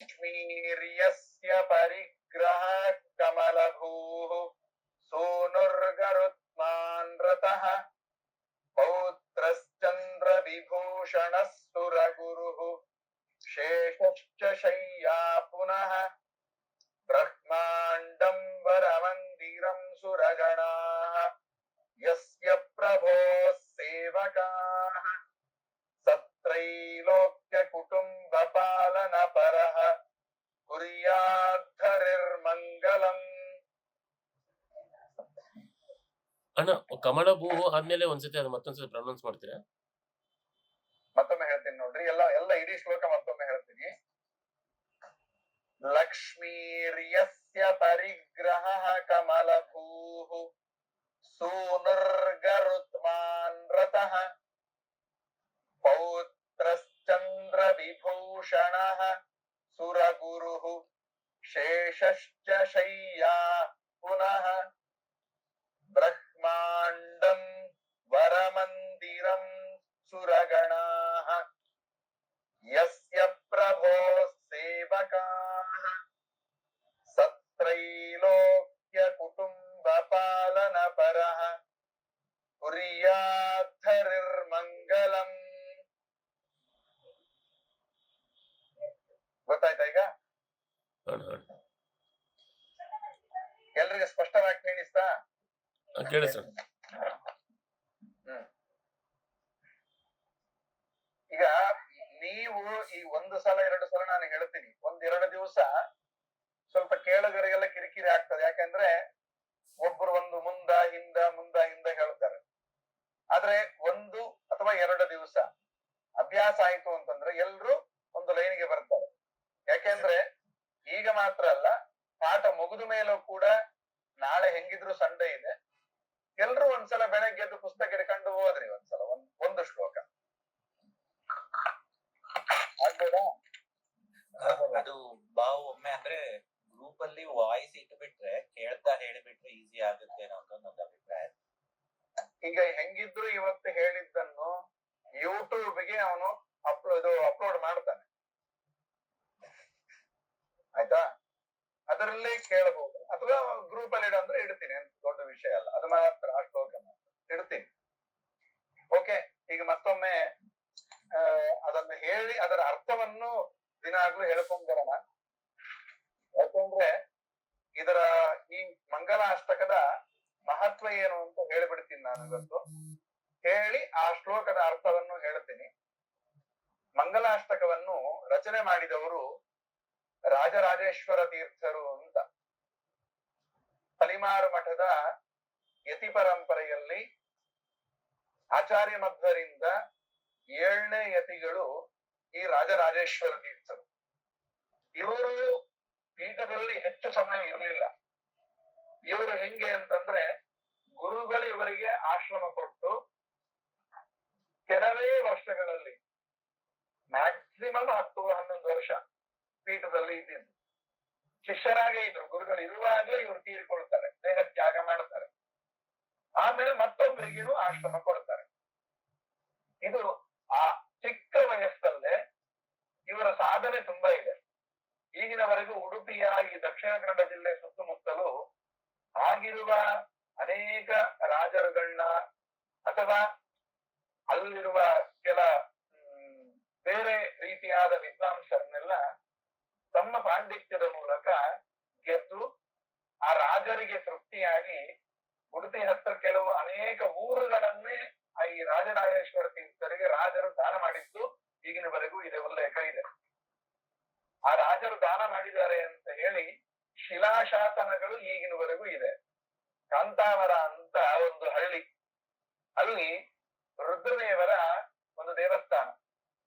ಲಕ್ಷ್ಮೀರ್ಯಸ್ಯ ಪರಿಗ್ರಹ ಕಮಲಭೂಃ ಸೂನುರ್ಗರುತ್ಮಾನ್ ರತಃ ಪೌತ್ರಶ್ಚಂದ್ರ ವಿಭೂಷಣಃ ಸುರಗುರುಃ ಶೇಷಶ್ಚ ಶಯ್ಯಾ ಪುನಃ ಬ್ರಹ್ಮಾಂಡಂ ವರಮಂದಿರಂ ಸುರಗಣಾಃ ಯಸ್ಯ ಪ್ರಭೋಃ ಸೇವಕಾಃ ಸತ್ರೈಲೋಕ್ಯ ಕುಟುಂಬ ಪಾಲನ ಪರಃ ಕುರ್ಯಾದ್ಧರಿರ್ಮಂಗಲಂ. ಅಣ್ಣ ಕಮಲ ಭೂ ಆದ್ಮೇಲೆ ಒಂದ್ಸತಿ ಅದು ಮತ್ತೊಂದ್ಸತಿ ಪ್ರೊನೌನ್ಸ್ ಮಾಡ್ತೀರಾ? ಮತ್ತೊಮ್ಮೆ ಹೇಳ್ತೀನಿ ನೋಡ್ರಿ, ಎಲ್ಲ ಇಡೀ ಶ್ಲೋಕ ಮತ್ತೊಮ್ಮೆ ಹೇಳ್ತೀನಿ. ಲಕ್ಷ್ಮೀರ್ಯಸ್ಯ ಪರಿಗ್ರಹ ಕಮಲಭೂಃ ಸೂನುರ್ಗರುತ್ಮಾನ್ ರತಃ ಪೌತ್ರಶ್ಚಂದ್ರ ವಿಭೂಷಣಃ ಸುರಗುರುಃ ಶೇಷಶ್ಚ ಶಯ್ಯಾ ಪುನಃ ಬ್ರಹ್ಮಾಂಡಂ ವರಮಂದಿರಂ ಸುರಗಣಾಃ ಯಸ್ಯ ಪ್ರಭೋ ಸೇವಕಾಃ ಸತ್ರೈಲೋಕ್ಯ ಕುಟುಂಬ ಪಾಲನ ಪರಃ ಕುರ್ಯಾದ್ಧರಿರ್ಮಂಗಲಂ. ಗೊತ್ತಾಯ್ತಾ ಈಗ? ಎಲ್ರಿಗೆ ಸ್ಪಷ್ಟವಾಗಿ ಕೇಳಿಸ್ತಾ? ಕೇಳಿಸ್ತಾ. ಈಗ ನೀವು ಈ ಒಂದು ಸಲ ಎರಡು ಸಲ ನಾನು ಹೇಳ್ತೀನಿ, ಒಂದೆರಡು ದಿವಸ ಸ್ವಲ್ಪ ಕೇಳುಗರಿಗೆಲ್ಲ ಕಿರಿಕಿರಿ ಆಗ್ತದೆ. ಯಾಕಂದ್ರೆ ಒಬ್ರು ಒಂದು ಮುಂದ ಹಿಂದ ಹೇಳ್ತಾರೆ. ಆದ್ರೆ ಒಂದು ಅಥವಾ ಎರಡು ದಿವಸ ಅಭ್ಯಾಸ ಆಯ್ತು ಅಂತಂದ್ರೆ ಎಲ್ರು ಒಂದು ಲೈನ್ಗೆ ಬರ್ತಾರೆ. ಯಾಕೆಂದ್ರೆ ಈಗ ಮಾತ್ರ ಅಲ್ಲ, ಪಾಠ ಮುಗಿದ ಮೇಲೂ ಕೂಡ ನಾಳೆ ಹೆಂಗಿದ್ರು ಸಂಡೇ ಇದೆ, ಎಲ್ರು ಒಂದ್ಸಲ ಬೆಳಗ್ಗೆ ಎದ್ದು ಪುಸ್ತಕ ಹಿಡ್ಕೊಂಡು ಹೋದ್ರಿ ಒಂದ್ಸಲ ಒಂದು ಶ್ಲೋಕ ಆಗ್ಬೋದಾ? ಅದು ಬಾವು ಒಮ್ಮೆ ಅಂದ್ರೆ ಗ್ರೂಪ್ ಅಲ್ಲಿ ವಾಯ್ಸ್ ಇಟ್ಬಿಟ್ರೆ ಕೇಳ್ತಾ ಹೇಳಿಬಿಟ್ರೆ ಈಸಿ ಆಗುತ್ತೆ ಅನ್ನೋ ಒಂದು ಅಭಿಪ್ರಾಯ. ಈಗ ಹೆಂಗಿದ್ರು ಇವತ್ತು ಹೇಳಿದ್ದನ್ನು ಯೂಟ್ಯೂಬ್ಗೆ ಅವನು ಅಪ್ಲೋಡ್ ಮಾಡ್ತಾನೆ, ಆಯ್ತಾ? ಅದರಲ್ಲೇ ಕೇಳಬಹುದು, ಅಥವಾ ಗ್ರೂಪ್ ಅಲ್ಲಿ ಇಡಂದ್ರೆ ಇಡ್ತೀನಿ, ಅಂತ ದೊಡ್ಡ ವಿಷಯ ಅಲ್ಲ. ಅದು ಮಾತ್ರ ಆ ಶ್ಲೋಕ ಮಾತ್ರ ಇಡ್ತೀನಿ. ಓಕೆ, ಈಗ ಮತ್ತೊಮ್ಮೆ ಅದನ್ನು ಹೇಳಿ ಅದರ ಅರ್ಥವನ್ನು ದಿನಾಗ್ಲೂ ಹೇಳ್ಕೊಂಡ್ ಬರೋಣ. ಯಾಕಂದ್ರೆ ಇದರ ಈ ಮಂಗಲಾಷ್ಟಕದ ಮಹತ್ವ ಏನು ಅಂತ ಹೇಳಿಬಿಡ್ತೀನಿ ನಾನು ಇವತ್ತು. ಹೇಳಿ ಆ ಶ್ಲೋಕದ ಅರ್ಥವನ್ನು ಹೇಳ್ತೀನಿ. ಮಂಗಲಾಷ್ಟಕವನ್ನು ರಚನೆ ಮಾಡಿದವರು ರಾಜರಾಜೇಶ್ವರ ತೀರ್ಥರು ಅಂತ. ಪಲಿಮಾರು ಮಠದ ಯತಿ ಪರಂಪರೆಯಲ್ಲಿ ಆಚಾರ್ಯ ಮಧ್ವರಿಂದ 7ನೇ ಯತಿಗಳು ಈ ರಾಜರಾಜೇಶ್ವರ ತೀರ್ಥರು. ಇವರು ಪೀಠದಲ್ಲಿ ಹೆಚ್ಚು ಸಮಯ ಇರಲಿಲ್ಲ. ಇವರು ಹೆಂಗೆ ಅಂತಂದ್ರೆ, ಗುರುಗಳು ಇವರಿಗೆ ಆಶ್ರಮ ಕೊಟ್ಟು ಕೆಲವೇ ವರ್ಷಗಳಲ್ಲಿ, ಮ್ಯಾಕ್ಸಿಮಮ್ 10-11 ವರ್ಷ ಪೀಠದಲ್ಲಿ ಇದ್ದಿದ್ದು. ಶಿಷ್ಯರಾಗೇ ಇದ್ರು, ಗುರುಗಳು ಇರುವಾಗಲೇ ಇವರು ತೀರಿಕೊಳ್ತಾರೆ, ದೇಹ ತ್ಯಾಗ ಮಾಡ್ತಾರೆ. ಆಮೇಲೆ ಮತ್ತೊಬ್ಬರಿಗೂ ಆಶ್ರಮ ಕೊಡ್ತಾರೆ. ಇದು ಆ ಚಿಕ್ಕ ವಯಸ್ಸಲ್ಲೇ ಇವರ ಸಾಧನೆ ತುಂಬಾ ಇದೆ. ಈಗಿನವರೆಗೂ ಉಡುಪಿಯ ಈ ದಕ್ಷಿಣ ಕನ್ನಡ ಜಿಲ್ಲೆ ಸುತ್ತಮುತ್ತಲೂ ಆಗಿರುವ ಅನೇಕ ರಾಜರುಗಳನ್ನ ಅಥವಾ ಅಲ್ಲಿರುವ ಕೆಲ ಬೇರೆ ರೀತಿಯಾದ ವಿದ್ವಾಂಸರನ್ನೆಲ್ಲ ತಮ್ಮ ಪಾಂಡಿತ್ಯದ ಮೂಲಕ ಗೆದ್ದು ಆ ರಾಜರಿಗೆ ತೃಪ್ತಿಯಾಗಿ ಉಡುಪಿ ಹತ್ತಿರ ಕೆಲವು ಅನೇಕ ಊರುಗಳನ್ನೇ ಈ ರಾಜರಾಜೇಶ್ವರ ತೀರ್ಥರಿಗೆ ರಾಜರು ದಾನ ಮಾಡಿದ್ದು ಈಗಿನವರೆಗೂ ಇದೆ, ಉಲ್ಲೇಖ ಇದೆ. ಆ ರಾಜರು ದಾನ ಮಾಡಿದ್ದಾರೆ ಅಂತ ಹೇಳಿ ಶಿಲಾಶಾಸನಗಳು ಈಗಿನವರೆಗೂ ಇದೆ. ಕಾಂತಾವರ ಅಂತ ಒಂದು ಹಳ್ಳಿ, ಅಲ್ಲಿ ರುದ್ರದೇವರ ಒಂದು ದೇವಸ್ಥಾನ.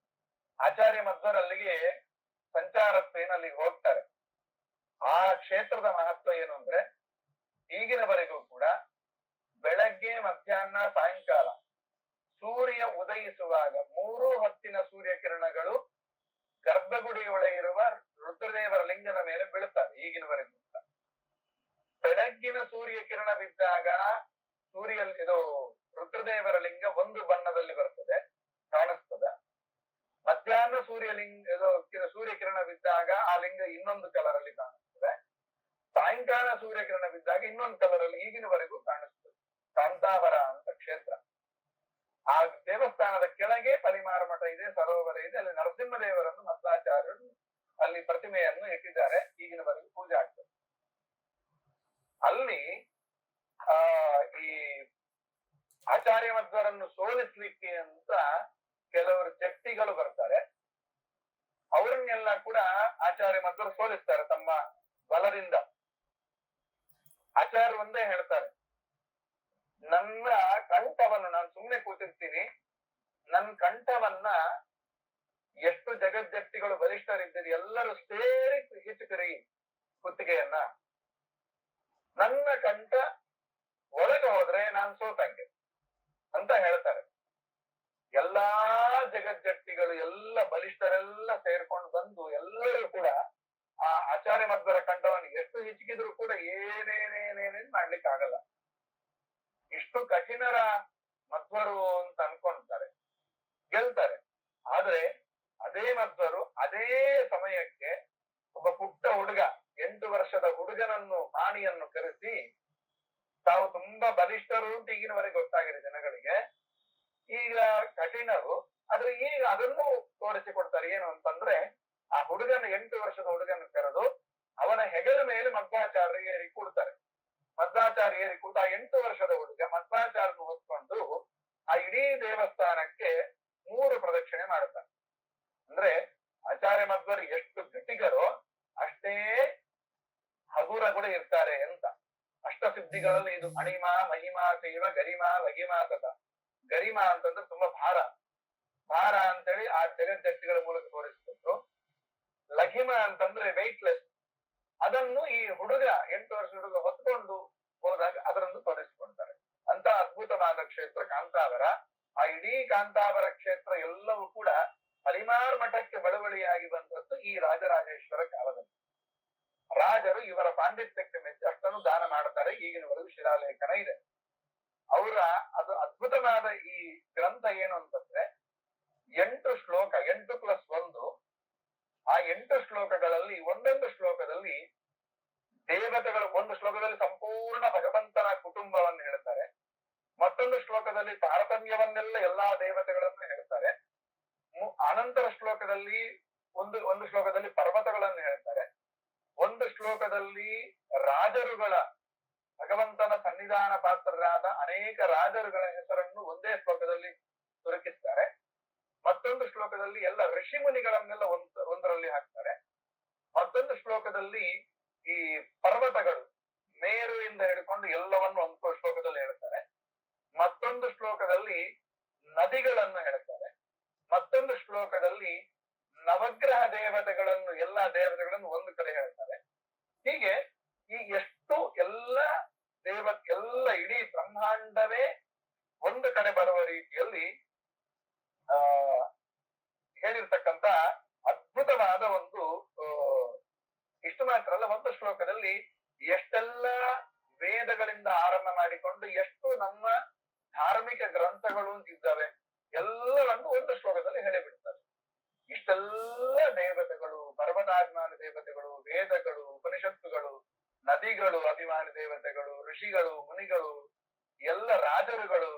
ಆಚಾರ್ಯ ಮಧ್ವರು ಅಲ್ಲಿಗೆ ಸಂಚಾರತ್ವೇನ ಅಲ್ಲಿಗೆ ಹೋಗ್ತಾರೆ. ಆ ಕ್ಷೇತ್ರದ ಮಹತ್ವ ಏನು ಅಂದ್ರೆ, ಈಗಿನವರೆಗೂ ಕೂಡ ಬೆಳಗ್ಗೆ ಮಧ್ಯಾಹ್ನ ಸಾಯಂಕಾಲ ಸೂರ್ಯ ಉದಯಿಸುವಾಗ 3 ಹೊತ್ತಿನ ಸೂರ್ಯ ಕಿರಣಗಳು ಗರ್ಭಗುಡಿಯೊಳಗಿರುವ ರುದ್ರದೇವರ ಲಿಂಗದ ಮೇಲೆ ಬೀಳುತ್ತವೆ ಈಗಿನವರೆಗೂ. ಬೆಳಗ್ಗಿನ ಸೂರ್ಯ ಕಿರಣ ಬಿದ್ದಾಗ ಇದು ರುದ್ರದೇವರ ಲಿಂಗ ಒಂದು ಬಣ್ಣದಲ್ಲಿ ಬರ್ತದೆ, ಕಾಣಿಸ್ತದೆ. ಮಧ್ಯಾಹ್ನ ಸೂರ್ಯಕಿರಣ ಬಿದ್ದಾಗ ಆ ಲಿಂಗ ಇನ್ನೊಂದು ಕಲರ್ ಅಲ್ಲಿ ಕಾಣಿಸ್ತದೆ, ಸಾಯಂಕಾಲ ಸೂರ್ಯಕಿರಣ ಬಿದ್ದಾಗ ಇನ್ನೊಂದು ಕಲರ್ ಅಲ್ಲಿ ಈಗಿನವರೆಗೂ ಕಾಣಿಸ್ತದೆ. ಕಾಂತಾವರ ಅಂತ ಕ್ಷೇತ್ರ. ಆ ದೇವಸ್ಥಾನದ ಕೆಳಗೆ ಪರಿಮಾರ ಮಠ ಇದೆ, ಸರೋವರ ಇದೆ. ಅಲ್ಲಿ ನರಸಿಂಹದೇವರನ್ನು ಮಧ್ವಾಚಾರ್ಯರು ಅಲ್ಲಿ ಪ್ರತಿಮೆಯನ್ನು ಇಟ್ಟಿದ್ದಾರೆ, ಈಗಿನವರೆಗೂ ಪೂಜೆ ಆಗ್ತದೆ. ಅಲ್ಲಿ ಈ ಆಚಾರ್ಯ ಮಧ್ವರನ್ನು ಸೋಲಿಸ್ಲಿಕ್ಕೆ ಅಂತ ಕೆಲವರು ಜಟ್ಟಿಗಳು ಬರ್ತಾರೆ. ಅವರನ್ನೆಲ್ಲ ಕೂಡ ಆಚಾರ್ಯ ಮಧ್ವರು ಸೋಲಿಸ್ತಾರೆ ತಮ್ಮ ಬಲದಿಂದ. ಆಚಾರ್ಯ ಒಂದೇ ಹೇಳ್ತಾರೆ, ನನ್ನ ಕಂಠವನ್ನು, ನಾನು ಸುಮ್ಮನೆ ಕೂತಿರ್ತೀನಿ, ನನ್ನ ಕಂಠವನ್ನ ಎಷ್ಟು ಜಗಜ್ಜಟ್ಟಿಗಳು ಬಲಿಷ್ಠರಿದ್ದೀರಿ ಎಲ್ಲರೂ ಸೇರಿ ಹಿಚುಕಿರಿ ಕುತ್ತಿಗೆಯನ್ನ, ನನ್ನ ಕಂಠ ಒಳಗೆ ಹೋದ್ರೆ ನಾನು ಸೋತಂಗೆ ಅಂತ ಹೇಳ್ತಾರೆ. ಎಲ್ಲಾ ಜಗಜ್ಜಟ್ಟಿಗಳು ಎಲ್ಲ ಬಲಿಷ್ಠರೆಲ್ಲ ಸೇರ್ಕೊಂಡು ಬಂದು ಎಲ್ಲರೂ ಕೂಡ ಆ ಆಚಾರ್ಯ ಮಧ್ವರ ಕಂಠವನ್ನು ಎಷ್ಟು ಹಿಚುಕಿದ್ರು ಕೂಡ ಏನೇನೇನೇನೇನ್ ಮಾಡ್ಲಿಕ್ಕೆ ಆಗಲ್ಲ. ಇಷ್ಟು ಕಠಿಣರ ಮಧ್ವರು ಅಂತ ಅನ್ಕೊಂತಾರೆ, ಗೆಲ್ತಾರೆ. ಆದ್ರೆ ಅದೇ ಮಧ್ವರು ಅದೇ ಸಮಯಕ್ಕೆ ಒಬ್ಬ ಪುಟ್ಟ ಹುಡುಗ, 8 ವರ್ಷದ ಹುಡುಗನನ್ನು, ಮಾಣಿಯನ್ನು ಕರೆಸಿ, ತಾವು ತುಂಬಾ ಬಲಿಷ್ಠರು ಅಂತ ಈಗಿನವರೆಗೆ ಗೊತ್ತಾಗಿದೆ ಜನಗಳಿಗೆ. ಈಗ ಕಠಿಣರು, ಆದ್ರೆ ಈಗ ಅದನ್ನು ತೋರಿಸಿಕೊಡ್ತಾರೆ. ಏನು ಅಂತಂದ್ರೆ, ಆ ಹುಡುಗನ 8 ವರ್ಷದ ಹುಡುಗನ ಕರೆದು ಅವನ ಹೆಗಲ ಮೇಲೆ ಮಧ್ವಾಚಾರ್ಯ ಏರಿ ಕೊಡ್ತಾರೆ. ಮಧ್ವಾಚಾರ್ಯ ಏರಿ ಕೂತ ಆ 8 ವರ್ಷದ ಹುಡುಗ ಮಧ್ವಾಚಾರ್ಯನ ಹೊತ್ಕೊಂಡು ಆ ಇಡೀ ದೇವಸ್ಥಾನಕ್ಕೆ 3 ಪ್ರದಕ್ಷಿಣೆ ಮಾಡುತ್ತಾನೆ. ಅಂದ್ರೆ ಆಚಾರ್ಯ ಮಧ್ವರು ಎಷ್ಟು ಗಟ್ಟಿಗರೋ ಅಷ್ಟೇ ಹಗುರ ಕೂಡ ಇರ್ತಾರೆ ಅಂತ. ಅಷ್ಟಸಿದ್ಧಿಗಳಲ್ಲಿ ಇದು ಅಣಿಮಾ ಮಹಿಮಾ ಸೇವ ಗರಿಮಾ ಲಗಿಮಾ ತತ. ಗರಿಮಾ ಅಂತಂದ್ರೆ ತುಂಬಾ ಭಾರ ಅಂತೇಳಿ ಆ ಜಗಜ್ಜಟ್ಟಿಗಳ ಮೂಲಕ ತೋರಿಸ್ಕೊಟ್ರು. ಲಘಿಮಾ ಅಂತಂದ್ರೆ ವೆಯ್ಟ್ಲೆಸ್, ಅದನ್ನು ಈ ಹುಡುಗ 8 ವರ್ಷದ ಹುಡುಗ ಹೊತ್ಕೊಂಡು ಹೋದಾಗ ಅದರನ್ನು ತೋರಿಸಿಕೊಡ್ತಾರೆ. ಅಂತ ಅದ್ಭುತವಾದ ಕ್ಷೇತ್ರ ಕಾಂತಾವರ. ಆ ಇಡೀ ಕಾಂತಾವರ ಕ್ಷೇತ್ರ ಎಲ್ಲವೂ ಕೂಡ ಪರಿಮಾರ್ ಮಠಕ್ಕೆ ಬಳುವಳಿಯಾಗಿ ಬಂದದ್ದು ಈ ರಾಜರಾಜೇಶ್ವರ ಕಾಲದಲ್ಲಿ. ರಾಜರು ಇವರ ಪಾಂಡಿತ್ಯಕ್ಕೆ ಮೆಚ್ಚಿ ಅಷ್ಟನ್ನು ದಾನ ಮಾಡ್ತಾರೆ. ಈಗಿನವರೆಗೂ ಶಿಲಾಲೇಖನ ಇದೆ. ಅವರ ಅದು ಅದ್ಭುತವಾದ ಈ ಗ್ರಂಥ ಏನು ಅಂತಂದ್ರೆ 8 ಶ್ಲೋಕ, 8+1. ಆ 8 ಶ್ಲೋಕಗಳಲ್ಲಿ ಒಂದೊಂದು ಶ್ಲೋಕದಲ್ಲಿ ದೇವತೆಗಳು, ಒಂದು ಶ್ಲೋಕದಲ್ಲಿ ಸಂಪೂರ್ಣ ಭಗವಂತನ ಕುಟುಂಬವನ್ನು ಹೇಳ್ತಾರೆ, ಮತ್ತೊಂದು ಶ್ಲೋಕದಲ್ಲಿ ತಾರತಮ್ಯವನ್ನೆಲ್ಲ ಎಲ್ಲಾ ದೇವತೆಗಳನ್ನು ಹೇಳ್ತಾರೆ, ಅನಂತರ ಶ್ಲೋಕದಲ್ಲಿ ಒಂದು ಶ್ಲೋಕದಲ್ಲಿ ಪರ್ವತಗಳನ್ನು ಹೇಳ್ತಾರೆ, ಒಂದು ಶ್ಲೋಕದಲ್ಲಿ ರಾಜರುಗಳ, ಭಗವಂತನ ಸನ್ನಿಧಾನ ಪಾತ್ರರಾದ ಅನೇಕ ರಾಜರುಗಳ ಹೆಸರನ್ನು ಒಂದೇ ಶ್ಲೋಕದಲ್ಲಿ ದೊರಕಿಸ್ತಾರೆ, ಮತ್ತೊಂದು ಶ್ಲೋಕದಲ್ಲಿ ಎಲ್ಲ ಋಷಿ ಮುನಿಗಳನ್ನೆಲ್ಲ ಒಂದರಲ್ಲಿ ಹಾಕ್ತಾರೆ, ಮತ್ತೊಂದು ಶ್ಲೋಕದಲ್ಲಿ ಈ ಪರ್ವತಗಳು ಮೇರುವಿಂದ ಹಿಡ್ಕೊಂಡು ಎಲ್ಲವನ್ನು ಒಂದು ಶ್ಲೋಕದಲ್ಲಿ ಹೇಳ್ತಾರೆ, ಮತ್ತೊಂದು ಶ್ಲೋಕದಲ್ಲಿ ನದಿಗಳನ್ನು ಹೇಳ್ತಾರೆ, ಮತ್ತೊಂದು ಶ್ಲೋಕದಲ್ಲಿ ನವಗ್ರಹ ದೇವತೆಗಳನ್ನು, ಎಲ್ಲಾ ದೇವತೆಗಳನ್ನು ಒಂದು ಕಡೆ ಹೇಳ್ತಾರೆ. ಹೀಗೆ ಈ ಎಷ್ಟು ಎಲ್ಲ ಇಡೀ ಬ್ರಹ್ಮಾಂಡವೇ ಒಂದು ಕಡೆ ಬರುವ ರೀತಿಯಲ್ಲಿ ಹೇಳಿರ್ತಕ್ಕಂತ ಅದ್ಭುತವಾದ ಒಂದು, ಇಷ್ಟು ಮಾತ್ರ ಅಲ್ಲ, ಒಂದು ಶ್ಲೋಕದಲ್ಲಿ ಎಷ್ಟೆಲ್ಲ ವೇದಗಳಿಂದ ಆರಂಭ ಮಾಡಿಕೊಂಡು ಎಷ್ಟು ನಮ್ಮ ಧಾರ್ಮಿಕ ಗ್ರಂಥಗಳು ಇದ್ದಾವೆ ಎಲ್ಲವನ್ನು ಒಂದು ಶ್ಲೋಕದಲ್ಲಿ ಹೇಳಿಬಿಡ್ತಾರೆ. ಇಷ್ಟೆಲ್ಲ ದೇವತೆಗಳು, ಪರ್ವತಾಭಿಮಾನಿ ದೇವತೆಗಳು, ವೇದಗಳು, ಉಪನಿಷತ್ತುಗಳು, ನದಿಗಳು ಅಭಿಮಾನಿ ದೇವತೆಗಳು, ಋಷಿಗಳು, ಮುನಿಗಳು, ಎಲ್ಲ ರಾಜರುಗಳು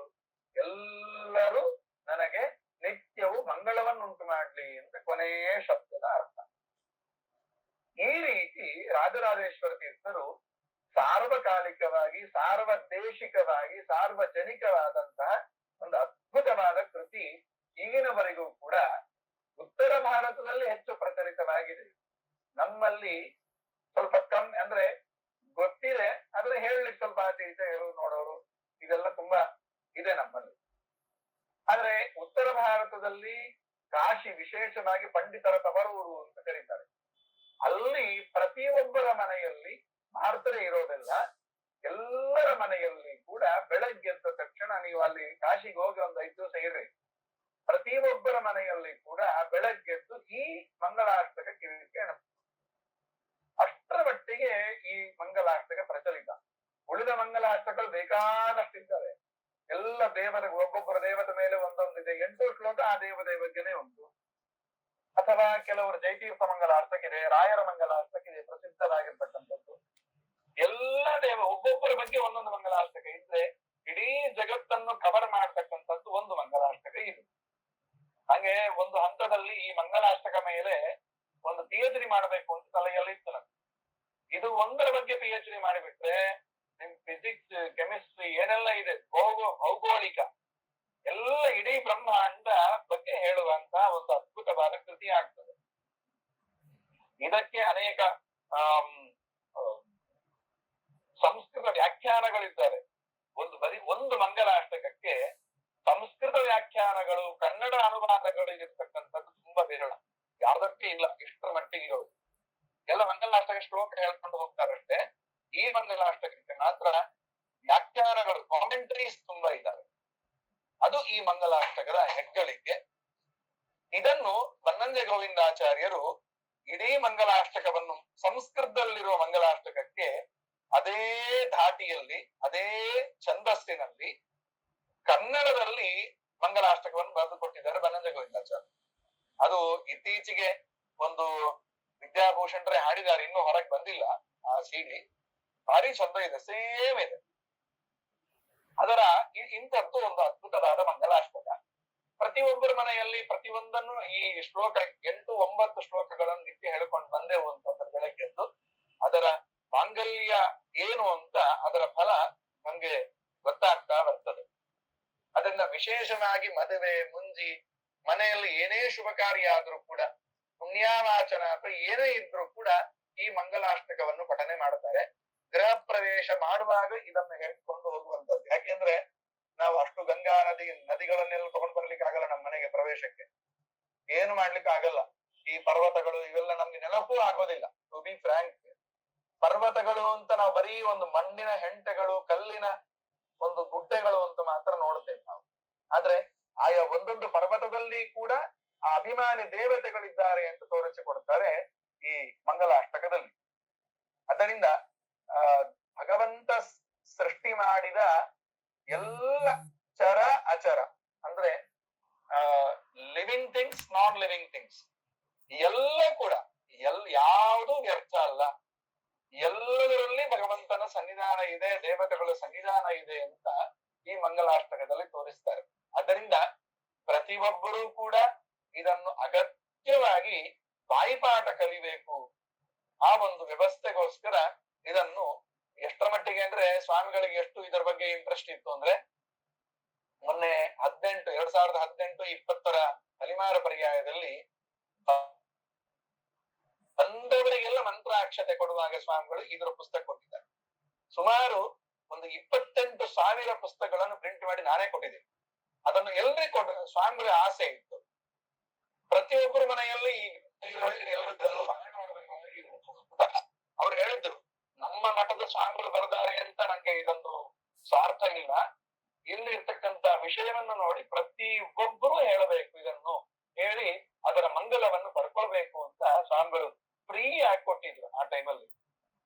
ಎಲ್ಲರೂ ನನಗೆ ನಿತ್ಯವೂ ಮಂಗಳವನ್ನುಂಟು ಮಾಡ್ಲಿ ಅಂತ ಕೊನೆಯ ಶಬ್ದದ ಅರ್ಥ. ಈ ರೀತಿ ರಾಜರಾಜೇಶ್ವರ ತೀರ್ಥರು ಸಾರ್ವಕಾಲಿಕವಾಗಿ, ಸಾರ್ವದೇಶಿಕವಾಗಿ, ಸಾರ್ವಜನಿಕವಾದಂತಹ ಒಂದು ಅದ್ಭುತವಾದ ಕೃತಿ ಈಗಿನವರೆಗೂ ಕೂಡ ಉತ್ತರ ಭಾರತದಲ್ಲಿ ಹೆಚ್ಚು ಪ್ರಚಲಿತವಾಗಿದೆ. ನಮ್ಮಲ್ಲಿ ಸ್ವಲ್ಪ ಕಮ್ಮಿ, ಅಂದ್ರೆ ಗೊತ್ತಿದೆ, ಆದ್ರೆ ಹೇಳಲಿಕ್ಕೆ ಸ್ವಲ್ಪ ಆಚೆ ಈಚೆ ಹೇಳೋರು ನೋಡೋರು ಇದೆಲ್ಲ ತುಂಬಾ ಇದೆ ನಮ್ಮಲ್ಲಿ. ಆದ್ರೆ ಉತ್ತರ ಭಾರತದಲ್ಲಿ ಕಾಶಿ ವಿಶೇಷವಾಗಿ ಪಂಡಿತರ ತವರೂರು ಅಂತ ಕರೀತಾರೆ. ಅಲ್ಲಿ ಪ್ರತಿಯೊಬ್ಬರ ಮನೆಯಲ್ಲಿ, ಭಾರತದೇ ಇರೋದೆಲ್ಲ, ಎಲ್ಲರ ಮನೆಯಲ್ಲಿ ಕೂಡ ಬೆಳಗ್ಗೆ ಎದ್ದ ತಕ್ಷಣ ನೀವು ಅಲ್ಲಿ ಕಾಶಿಗೆ ಹೋಗಿ ಒಂದು 5 ದಿವಸ ಇರ್ರಿ, ಪ್ರತಿಯೊಬ್ಬರ ಮನೆಯಲ್ಲಿ ಕೂಡ ಬೆಳಗ್ಗೆದ್ದು ಈ ಮಂಗಳಾಷ್ಟಕ ಕೇಳ, ಅಷ್ಟರ ಮಟ್ಟಿಗೆ ಈ ಮಂಗಲಾಷ್ಟಕ ಪ್ರಚಲಿತ. ಉಳಿದ ಮಂಗಲಾಷ್ಟಕಗಳು ಬೇಕಾದಷ್ಟಿದ್ದಾರೆ. ಎಲ್ಲ ದೇವತೆ, ಒಬ್ಬೊಬ್ಬರ ದೇವತೆ ಮೇಲೆ ಒಂದೊಂದಿದೆ. 8 ಶ್ಲೋಕ ಆ ದೇವತೆ ಬಗ್ಗೆನೇ ಉಂಟು. ಅಥವಾ ಕೆಲವರು ಜೈತೀರ್ಥ ಮಂಗಲಾಷ್ಟಕ್ಕಿದೆ, ರಾಯರ ಮಂಗಲಾಷ್ಟಕ್ಕಿದೆ, ಪ್ರಸಿದ್ಧರಾಗಿರ್ತಕ್ಕಂಥದ್ದು. ಎಲ್ಲ ದೇವ ಒಬ್ಬೊಬ್ಬರ ಬಗ್ಗೆ ಒಂದೊಂದು ಮಂಗಲಾಷ್ಟಕ ಇದ್ರೆ ಇಡೀ ಜಗತ್ತನ್ನು ಕವರ್ ಮಾಡ್ತಕ್ಕಂಥದ್ದು ಒಂದು ಮಂಗಲಾಷ್ಟಕ ಇದು. ಹಾಗೆ ಒಂದು ಹಂತದಲ್ಲಿ ಈ ಮಂಗಲಾಷ್ಟಕ ಮೇಲೆ ಒಂದು PhD ಮಾಡಬೇಕು ಅಂತ ತಲೆಯಲ್ಲಿ ಇತ್ತು ನನಗೆ. ಇದು ಒಂದರ ಬಗ್ಗೆ PhD ಮಾಡಿಬಿಟ್ರೆ ನಿಮ್ ಫಿಸಿಕ್ಸ್, ಕೆಮಿಸ್ಟ್ರಿ ಏನೆಲ್ಲ ಇದೆ, ಭೌಗೋಳಿಕ ಎಲ್ಲ ಇಡೀ ಬ್ರಹ್ಮಾಂಡ ಬಗ್ಗೆ ಹೇಳುವಂತ ಒಂದು ಅದ್ಭುತವಾದ ಕೃತಿ ಆಗ್ತದೆ. ಇದಕ್ಕೆ ಅನೇಕ ಸಂಸ್ಕೃತ ವ್ಯಾಖ್ಯಾನಗಳಿದ್ದಾರೆ. ಒಂದು ಮಂಗಲಾಷ್ಟಕಕ್ಕೆ ಸಂಸ್ಕೃತ ವ್ಯಾಖ್ಯಾನಗಳು, ಕನ್ನಡ ಅನುವಾದಗಳು ಇರತಕ್ಕಂಥದ್ದು ತುಂಬಾ ವಿರಳ, ಯಾವ್ದಕ್ಕೆ ಇಲ್ಲ ಇಷ್ಟರ ಮಟ್ಟಿಗೆ ಇರೋದು. ಎಲ್ಲ ಮಂಗಲಾಷ್ಟಕ ಶ್ಲೋಕ ಹೇಳ್ಕೊಂಡು ಹೋಗ್ತಾರಷ್ಟೇ. ಈ ಮಂಗಲಾಷ್ಟಕಕ್ಕೆ ಮಾತ್ರ ವ್ಯಾಖ್ಯಾನಗಳು, ಕಾಮೆಂಟ್ರೀಸ್ ತುಂಬಾ ಇದ್ದಾವೆ. ಅದು ಈ ಮಂಗಲಾಷ್ಟಕದ ಹೆಗ್ಗಳಿಕೆ. ಇದನ್ನು ಬನ್ನಂಜೆ ಗೋವಿಂದಾಚಾರ್ಯರು ಇಡೀ ಮಂಗಲಾಷ್ಟಕವನ್ನು ಸಂಸ್ಕೃತದಲ್ಲಿರುವ ಮಂಗಲಾಷ್ಟಕಕ್ಕೆ ಅದೇ ಧಾಟಿಯಲ್ಲಿ, ಅದೇ ಛಂದಸ್ಸಿನಲ್ಲಿ ಕನ್ನಡದಲ್ಲಿ ಮಂಗಲಾಷ್ಟಕವನ್ನು ಬರೆದು ಕೊಟ್ಟಿದ್ದಾರೆ ಬನ್ನಂಜೆ ಗೋವಿಂದಾಚಾರ್ಯ. ಅದು ಇತ್ತೀಚೆಗೆ ಒಂದು ವಿದ್ಯಾಭೂಷಣರೇ ಹಾಡಿದ್ದಾರೆ, ಇನ್ನೂ ಹೊರಗೆ ಬಂದಿಲ್ಲ ಆ CD. ಭಾರಿ ಚಂದ ಇದೆ, ಸೇಮ್ ಇದೆ. ಅದರ ಇಂಥದ್ದು ಒಂದು ಅದ್ಭುತವಾದ ಮಂಗಲಾಷ್ಟಕ. ಪ್ರತಿಯೊಬ್ಬರ ಮನೆಯಲ್ಲಿ ಪ್ರತಿಯೊಂದನ್ನು ಈ ಶ್ಲೋಕ 8-9 ಶ್ಲೋಕಗಳನ್ನು ನಿತ್ಯ ಹೇಳ್ಕೊಂಡು ಬಂದೆವು ಅಂತಂದ್ರೆ ಬೆಳಗ್ಗೆದ್ದು ಅದರ ಮಾಂಗಲ್ಯ ಏನು ಅಂತ ಅದರ ಫಲ ನಮ್ಗೆ ಗೊತ್ತಾಗ್ತಾ ಬರ್ತದೆ. ಅದನ್ನ ವಿಶೇಷವಾಗಿ ಮದುವೆ, ಮುಂಜಿ, ಮನೆಯಲ್ಲಿ ಏನೇ ಶುಭ ಕಾರ್ಯ ಆದ್ರೂ ಕೂಡ, ಪುಣ್ಯಾವಾಚನ ಅಥವಾ ಏನೇ ಇದ್ರೂ ಕೂಡ ಈ ಮಂಗಲಾಷ್ಟಕವನ್ನು ಪಠನೆ ಮಾಡ್ತಾರೆ. ಗೃಹ ಪ್ರವೇಶ ಮಾಡುವಾಗ ಇದನ್ನು ಹೇಳ್ಕೊಂಡು ಹೋಗುವಂತದ್ದು. ಯಾಕೆಂದ್ರೆ ನಾವು ಅಷ್ಟು ಗಂಗಾ ನದಿಗಳನ್ನೆಲ್ಲ ತಗೊಂಡ್ ಬರ್ಲಿಕ್ಕೆ ಆಗಲ್ಲ ನಮ್ಮ ಮನೆಗೆ ಪ್ರವೇಶಕ್ಕೆ, ಏನು ಮಾಡ್ಲಿಕ್ಕೆ ಆಗಲ್ಲ. ಈ ಪರ್ವತಗಳು ಇವೆಲ್ಲ ನಮ್ಗೆ ನೆನಪೂ ಆಗೋದಿಲ್ಲ. ಟು ಬಿ ಫ್ರಾಂಕ್, ಪರ್ವತಗಳು ಅಂತ ನಾವು ಬರೀ ಒಂದು ಮಣ್ಣಿನ ಹೆಂಟೆಗಳು, ಕಲ್ಲಿನ ಒಂದು ಗುಡ್ಡೆಗಳು ಅಂತ ಮಾತ್ರ ನೋಡ್ತೇವೆ ನಾವು. ಆದ್ರೆ ಆಯಾ ಒಂದೊಂದು ಪರ್ವತದಲ್ಲಿ ಕೂಡ ಆ ಅಭಿಮಾನಿ ದೇವತೆಗಳಿದ್ದಾರೆ ಅಂತ ತೋರಿಸಿಕೊಡ್ತಾರೆ ಈ ಮಂಗಲಾಷ್ಟಕದಲ್ಲಿ. ಅದರಿಂದ ಭಗವಂತ ಸೃಷ್ಟಿ ಮಾಡಿದ ಎಲ್ಲ ಚರ ಅಚರ ಅಂದ್ರೆ living things, non living things ಎಲ್ಲ ಕೂಡ ಯಾವುದು ವ್ಯರ್ಥ ಅಲ್ಲ. ಎಲ್ಲದರಲ್ಲಿ ಭಗವಂತನ ಸನ್ನಿಧಾನ ಇದೆ, ದೇವತೆಗಳ ಸನ್ನಿಧಾನ ಇದೆ ಅಂತ ಈ ಮಂಗಲಾಷ್ಟಕದಲ್ಲಿ ತೋರಿಸ್ತಾರೆ. ಅದರಿಂದ ಪ್ರತಿಯೊಬ್ಬರೂ ಕೂಡ ಇದನ್ನು ಅಗತ್ಯವಾಗಿ ಬಾಯಿಪಾಠ ಕಲಿಬೇಕು. ಆ ಒಂದು ವ್ಯವಸ್ಥೆಗೋಸ್ಕರ ಇದನ್ನು ಎಷ್ಟರ ಮಟ್ಟಿಗೆ ಅಂದ್ರೆ ಸ್ವಾಮಿಗಳಿಗೆ ಎಷ್ಟು ಇದರ ಬಗ್ಗೆ ಇಂಟ್ರೆಸ್ಟ್ ಇತ್ತು ಅಂದ್ರೆ ಮೊನ್ನೆ 2018-20 ಹಲಿಮಾರ ಪರ್ಯಾಯದಲ್ಲಿ ಬಂದವರಿಗೆಲ್ಲ ಮಂತ್ರಾಕ್ಷತೆ ಕೊಡುವಾಗ ಸ್ವಾಮಿಗಳು ಇದರ ಪುಸ್ತಕ ಕೊಟ್ಟಿದ್ದಾರೆ. ಸುಮಾರು ಒಂದು 28,000 ಪುಸ್ತಕಗಳನ್ನು ಪ್ರಿಂಟ್ ಮಾಡಿ ನಾನೇ ಕೊಟ್ಟಿದ್ದೀನಿ. ಅದನ್ನು ಎಲ್ರಿಗೂ ಸ್ವಾಮಿಗಳ ಆಸೆ ಇತ್ತು. ಪ್ರತಿಯೊಬ್ಬರ ಮನೆಯಲ್ಲಿ ಅವ್ರು ಹೇಳಿದ್ರು, ನಮ್ಮ ಮಠದ ಸ್ವಾಮಿಗಳು ಬರ್ತಾರೆ ಅಂತ ನಂಗೆ ಇದೊಂದು ಸ್ವಾರ್ಥ ಇಲ್ಲ, ಇಲ್ಲಿ ಇರ್ತಕ್ಕಂತ ವಿಷಯವನ್ನು ನೋಡಿ ಪ್ರತಿಯೊಬ್ಬರು ಹೇಳಬೇಕು, ಇದನ್ನು ಹೇಳಿ ಅದರ ಮಂಗಲವನ್ನು ಪಡ್ಕೊಳ್ಬೇಕು ಅಂತ ಸ್ವಾಮಿಗಳು ಫ್ರೀ ಆಗಿ ಕೊಟ್ಟಿದ್ರು ಆ ಟೈಮಲ್ಲಿ.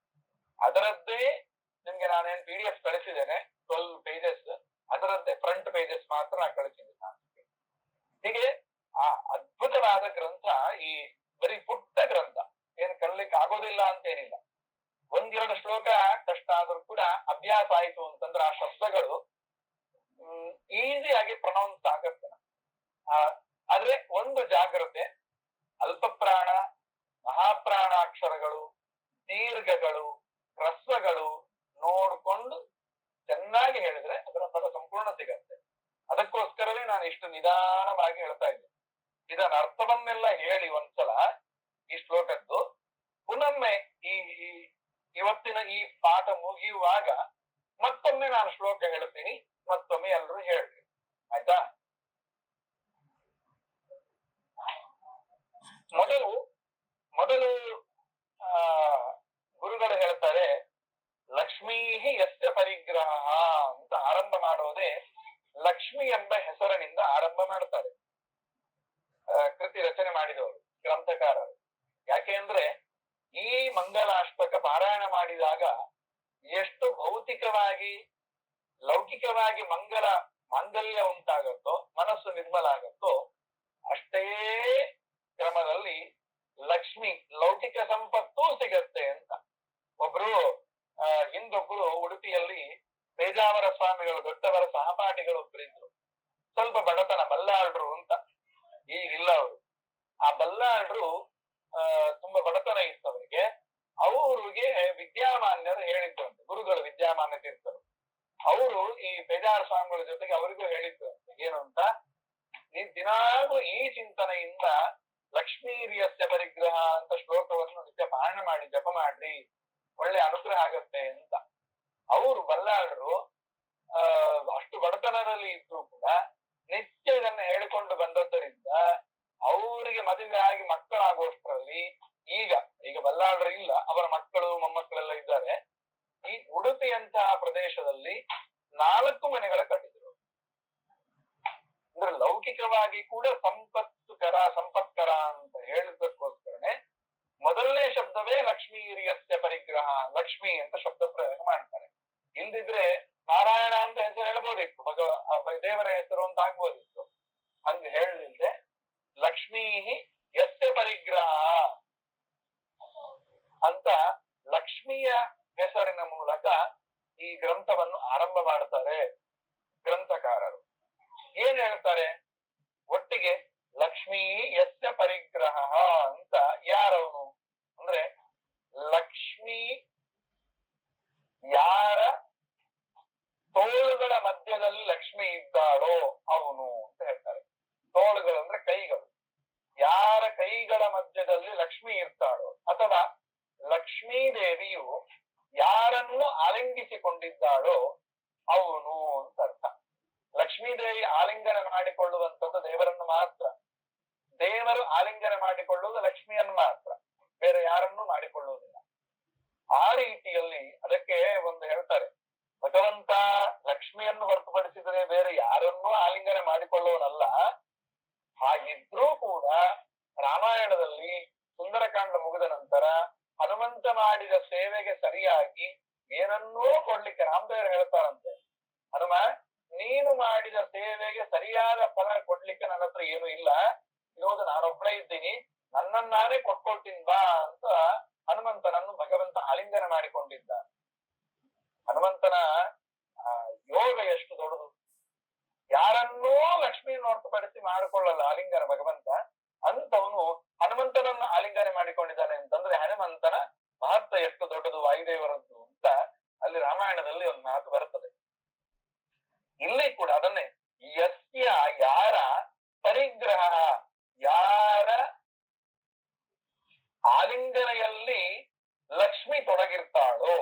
ಅದರದ್ದೇ ನಿಮ್ಗೆ ನಾನೇನ್ PDF ಕಳಿಸಿದ್ದೇನೆ, 12 pages, ಅದರದ್ದೇ ಫ್ರಂಟ್ ಪೇಜಸ್ ಮಾತ್ರ ನಾನು ಕಳಿಸಿದ್ದೀನಿ ನಾನು. ಹೀಗೆ ಆ ಅದ್ಭುತವಾದ ಗ್ರಂಥ, ಈ ಬರೀ ಪುಟ್ಟ ಗ್ರಂಥ, ಏನ್ ಕಲಿಲಿಕ್ಕೆ ಆಗೋದಿಲ್ಲ ಅಂತೇನಿಲ್ಲ. 1-2 ಶ್ಲೋಕ ಕಷ್ಟ ಆದ್ರೂ ಕೂಡ ಅಭ್ಯಾಸ ಆಯ್ತು ಅಂತಂದ್ರೆ ಆ ಶಬ್ದಗಳು ಈಸಿಯಾಗಿ ಪ್ರೊನೌನ್ಸ್ ಆಗತ್ತೆ. ಆದ್ರೆ ಒಂದು ಜಾಗ್ರತೆ, ಅಲ್ಪ ಪ್ರಾಣ, ಮಹಾಪ್ರಾಣಾಕ್ಷರಗಳು, ದೀರ್ಘಗಳು, ಹ್ರಸ್ವಗಳು ನೋಡ್ಕೊಂಡು ಚೆನ್ನಾಗಿ ಹೇಳಿದ್ರೆ ಅದರ ಪದ ಸಂಪೂರ್ಣ ಸಿಗತ್ತೆ. ಅದಕ್ಕೋಸ್ಕರವೇ ನಾನು ಇಷ್ಟು ನಿಧಾನವಾಗಿ ಹೇಳ್ತಾ ಇದ್ದೆ. ಇದರ ಅರ್ಥವನ್ನೆಲ್ಲ ಹೇಳಿ ಒಂದ್ಸಲ ಈ ಶ್ಲೋಕದ್ದು ಪುನೊಮ್ಮೆ ಇವತ್ತಿನ ಈ ಪಾಠ ಮುಗಿಯುವಾಗ ಮತ್ತೊಮ್ಮೆ ನಾನು ಶ್ಲೋಕ ಹೇಳ್ತೀನಿ, ಮತ್ತೊಮ್ಮೆ ಎಲ್ಲರೂ ಹೇಳ್ರಿ, ಆಯ್ತಾ? ಮೊದಲು ಗುರುಗಳು ಹೇಳ್ತಾರೆ, ಲಕ್ಷ್ಮೀ ಯಸ್ಯ ಪರಿಗ್ರಹ ಅಂತ ಆರಂಭ ಮಾಡೋದೇ ಲಕ್ಷ್ಮಿ ಎಂಬ ಹೆಸರಿನಿಂದ ಆರಂಭ ಮಾಡ್ತಾರೆ ಕೃತಿ ರಚನೆ ಮಾಡಿದವರು, ಗ್ರಂಥಕಾರರು. ಯಾಕೆ ಅಂದ್ರೆ ಈ ಮಂಗಲಾಷ್ಟಕ ಪಾರಾಯಣ ಮಾಡಿದಾಗ ಎಷ್ಟು ಭೌತಿಕವಾಗಿ, ಲೌಕಿಕವಾಗಿ ಮಾಂಗಲ್ಯ ಉಂಟಾಗತ್ತೋ, ಮನಸ್ಸು ನಿರ್ಮಲ ಆಗತ್ತೋ, ಅಷ್ಟೇ ಕ್ರಮದಲ್ಲಿ ಲಕ್ಷ್ಮಿ ಲೌಕಿಕ ಸಂಪತ್ತೂ ಸಿಗತ್ತೆ ಅಂತ. ಒಬ್ರು ಹಿಂದೊಬ್ರು ಉಡುಪಿಯಲ್ಲಿ ಪೇಜಾವರ ಸ್ವಾಮಿಗಳು ದೊಡ್ಡವರ ಸಹಪಾಠಿಗಳು ಒಬ್ರು ಇದ್ರು. ಸ್ವಲ್ಪ ಬಡತನ, ಬಲ್ಲಾಳ್ರು ಅಂತ. ಈಗಿಲ್ಲ ಅವರು. ಆ ಬಲ್ಲಾಳ್ರು ತುಂಬಾ ಬಡತನ ಇತ್ತು ಅವರಿಗೆ. ಅವ್ರಿಗೆ ವಿದ್ಯಾಮಾನ್ಯರು ಹೇಳಿದ್ರಂತೆ, ಗುರುಗಳು ವಿದ್ಯಾಮಾನ್ಯ ತೀರ್ಥರು. ಅವರು ಈ ಪೇಜಾವರ ಸ್ವಾಮಿಗಳ ಜೊತೆಗೆ ಅವರಿಗೂ ಹೇಳಿದ್ರಂತೆ, ಏನು ಅಂತ, ಈ ದಿನಾಗೂ ಈ ಚಿಂತನೆಯಿಂದ ಲಕ್ಷ್ಮೀರ್ಯಸ್ಯ ಪರಿಗ್ರಹ ಅಂತ ಶ್ಲೋಕವನ್ನು ನಿತ್ಯ ಪಾಲನೆ ಮಾಡಿ ಜಪ ಮಾಡ್ರಿ, ಒಳ್ಳೆ ಅನುಗ್ರಹ ಆಗತ್ತೆ ಅಂತ. ಅವರು ಬಲ್ಲಾಳರು ಅಷ್ಟು ಬಡತನದಲ್ಲಿ ಇದ್ರು ಕೂಡ ನಿತ್ಯ ಇದನ್ನ ಹೇಳಿಕೊಂಡು ಬಂದದ್ದರಿಂದ ಅವರಿಗೆ ಮದುವೆ ಆಗಿ ಮಕ್ಕಳಾಗುವಷ್ಟರಲ್ಲಿ ಈಗ ಬಲ್ಲಾಳರು ಇಲ್ಲ, ಅವರ ಮಕ್ಕಳು ಮೊಮ್ಮಕ್ಕಳೆಲ್ಲ ಇದ್ದಾರೆ. ಈ ಉಡುಪಿಯಂತಹ ಪ್ರದೇಶದಲ್ಲಿ 4 ಮನೆಗಳ ಕಟ್ಟಿದ್ರು. ಅಂದ್ರೆ ಲೌಕಿಕವಾಗಿ ಕೂಡ ಸಂಪತ್ಕರ ಅಂತ ಹೇಳಿದಕ್ಕೋಸ್ಕರನೇ ಮೊದಲನೇ ಶಬ್ದವೇ ಲಕ್ಷ್ಮೀರ್ಯಸ್ಯ ಪರಿಗ್ರಹ, ಲಕ್ಷ್ಮಿ ಅಂತ ಶಬ್ದ ಪ್ರಯೋಗ ಮಾಡ್ತಾರೆ. ಇಲ್ದಿದ್ರೆ ನಾರಾಯಣ ಅಂತ ಹೆಸರು ಹೇಳ್ಬೋದಿತ್ತು, ದೇವರ ಹೆಸರು ಅಂತ ಆಗ್ಬೋದಿತ್ತು. ಹಂಗ ಹೇಳಲಿಲ್ಲದೆ ಲಕ್ಷ್ಮೀ ಯಸ್ಯ ಪರಿಗ್ರಹ ಅಂತ ಲಕ್ಷ್ಮಿಯ ಹೆಸರಿನ ಮೂಲಕ ಈ ಗ್ರಂಥವನ್ನು ಆರಂಭ ಮಾಡ್ತಾರೆ ಗ್ರಂಥಕಾರರು. ಏನ್ ಹೇಳ್ತಾರೆ, ಒಟ್ಟಿಗೆ ಲಕ್ಷ್ಮೀ ಯಸ್ಯ ಪರಿಗ್ರಹ ಅಂತ ಯಾರವನು ಅಂದ್ರೆ, ಲಕ್ಷ್ಮಿ ಯಾರ ತೋಳುಗಳ ಮಧ್ಯದಲ್ಲಿ ಲಕ್ಷ್ಮಿ ಇದ್ದಾಳೋ ಅವನು ಅಂತ ಹೇಳ್ತಾರೆ. ತೋಳುಗಳು ಅಂದ್ರೆ ಕೈಗಳು. ಯಾರ ಕೈಗಳ ಮಧ್ಯದಲ್ಲಿ ಲಕ್ಷ್ಮಿ ಇರ್ತಾಳೋ, ಅಥವಾ ಲಕ್ಷ್ಮೀ ದೇವಿಯು ಯಾರನ್ನು ಆಲಿಂಗಿಸಿಕೊಂಡಿದ್ದಾಳೋ ಅವನು ಅಂತ ಅರ್ಥ. ಲಕ್ಷ್ಮೀ ದೇವಿ ಆಲಿಂಗನ ಮಾಡಿಕೊಳ್ಳುವಂಥದ್ದು ದೇವರನ್ನು ಮಾತ್ರ. ದೇವರು ಆಲಿಂಗನ ಮಾಡಿಕೊಳ್ಳುವುದು ಲಕ್ಷ್ಮಿಯನ್ನು ಮಾತ್ರ, ಬೇರೆ ಯಾರನ್ನೂ ಮಾಡಿಕೊಳ್ಳುವುದಿಲ್ಲ. ಆ ರೀತಿಯಲ್ಲಿ ಅದಕ್ಕೆ ಒಂದು ಹೇಳ್ತಾರೆ, ಭಗವಂತ ಲಕ್ಷ್ಮಿಯನ್ನು ಹೊರತುಪಡಿಸಿದರೆ ಬೇರೆ ಯಾರನ್ನೂ ಆಲಿಂಗನ ಮಾಡಿಕೊಳ್ಳುವನಲ್ಲ. ಹಾಗಿದ್ರೂ ಕೂಡ ರಾಮಾಯಣದಲ್ಲಿ ಸುಂದರಕಾಂಡ ಮುಗಿದ ನಂತರ ಹನುಮಂತ ಮಾಡಿದ ಸೇವೆಗೆ ಸರಿಯಾಗಿ ಏನನ್ನೂ ಕೊಡ್ಲಿಕ್ಕೆ ರಾಮದೇವರು ಹೇಳ್ತಾರಂತೆ, ಹನುಮ ನೀನು ಮಾಡಿದ ಸೇವೆಗೆ ಸರಿಯಾದ ಫಲ ಕೊಡ್ಲಿಕ್ಕೆ ನನ್ನ ಹತ್ರ ಏನು ಇಲ್ಲ, ಇರೋದು ನಾನೊಬ್ಬಳೇ ಇದ್ದೀನಿ, ನನ್ನನ್ನು ನಾನೇ ಕೊಟ್ಕೊಳ್ತೀನಿ ಬಾ ಅಂತ ಹನುಮಂತನನ್ನು ಭಗವಂತ ಆಲಿಂಗನ ಮಾಡಿಕೊಂಡಿದ್ದ. ಹನುಮಂತನ ಯೋಗ ಎಷ್ಟು ದೊಡ್ಡದು. ಯಾರನ್ನೂ ಲಕ್ಷ್ಮಿಯನ್ನು ಹೊರತುಪಡಿಸಿ ಮಾಡಿಕೊಳ್ಳಲ್ಲ ಆಲಿಂಗನ ಭಗವಂತ. ಅಂತವನು ಹನುಮಂತನನ್ನು ಆಲಿಂಗನೆ ಮಾಡಿಕೊಂಡಿದ್ದಾನೆ ಅಂತಂದ್ರೆ ಹನುಮಂತನ ಮಹತ್ವ ಎಷ್ಟು ದೊಡ್ಡದು ವಾಯುದೇವರದ್ದು ಅಂತ ಅಲ್ಲಿ ರಾಮಾಯಣದಲ್ಲಿ ಒಂದು ಮಾತು ಬರುತ್ತದೆ. ಇಲ್ಲಿ ಕೂಡ ಅದನ್ನೇ ಯಸ್ಯ ಯಾರ ಪರಿಗ್ರಹ, ಯಾರ ಆಲಿಂಗನೆಯಲ್ಲಿ ಲಕ್ಷ್ಮಿ ತೊಡಗಿರ್ತಾಳೋ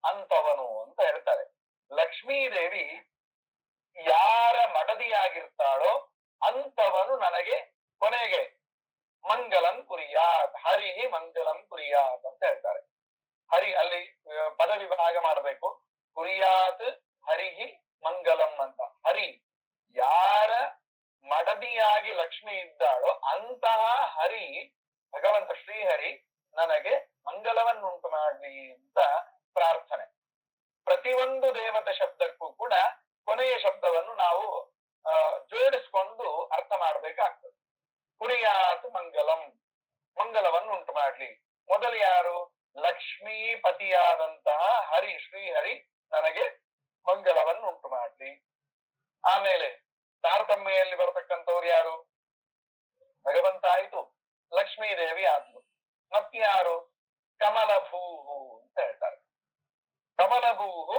ಅಂತವನು ಅಂತ ಹೇಳ್ತಾರೆ. ಲಕ್ಷ್ಮೀದೇವಿ ಯಾರ ಮಡದಿಯಾಗಿರ್ತಾಳೋ ಅಂತವನು ನನಗೆ ಕೊನೆಗೆ ಮಂಗಲಂ ಕುರಿಯಾತ್, ಹರಿಹಿ ಮಂಗಲಂ ಕುರಿಯಾತ್ ಅಂತ ಹೇಳ್ತಾರೆ. ಹರಿ ಅಲ್ಲಿ ಪದ ವಿಭಾಗ ಮಾಡಬೇಕು. ಕುರಿಯಾತ್ ಹರಿಹಿ ಮಂಗಲಂ ಅಂತ. ಹರಿ ಯಾರ ಮಡದಿಯಾಗಿ ಲಕ್ಷ್ಮಿ ಇದ್ದಾಳೋ ಅಂತಹ ಹರಿ ಭಗವಂತ ಶ್ರೀಹರಿ ನನಗೆ ಮಂಗಲವನ್ನುಂಟು ಮಾಡ್ಲಿ ಅಂತ ಪ್ರಾರ್ಥನೆ. ಪ್ರತಿಯೊಂದು ದೇವತೆ ಶಬ್ದಕ್ಕೂ ಕೂಡ ಕೊನೆಯ ಶಬ್ದವನ್ನು ನಾವು ಜೋಡಿಸ್ಕೊಂಡು ಅರ್ಥ ಮಾಡ್ಬೇಕಾಗ್ತದೆ. ಕುರಿಯಾತ್ ಮಂಗಲಂ, ಮಂಗಲವನ್ನು ಉಂಟು ಮಾಡ್ಲಿ. ಮೊದಲು ಯಾರು? ಲಕ್ಷ್ಮೀಪತಿಯಾದಂತಹ ಹರಿ ಶ್ರೀಹರಿ ನನಗೆ ಮಂಗಲವನ್ನು ಉಂಟು ಮಾಡ್ಲಿ. ಆಮೇಲೆ ತಾರತಮ್ಯೆಯಲ್ಲಿ ಬರತಕ್ಕಂಥವ್ರು ಯಾರು? ಭಗವಂತ ಆಯ್ತು, ಲಕ್ಷ್ಮೀದೇವಿ ಆದ್ಲು. ಮತ್ಯಾರು? ಕಮಲಭೂಹು ಅಂತ ಹೇಳ್ತಾರೆ. ಕಮಲಭೂಹು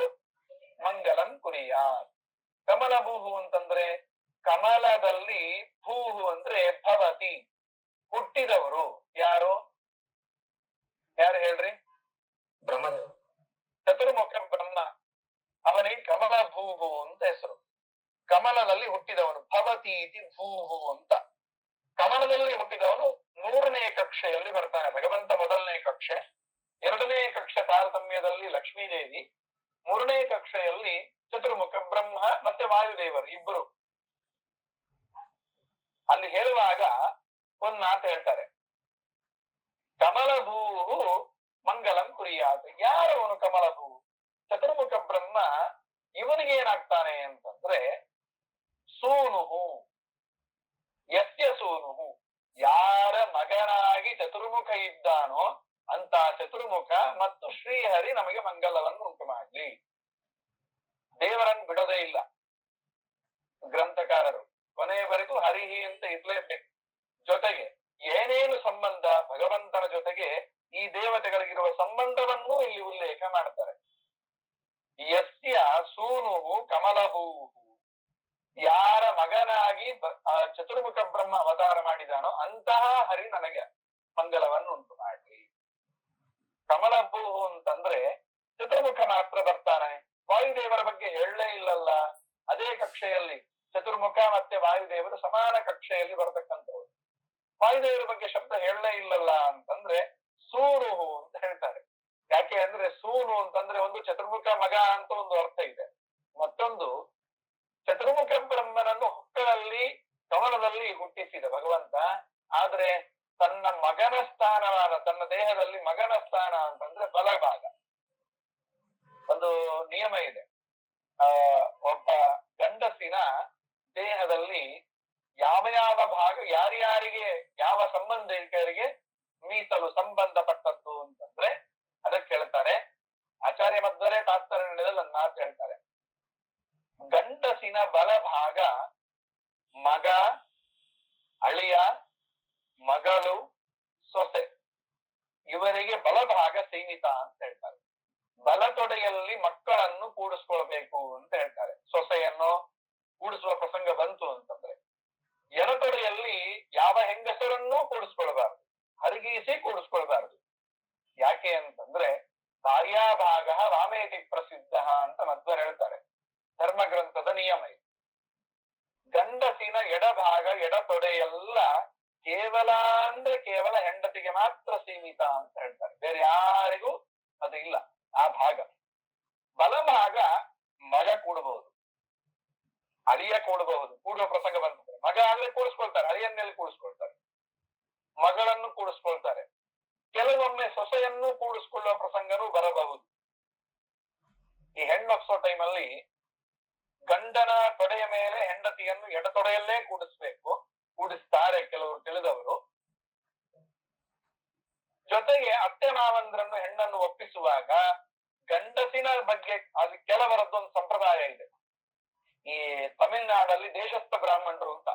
ಮಂಗಲಂ ಕುರಿಯಾತ್. ಕಮಲಭೂಹು ಅಂತಂದ್ರೆ ಕಮಲದಲ್ಲಿ ಭೂಹು ಅಂದ್ರೆ ಭವತಿ, ಹುಟ್ಟಿದವರು. ಯಾರು ಯಾರು ಹೇಳ್ರಿ? ಬ್ರಹ್ಮದೇವ. ಚತುರ್ಮುಖ ಬ್ರಹ್ಮ, ಅವನಿಗೆ ಕಮಲ ಭೂಹು ಅಂತ ಹೆಸರು. ಕಮಲದಲ್ಲಿ ಹುಟ್ಟಿದವನು ಭವತಿ ಇತಿ ಭೂಹು ಅಂತ. ಕಮಲದಲ್ಲಿ ಹುಟ್ಟಿದವನು 3ನೇ ಕಕ್ಷೆಯಲ್ಲಿ ಬರ್ತಾನೆ ಭಗವಂತ. ಮೊದಲನೇ ಕಕ್ಷೆ, 2ನೇ ಕಕ್ಷೆ ತಾರತಮ್ಯದಲ್ಲಿ ಲಕ್ಷ್ಮೀದೇವಿ, 3ನೇ ಕಕ್ಷೆಯಲ್ಲಿ ಚತುರ್ಮುಖ ಬ್ರಹ್ಮ ಮತ್ತೆ ವಾಯುದೇವರು ಇಬ್ಬರು. ಅಲ್ಲಿ ಹೇಳುವಾಗ ಒಂದ್ ಮಾತು ಹೇಳ್ತಾರೆ, ಕಮಲಭೂಹು ಮಂಗಲಂ ಕುರಿಯಾತ್. ಯಾರವನು ಕಮಲಭೂ? ಚತುರ್ಮುಖ ಬ್ರಹ್ಮ. ಇವನಿಗೆ ಏನಾಗ್ತಾನೆ ಅಂತಂದ್ರೆ ಸೂನುಹು, ಯಸ್ಯ ಸೂನುಹು, ಯಾರ ಮಗನಾಗಿ ಚತುರ್ಮುಖ ಇದ್ದಾನೋ ಅಂತ ಚತುರ್ಮುಖ ಮತ್ತು ಶ್ರೀಹರಿ ನಮಗೆ ಮಂಗಲವನ್ನು ಉಂಟು ಮಾಡ್ಲಿ. ದೇವರನ್ನು ಬಿಡೋದೇ ಇಲ್ಲ ಗ್ರಂಥಕಾರರು, ಕೊನೆಯವರೆಗೂ ಹರಿಹಿ ಅಂತ ಇರ್ಲೇಬೇಕು. ಜೊತೆಗೆ ಏನೇನು ಸಂಬಂಧ ಭಗವಂತನ ಜೊತೆಗೆ ಈ ದೇವತೆಗಳಿಗಿರುವ ಸಂಬಂಧವನ್ನು ಇಲ್ಲಿ ಉಲ್ಲೇಖ ಮಾಡ್ತಾರೆ. ಯಸ್ಯ ಸೂನು ಕಮಲಭೂ, ಯಾರ ಮಗನಾಗಿ ಚತುರ್ಮುಖ ಬ್ರಹ್ಮ ಅವತಾರ ಮಾಡಿದಾನೋ ಅಂತಹ ಹರಿ ನನಗೆ ಮಂಗಲವನ್ನು ಉಂಟು ಮಾಡ್ಲಿ. ಕಮಲಭೂ ಅಂತಂದ್ರೆ ಚತುರ್ಮುಖ ಮಾತ್ರ ಬರ್ತಾನೆ, ವಾಯುದೇವರ ಬಗ್ಗೆ ಹೇಳಲೇ ಇಲ್ಲಲ್ಲ. ಅದೇ ಕಕ್ಷೆಯಲ್ಲಿ ಚತುರ್ಮುಖ ಮತ್ತೆ ವಾಯುದೇವರು ಸಮಾನ ಕಕ್ಷೆಯಲ್ಲಿ ಬರತಕ್ಕಂಥವ್ರು. ವಾಯುದೇವರ ಬಗ್ಗೆ ಶಬ್ದ ಹೇಳಲೇ ಇಲ್ಲಲ್ಲ ಅಂತಂದ್ರೆ ಸೂನು ಅಂತ ಹೇಳ್ತಾರೆ. ಯಾಕೆ ಅಂದ್ರೆ ಸೂನು ಅಂತಂದ್ರೆ ಒಂದು ಚತುರ್ಮುಖ ಮಗ ಅಂತ ಒಂದು ಅರ್ಥ ಇದೆ, ಮತ್ತೊಂದು ಚತುರ್ಮುಖ ಬ್ರಹ್ಮನನ್ನು ಹೊಕ್ಕಳಲ್ಲಿ ಕಮಲದಲ್ಲಿ ಹುಟ್ಟಿಸಿದ ಭಗವಂತ. ಆದ್ರೆ ತನ್ನ ಮಗನ ಸ್ಥಾನವಾದ ತನ್ನ ದೇಹದಲ್ಲಿ ಮಗನ ಸ್ಥಾನ ಅಂತಂದ್ರೆ ಬಲಭಾಗ. ಒಂದು ನಿಯಮ ಇದೆ, ಒಬ್ಬ ಗಂಡಸಿನ ದೇಹದಲ್ಲಿ ಯಾವ ಯಾವ ಭಾಗ ಯಾರ್ಯಾರಿಗೆ ಯಾವ ಸಂಬಂಧಿಕರಿಗೆ ಮೀಸಲು ಸಂಬಂಧಪಟ್ಟದ್ದು ಅಂತಂದ್ರೆ ಅದಕ್ಕೆ ಹೇಳ್ತಾರೆ ಆಚಾರ್ಯ ಮಧ್ವರೇ ತಾತ್ಪರ್ಯದಲ್ಲಿ ಒಂದು ಮಾತು ಹೇಳ್ತಾರೆ. ಗಂಡಸಿನ ಬಲಭಾಗ ಮಗ, ಅಳಿಯ, ಮಗಳು, ಸೊಸೆ, ಇವರಿಗೆ ಬಲಭಾಗ ಸೀಮಿತ ಅಂತ ಹೇಳ್ತಾರೆ. ಬಲತೊಡೆಯಲ್ಲಿ ಮಕ್ಕಳನ್ನು ಕೂಡಿಸ್ಕೊಳ್ಬೇಕು ಅಂತ ಹೇಳ್ತಾರೆ. ಸೊಸೆಯನ್ನು ಕೂಡಿಸುವ ಪ್ರಸಂಗ ಬಂತು ಅಂತಂದ್ರೆ ಎಡತೊಡೆಯಲ್ಲಿ ಯಾವ ಹೆಂಗಸರನ್ನೂ ಕೂಡಿಸ್ಕೊಳ್ಬಾರ್ದು, ಹರಿಗೀಸಿ ಕೂಡಿಸ್ಕೊಳ್ಬಾರ್ದು. ಯಾಕೆ ಅಂತಂದ್ರೆ ಕಾರ್ಯಾಭಾಗ ವಾಮೇತಿ ಪ್ರಸಿದ್ಧ ಅಂತ ಮಧ್ವರು ಹೇಳ್ತಾರೆ. ಧರ್ಮ ಗ್ರಂಥದ ನಿಯಮ ಇದು. ಗಂಡಸಿನ ಎಡಭಾಗ ಎಡತೊಡೆಯೆಲ್ಲ ಕೇವಲ ಅಂದ್ರೆ ಕೇವಲ ಹೆಂಡತಿಗೆ ಮಾತ್ರ ಸೀಮಿತ ಅಂತ ಹೇಳ್ತಾರೆ, ಬೇರೆ ಯಾರಿಗೂ ಅದು ಇಲ್ಲ ಆ ಭಾಗ. ಬಲಭಾಗ ಮಗ ಕೂಡಬಹುದು, ಅಳಿಯ ಕೂಡಬಹುದು, ಕೂಡುವ ಪ್ರಸಂಗ ಬಂದಿದೆ. ಮಗ ಆದ್ರೆ ಕೂಡಿಸ್ಕೊಳ್ತಾರೆ, ಅಳಿಯನ್ನೆಲ್ಲಿ ಕೂಡಿಸ್ಕೊಳ್ತಾರೆ, ಮಗಳನ್ನು ಕೂಡಿಸ್ಕೊಳ್ತಾರೆ. ಕೆಲವೊಮ್ಮೆ ಸೊಸೆಯನ್ನು ಕೂಡಿಸ್ಕೊಳ್ಳುವ ಪ್ರಸಂಗನೂ ಬರಬಹುದು. ಈ ಹೆಣ್ಣೊಪ್ಸೋ ಟೈಮಲ್ಲಿ ಗಂಡನ ತೊಡೆಯ ಮೇಲೆ ಹೆಂಡತಿಯನ್ನು ಎಡತೊಡೆಯಲ್ಲೇ ಕೂಡಿಸ್ಬೇಕು, ಕೂಡಿಸ್ತಾರೆ ಕೆಲವರು ತಿಳಿದವರು. ಜೊತೆಗೆ ಅತ್ತೆ ಮಾವಂದ್ರನ್ನು ಹೆಣ್ಣನ್ನು ಒಪ್ಪಿಸುವಾಗ ಗಂಡಸಿನ ಬಗ್ಗೆ ಅದು ಕೆಲವರದ್ದೊಂದು ಸಂಪ್ರದಾಯ ಇದೆ. ಈ ತಮಿಳ್ನಾಡಲ್ಲಿ ದೇಶಸ್ಥ ಬ್ರಾಹ್ಮಣರು ಅಂತ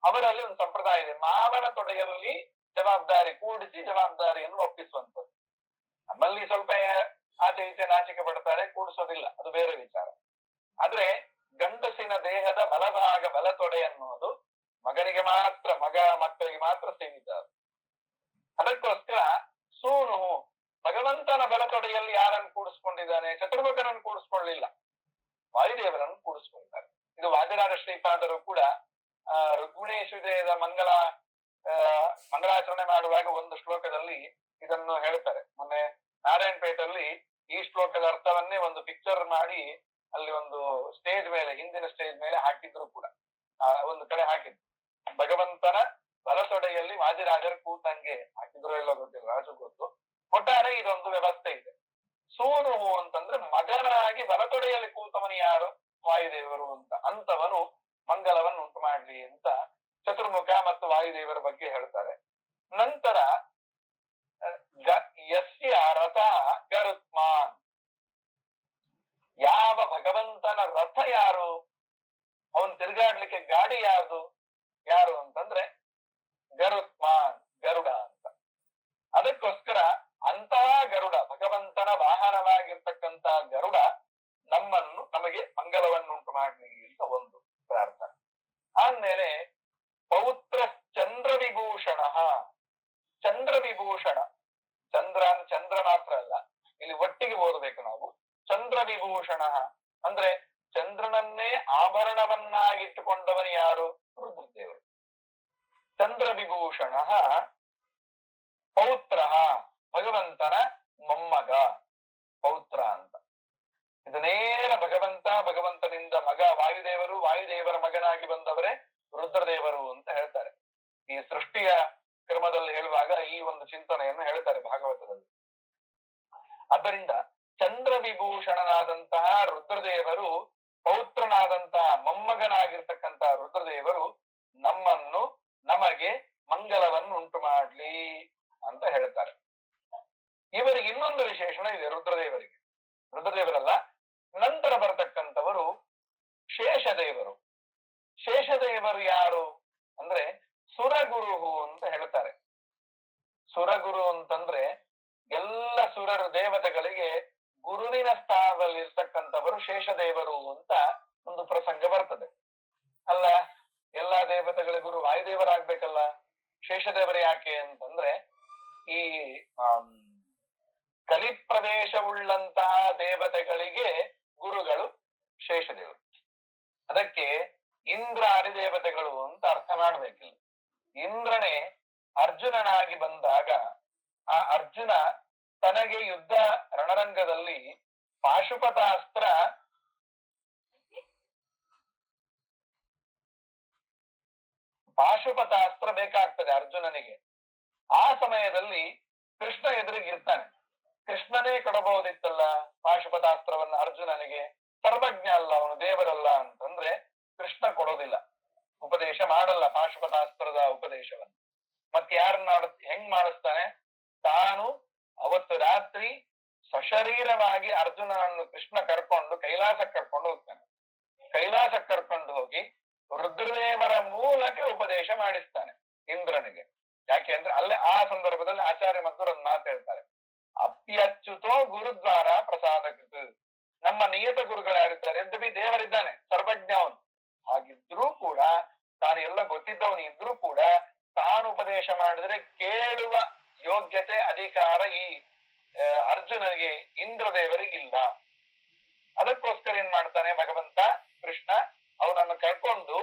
ಅವರಲ್ಲಿ ಒಂದು ಸಂಪ್ರದಾಯ ಇದೆ, ಮಾವನ ತೊಡೆಯಲ್ಲಿ ಜವಾಬ್ದಾರಿ ಕೂಡಿಸಿ ಜವಾಬ್ದಾರಿಯನ್ನು ಒಪ್ಪಿಸುವಂಥದ್ದು. ನಮ್ಮಲ್ಲಿ ಸ್ವಲ್ಪ ಆಚೆ ಈಚೆ ನಾಚಿಕೆ ಪಡ್ತಾರೆ, ಕೂಡಿಸೋದಿಲ್ಲ, ಅದು ಬೇರೆ ವಿಚಾರ. ಆದ್ರೆ ಗಂಡಸಿನ ದೇಹದ ಬಲಭಾಗ ಬಲತೊಡೆ ಅನ್ನೋದು ಮಗನಿಗೆ ಮಾತ್ರ, ಮಕ್ಕಳಿಗೆ ಮಾತ್ರ ಸೀಮಿತ. ಅದಕ್ಕೋಸ್ಕರ ಸೂನು ಭಗವಂತನ ಬಲತೊಡೆಯಲ್ಲಿ ಯಾರನ್ನು ಕೂಡಿಸ್ಕೊಂಡಿದ್ದಾನೆ, ಚತುರ್ಮುಖನನ್ನು ಕೂಡಿಸ್ಕೊಳ್ಳಿಲ್ಲ, ವಾಯುದೇವರನ್ನು ಕೂಡಿಸ್ಕೊಳ್ತಾರೆ. ಇದು ವಾದಿರಾಜ ಶ್ರೀಪಾದರು ಕೂಡ ರುಕ್ಮಿಣೇಶ್ವರದ ಮಂಗಳಾಚರಣೆ ಮಾಡುವಾಗ ಒಂದು ಶ್ಲೋಕದಲ್ಲಿ ಇದನ್ನು ಹೇಳ್ತಾರೆ. ಮೊನ್ನೆ ನಾರಾಯಣಪೇಟಲ್ಲಿ ಈ ಶ್ಲೋಕದ ಅರ್ಥವನ್ನೇ ಒಂದು ಪಿಕ್ಚರ್ ಮಾಡಿ ಅಲ್ಲಿ ಒಂದು ಸ್ಟೇಜ್ ಮೇಲೆ, ಹಿಂದಿನ ಸ್ಟೇಜ್ ಮೇಲೆ ಹಾಕಿದ್ರು ಕೂಡ, ಒಂದು ಕಡೆ ಹಾಕಿದ್ರು. ಭಗವಂತನ ಬಲತೊಡೆಯಲ್ಲಿ ವಾದಿರಾಜರು ಕೂತಂಗೆ ಹಾಕಿದ್ರು, ಎಲ್ಲ ಗೊತ್ತಿಲ್ಲ, ರಾಜು ಗೊತ್ತು. ಒಟ್ಟಾರೆ ಇದೊಂದು ವ್ಯವಸ್ಥೆ ಇದೆ. ಸೂನು ಅಂತಂದ್ರೆ ಮಗನಾಗಿ ಬಲತೊಡೆಯಲ್ಲಿ ಕೂತವನು ಯಾರು, ವಾಯುದೇವರು ಅಂತ. ಅಂತವನು ಮಂಗಲವನ್ನು ಉಂಟು ಮಾಡ್ಲಿ ಅಂತ ಚತುರ್ಮುಖ ಮತ್ತು ವಾಯುದೇವರ ಬಗ್ಗೆ ಹೇಳ್ತಾರೆ. ನಂತರ ಯಸ್ಯ ರಥ ಗರುತ್ಮಾನ್, ಯಾವ ಭಗವಂತನ ರಥ ಯಾರು, ಅವನ್ ತಿರುಗಾಡ್ಲಿಕ್ಕೆ ಗಾಡಿ ಯಾರು ಅಂತಂದ್ರೆ ಗರುತ್ಮಾನ್, ಗರುಡ ಅಂತ. ಅದಕ್ಕೋಸ್ಕರ ಅಂತಹ ಗರುಡ, ಭಗವಂತನ ವಾಹನವಾಗಿರ್ತಕ್ಕಂತ ಗರುಡ ನಮಗೆ ಮಂಗಲವನ್ನು ಉಂಟು ಮಾಡ್ಲಿ ಅಂತ ಒಂದು ಪ್ರಾರ್ಥನೆ. ಆದ್ಮೇಲೆ ಪೌತ್ರ ಚಂದ್ರ ವಿಭೂಷಣ, ಚಂದ್ರ ವಿಭೂಷಣ, ಚಂದ್ರ ಮಾತ್ರ ಅಲ್ಲ, ಇಲ್ಲಿ ಒಟ್ಟಿಗೆ ಓದಬೇಕು ನಾವು. ಚಂದ್ರ ವಿಭೂಷಣ ಅಂದ್ರೆ ಚಂದ್ರನನ್ನೇ ಆಭರಣವನ್ನಾಗಿಟ್ಟುಕೊಂಡವನು ಯಾರು, ರುದ್ರದೇವರು. ಚಂದ್ರ ವಿಭೂಷಣ ಪೌತ್ರ, ಭಗವಂತನ ಮೊಮ್ಮಗ, ಪೌತ್ರ ಅಂತ. ಇದು ನೇರ ಭಗವಂತನಿಂದ ಮಗ ವಾಯುದೇವರು, ವಾಯುದೇವರ ಮಗನಾಗಿ ಬಂದವರೇ ರುದ್ರದೇವರು ಅಂತ ಹೇಳ್ತಾರೆ. ಈ ಸೃಷ್ಟಿಯ ಕ್ರಮದಲ್ಲಿ ಹೇಳುವಾಗ ಈ ಒಂದು ಚಿಂತನೆಯನ್ನು ಹೇಳ್ತಾರೆ ಭಾಗವತದಲ್ಲಿ. ಆದ್ದರಿಂದ ಚಂದ್ರ ವಿಭೂಷಣನಾದಂತಹ ರುದ್ರದೇವರು, ಪೌತ್ರನಾದಂತಹ ಮೊಮ್ಮಗನಾಗಿರ್ತಕ್ಕಂತಹ ರುದ್ರದೇವರು ನಮಗೆ ಮಂಗಲವನ್ನು ಉಂಟು ಮಾಡ್ಲಿ ಅಂತ ಹೇಳ್ತಾರೆ. ಇವರಿಗೆ ಇನ್ನೊಂದು ವಿಶೇಷಣ ಇದೆ ರುದ್ರದೇವರಿಗೆ. ರುದ್ರದೇವರಲ್ಲ, ನಂತರ ಬರತಕ್ಕಂಥವರು ಶೇಷದೇವರು. ಶೇಷದೇವರು ಯಾರು ಅಂದ್ರೆ ಸುರಗುರು ಅಂತ ಹೇಳ್ತಾರೆ. ಸುರಗುರು ಅಂತಂದ್ರೆ ಎಲ್ಲ ಸುರರು ದೇವತೆಗಳಿಗೆ ಗುರುವಿನ ಸ್ಥಾನದಲ್ಲಿ ಇರ್ತಕ್ಕಂಥವರು ಶೇಷದೇವರು ಅಂತ ಒಂದು ಪ್ರಸಂಗ ಬರ್ತದೆ. ಅಲ್ಲ, ಎಲ್ಲಾ ದೇವತೆಗಳ ಗುರು ವಾಯುದೇವರಾಗ್ಬೇಕಲ್ಲ, ಶೇಷದೇವರು ಯಾಕೆ ಅಂತಂದ್ರೆ ಈ ಕಲಿ ಪ್ರದೇಶವುಳ್ಳಂತಹ ದೇವತೆಗಳಿಗೆ ಗುರುಗಳು ಶೇಷದೇವರು. ಅದಕ್ಕೆ ಇಂದ್ರಾದಿ ದೇವತೆಗಳು ಅಂತ ಅರ್ಥ ಮಾಡ್ಬೇಕಿಲ್ಲ. ಇಂದ್ರನೇ ಅರ್ಜುನನಾಗಿ ಬಂದಾಗ ಆ ಅರ್ಜುನ ತನಗೆ ಯುದ್ಧ ರಣರಂಗದಲ್ಲಿ ಪಾಶುಪತಾಸ್ತ್ರ ಬೇಕಾಗ್ತದೆ ಅರ್ಜುನನಿಗೆ. ಆ ಸಮಯದಲ್ಲಿ ಕೃಷ್ಣ ಎದುರಿಗಿರ್ತಾನೆ. ಕೃಷ್ಣನೇ ಕೊಡಬಹುದಿತ್ತಲ್ಲ ಪಾಶುಪತಾಸ್ತ್ರವನ್ನ ಅರ್ಜುನನಿಗೆ, ಸರ್ವಜ್ಞ ಅಲ್ಲ ಅವನು, ದೇವರಲ್ಲ ಅಂತಂದ್ರೆ ಕೃಷ್ಣ ಕೊಡೋದಿಲ್ಲ, ಉಪದೇಶ ಮಾಡಲ್ಲ ಪಾಶುಪತಾಸ್ತ್ರದ ಉಪದೇಶವನ್ನು. ಮತ್ತೆ ಯಾರನ್ನ ಹೆಂಗ್ ಮಾಡಿಸ್ತಾನೆ? ತಾನು ಅವತ್ತು ರಾತ್ರಿ ಸಶರೀರವಾಗಿ ಅರ್ಜುನನನ್ನು ಕೃಷ್ಣ ಕರ್ಕೊಂಡು ಕೈಲಾಸಕ್ಕೆ ಕರ್ಕೊಂಡು ಹೋಗ್ತಾನೆ. ಕೈಲಾಸಕ್ಕೆ ಕರ್ಕೊಂಡು ಹೋಗಿ ರುದ್ರದೇವರ ಮೂಲಕ ಉಪದೇಶ ಮಾಡಿಸ್ತಾನೆ ಇಂದ್ರನಿಗೆ. ಯಾಕೆ ಅಂದ್ರೆ ಅಲ್ಲೇ ಆ ಸಂದರ್ಭದಲ್ಲಿ ಆಚಾರ್ಯ ಮಧ್ವರು ಒಂದು ಮಾತು ಹೇಳ್ತಾರೆ, ಅಪ್ಯಚ್ಯುತೋ ಗುರುದ್ವಾರ ಪ್ರಸಾದಕೃತ. ನಮ್ಮ ನಿಯತ ಗುರುಗಳು ಯಾರಿದ್ದಾರೆ? ಯದ್ಯಪಿ ದೇವರಿದ್ದಾನೆ, ಸರ್ವಜ್ಞ ಅವನು, ಹಾಗಿದ್ರೂ ಕೂಡ ತಾನು ಎಲ್ಲ ಗೊತ್ತಿದ್ದವನು ಇದ್ರೂ ಕೂಡ ತಾನು ಉಪದೇಶ ಮಾಡಿದ್ರೆ ಕೇಳುವ ಯೋಗ್ಯತೆ ಅಧಿಕಾರ ಈ ಅರ್ಜುನನಿಗೆ ಇಂದ್ರದೇವರಿಗಿಲ್ಲ. ಅದಕ್ಕೋಸ್ಕರ ಏನ್ ಮಾಡ್ತಾನೆ ಭಗವಂತ ಕೃಷ್ಣ? ಅವನನ್ನು ಕರ್ಕೊಂಡು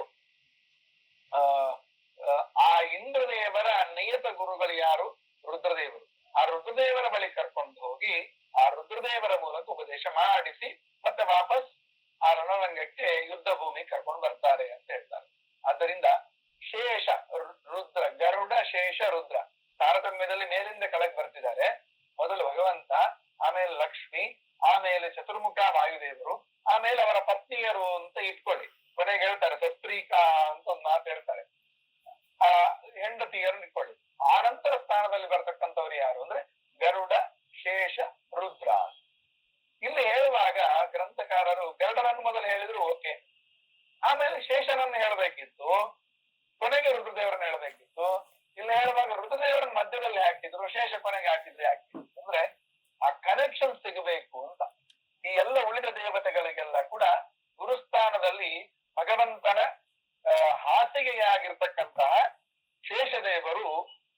ಆ ಇಂದ್ರದೇವರ ನಿಯತ ಗುರುಗಳು ಯಾರು? ರುದ್ರದೇವರು. ಆ ರುದ್ರದೇವರ ಬಳಿ ಕರ್ಕೊಂಡು ಹೋಗಿ ಆ ರುದ್ರದೇವರ ಮೂಲಕ ಉಪದೇಶ ಮಾಡಿಸಿ ಮತ್ತೆ ವಾಪಸ್ ಆ ರಣರಂಗಕ್ಕೆ ಯುದ್ಧ ಭೂಮಿ ಕರ್ಕೊಂಡು ಬರ್ತಾರೆ ಅಂತ ಹೇಳ್ತಾರೆ. ಆದ್ದರಿಂದ ಶೇಷ ರುದ್ರ, ಗರುಡ ಶೇಷ ರುದ್ರ ತಾರತಮ್ಯದಲ್ಲಿ ಮೇಲಿಂದ ಕೆಳಗೆ ಬರ್ತಿದ್ದಾರೆ. ಮೊದಲು ಭಗವಂತ, ಆಮೇಲೆ ಲಕ್ಷ್ಮಿ, ಆಮೇಲೆ ಚತುರ್ಮುಖ ವಾಯುದೇವರು, ಆಮೇಲೆ ಅವರ ಪತ್ನಿಯರು ಅಂತ ಇಟ್ಕೊಳ್ಳಿ. ಕೊನೆಗೆ ಹೇಳ್ತಾರೆ ಸಸ್ತ್ರೀಕಾ ಅಂತ ಒಂದು ಮಾತು ಹೇಳ್ತಾರೆ, ಆ ಹೆಂಡತಿಯರು ಇಟ್ಕೊಳ್ಳಿ. ಆ ನಂತರ ಸ್ಥಾನದಲ್ಲಿ ಬರ್ತಕ್ಕಂಥವ್ರು ಯಾರು ಅಂದ್ರೆ ಗರುಡ ಶೇಷ ರುದ್ರ. ಇಲ್ಲಿ ಹೇಳುವಾಗ ಗ್ರಂಥಕಾರರು ಗರುಡನನ್ನು ಮೊದಲು ಹೇಳಿದ್ರು ಓಕೆ, ಆಮೇಲೆ ಶೇಷನನ್ನು ಹೇಳ್ಬೇಕಿತ್ತು, ಕೊನೆಗೆ ರುದ್ರದೇವರನ್ನ ಹೇಳ್ಬೇಕಿತ್ತು. ಇಲ್ಲಿ ಹೇಳುವಾಗ ರುದ್ರದೇವರನ್ನ ಮಧ್ಯದಲ್ಲಿ ಹಾಕಿದ್ರು, ಶೇಷ ಕೊನೆಗೆ ಹಾಕಿದ್ರೆ ಹಾಕಿದ್ರು. ಅಂದ್ರೆ ಆ ಕನೆಕ್ಷನ್ ಸಿಗಬೇಕು ಅಂತ. ಈ ಎಲ್ಲ ಉಳಿದ ದೇವತೆಗಳಿಗೆಲ್ಲ ಕೂಡ ಗುರುಸ್ಥಾನದಲ್ಲಿ ಭಗವಂತನ ಹಾಸಿಗೆಯಾಗಿರ್ತಕ್ಕಂತಹ ಶೇಷದೇವರು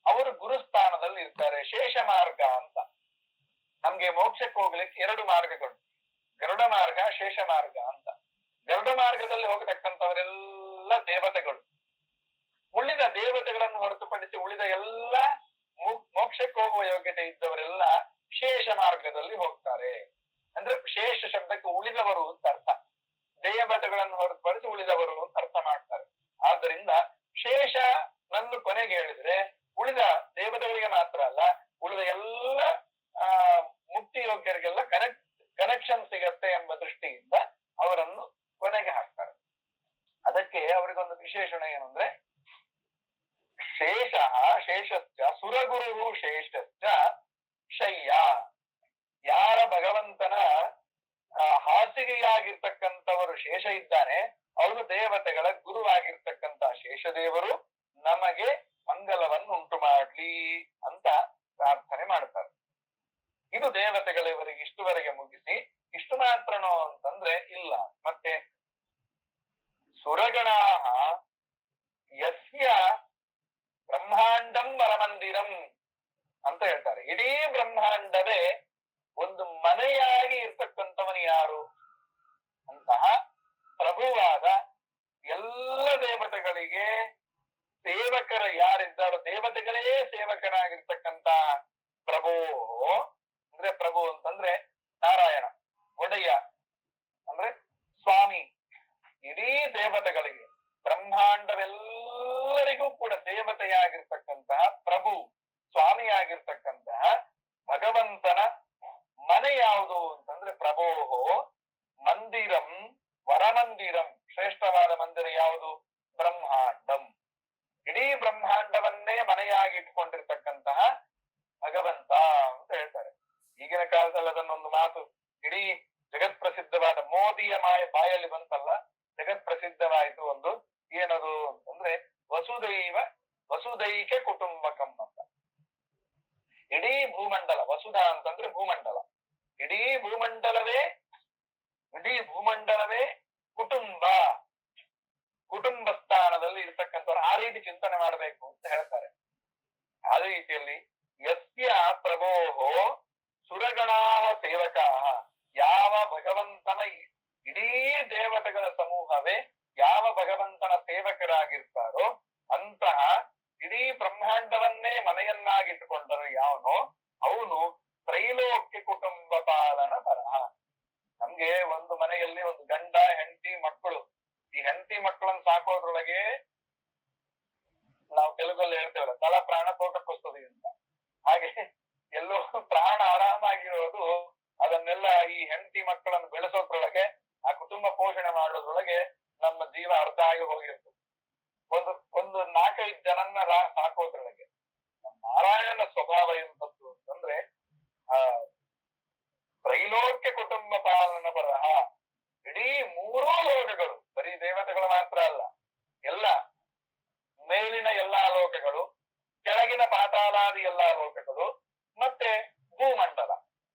ಅವರು ಗುರುಸ್ಥಾನದಲ್ಲಿ ಇರ್ತಾರೆ. ಶೇಷ ಮಾರ್ಗ ಅಂತ. ನಮ್ಗೆ ಮೋಕ್ಷಕ್ಕೆ ಹೋಗ್ಲಿಕ್ಕೆ ಎರಡು ಮಾರ್ಗಗಳು, ಗರುಡ ಮಾರ್ಗ, ಶೇಷ ಮಾರ್ಗ ಅಂತ. ಗರುಡ ಮಾರ್ಗದಲ್ಲಿ ಹೋಗತಕ್ಕಂಥವರೆಲ್ಲ ದೇವತೆಗಳು. ಉಳಿದ ದೇವತೆಗಳನ್ನು ಹೊರತುಪಡಿಸಿ ಉಳಿದ ಎಲ್ಲ ಮೋಕ್ಷಕ್ಕೆ ಹೋಗುವ ಯೋಗ್ಯತೆ ಇದ್ದವರೆಲ್ಲ ಶೇಷ ಮಾರ್ಗದಲ್ಲಿ ಹೋಗ್ತಾರೆ. ಅಂದ್ರೆ ಶೇಷ ಶಬ್ದಕ್ಕೆ ಉಳಿದವರು ಅಂತ ಅರ್ಥ. ದೇವತೆಗಳನ್ನು ಹೊರತುಪಡಿಸಿ ಉಳಿದವರು ಅಂತ ಅರ್ಥ ಮಾಡ್ತಾರೆ. ಆದ್ದರಿಂದ ಶೇಷ ನನ್ನ ಕೊನೆಗೆ ಹೇಳಿದ್ರೆ ಉಳಿದ ದೇವತೆಗಳಿಗೆ ಮಾತ್ರ ಅಲ್ಲ, ಉಳಿದ ಎಲ್ಲ ಮುಕ್ತಿ ಯೋಗ್ಯರಿಗೆಲ್ಲ ಕನೆಕ್ಷನ್ ಸಿಗತ್ತೆ ಎಂಬ ದೃಷ್ಟಿಯಿಂದ ಅವರನ್ನು ಕೊನೆಗೆ ಹಾಕ್ತಾರೆ. ಅದಕ್ಕೆ ಅವರಿಗೊಂದು ವಿಶೇಷಣ ಏನು ಅಂದ್ರೆ ಶೇಷ ಶೇಷಶ್ಚ ಸುರಗುರು ಶೇಷಶ್ಚ ಶಯ್ಯ. ಯಾರ ಭಗವಂತನ ಹಾಸಿಗೆಯಾಗಿರ್ತಕ್ಕಂಥವರು ಶೇಷ ಇದ್ದಾನೆ, ಅವರು ದೇವತೆಗಳ ಗುರುವಾಗಿರ್ತಕ್ಕಂಥ ಶೇಷದೇವರು ನಮಗೆ ಮಂಗಲವನ್ನು ಉಂಟು ಮಾಡ್ಲಿ ಅಂತ ಪ್ರಾರ್ಥನೆ ಮಾಡ್ತಾರೆ. ಇದು ದೇವತೆಗಳವರಿಗೆ ಇಷ್ಟುವರೆಗೆ ಮುಗಿಸಿ, ಇಷ್ಟು ಮಾತ್ರನೋ ಅಂತಂದ್ರೆ ಇಲ್ಲ. ಮತ್ತೆ ಸುರಗಣಾ ಯಸ್ಯ ಬ್ರಹ್ಮಾಂಡಂ ವರಮಂದಿರಂ ಅಂತ ಹೇಳ್ತಾರೆ. ಇಡೀ ಬ್ರಹ್ಮಾಂಡವೇ ಒಂದು ಮನೆಯಾಗಿ ಇರ್ತಕ್ಕಂಥವನು ಯಾರು? ಅಂತಹ ಪ್ರಭುವಾದ ಎಲ್ಲ ದೇವತೆಗಳಿಗೆ ಸೇವಕರ ಯಾರಿದ್ದಾರೋ, ದೇವತೆಗಳೇ ಸೇವಕನಾಗಿರ್ತಕ್ಕಂಥ ಪ್ರಭು. ಅಂದ್ರೆ ಪ್ರಭು ಅಂತಂದ್ರೆ ನಾರಾಯಣ, ಒಡೆಯ ಅಂದ್ರೆ ಸ್ವಾಮಿ. ಇಡೀ ದೇವತೆಗಳಿಗೆ, ಬ್ರಹ್ಮಾಂಡವೆಲ್ಲರಿಗೂ ಕೂಡ ದೇವತೆಯಾಗಿರ್ತಕ್ಕಂತಹ ಪ್ರಭು, ಸ್ವಾಮಿಯಾಗಿರ್ತಕ್ಕಂತಹ ಭಗವಂತನ ಮನೆ ಯಾವುದು ಅಂತಂದ್ರೆ ಪ್ರಭೋಹೋ ಮಂದಿರಂ ವರಮಂದಿರಂ. ಶ್ರೇಷ್ಠವಾದ ಮಂದಿರ ಯಾವುದು? ಬ್ರಹ್ಮಾಂಡಂ. ಇಡೀ ಬ್ರಹ್ಮಾಂಡವನ್ನೇ ಕಾಲದಲ್ಲಿ ಅದನ್ನೊಂದು ಮಾತು ಇಡೀ ಜಗತ್ ಪ್ರಸಿದ್ಧವಾದ ಮೋದಿಯ ಬಾಯಲ್ಲಿ ಬಂತಲ್ಲ, ಜಗತ್ ಪ್ರಸಿದ್ಧವಾಯಿತು ಒಂದು. ಏನದು ಅಂತಂದ್ರೆ ವಸುದೈಕ ಕುಟುಂಬಕಂ ಅಂತ. ಇಡೀ ಭೂಮಂಡಲ, ವಸುಧ ಅಂತಂದ್ರೆ ಭೂಮಂಡಲ, ಇಡೀ ಭೂಮಂಡಲವೇ ಕುಟುಂಬ ಸ್ಥಾನದಲ್ಲಿ ಇರ್ತಕ್ಕಂಥವ್ರು ಆ ರೀತಿ ಚಿಂತನೆ ಮಾಡಬೇಕು ಅಂತ ಹೇಳ್ತಾರೆ. ಅದೇ ರೀತಿಯಲ್ಲಿ ಯಸ್ಯ ಪ್ರಭೋಹೋ ಸುರಗಣಾಹ ಸೇವಕಾ, ಯಾವ ಭಗವಂತನ ಇಡೀ ದೇವತೆಗಳ ಸಮೂಹವೇ ಯಾವ ಭಗವಂತನ ಸೇವಕರಾಗಿರ್ತಾರೋ ಅಂತಹ ಇಡೀ ಬ್ರಹ್ಮಾಂಡವನ್ನೇ ಮನೆಯನ್ನಾಗಿಟ್ಟುಕೊಂಡರು ಯಾವನೋ ಅವನು ತ್ರೈಲೋಕ್ಯ ಕುಟುಂಬ ಪಾಲನ ಪರಹ. ನಮ್ಗೆ ಒಂದು ಮನೆಯಲ್ಲಿ ಒಂದು ಗಂಡ ಹೆಂಡತಿ ಮಕ್ಕಳು, ಈ ಹೆಂಡತಿ ಮಕ್ಕಳನ್ನ ಸಾಕೋದ್ರೊಳಗೆ ನಾವು ತೆಲುಗಲ್ಲಿ ಹೇಳ್ತೇವಲ್ಲ, ತಲ ಪ್ರಾಣ ತೋಟಕ್ಕೊಸ್ತದೆ ಅಂತ. ಹಾಗೆ ಎಲ್ಲೋ ಪ್ರಾಣ ಆರಾಮಾಗಿರೋದು ಅದನ್ನೆಲ್ಲ ಈ ಹೆಂಡತಿ ಮಕ್ಕಳನ್ನು ಬೆಳೆಸೋದ್ರೊಳಗೆ, ಆ ಕುಟುಂಬ ಪೋಷಣೆ ಮಾಡೋದ್ರೊಳಗೆ ನಮ್ಮ ಜೀವ ಅರ್ಧ ಆಗಿ ಹೋಗಿರ್ತದೆ. ಒಂದು 4-5 ಜನನ್ನ ಸಾಕೋದ್ರೊಳಗೆ ನಾರಾಯಣ ಸ್ವಭಾವ ಎಂತದ್ದು ಅಂತಂದ್ರೆ ತ್ರೈಲೋಕ್ಯ ಕುಟುಂಬ ಪಾಲನ ಬರಹ. ಇಡೀ 3 ಲೋಕಗಳು, ಬರೀ ದೇವತೆಗಳು ಮಾತ್ರ ಅಲ್ಲ, ಎಲ್ಲ ಮೇಲಿನ ಎಲ್ಲಾ ಲೋಕಗಳು, ಕೆಳಗಿನ ಪಾತಾಲಾದಿ ಎಲ್ಲಾ ಲೋಕಗಳು, ಮತ್ತೆ ಭೂಮಂಡಲ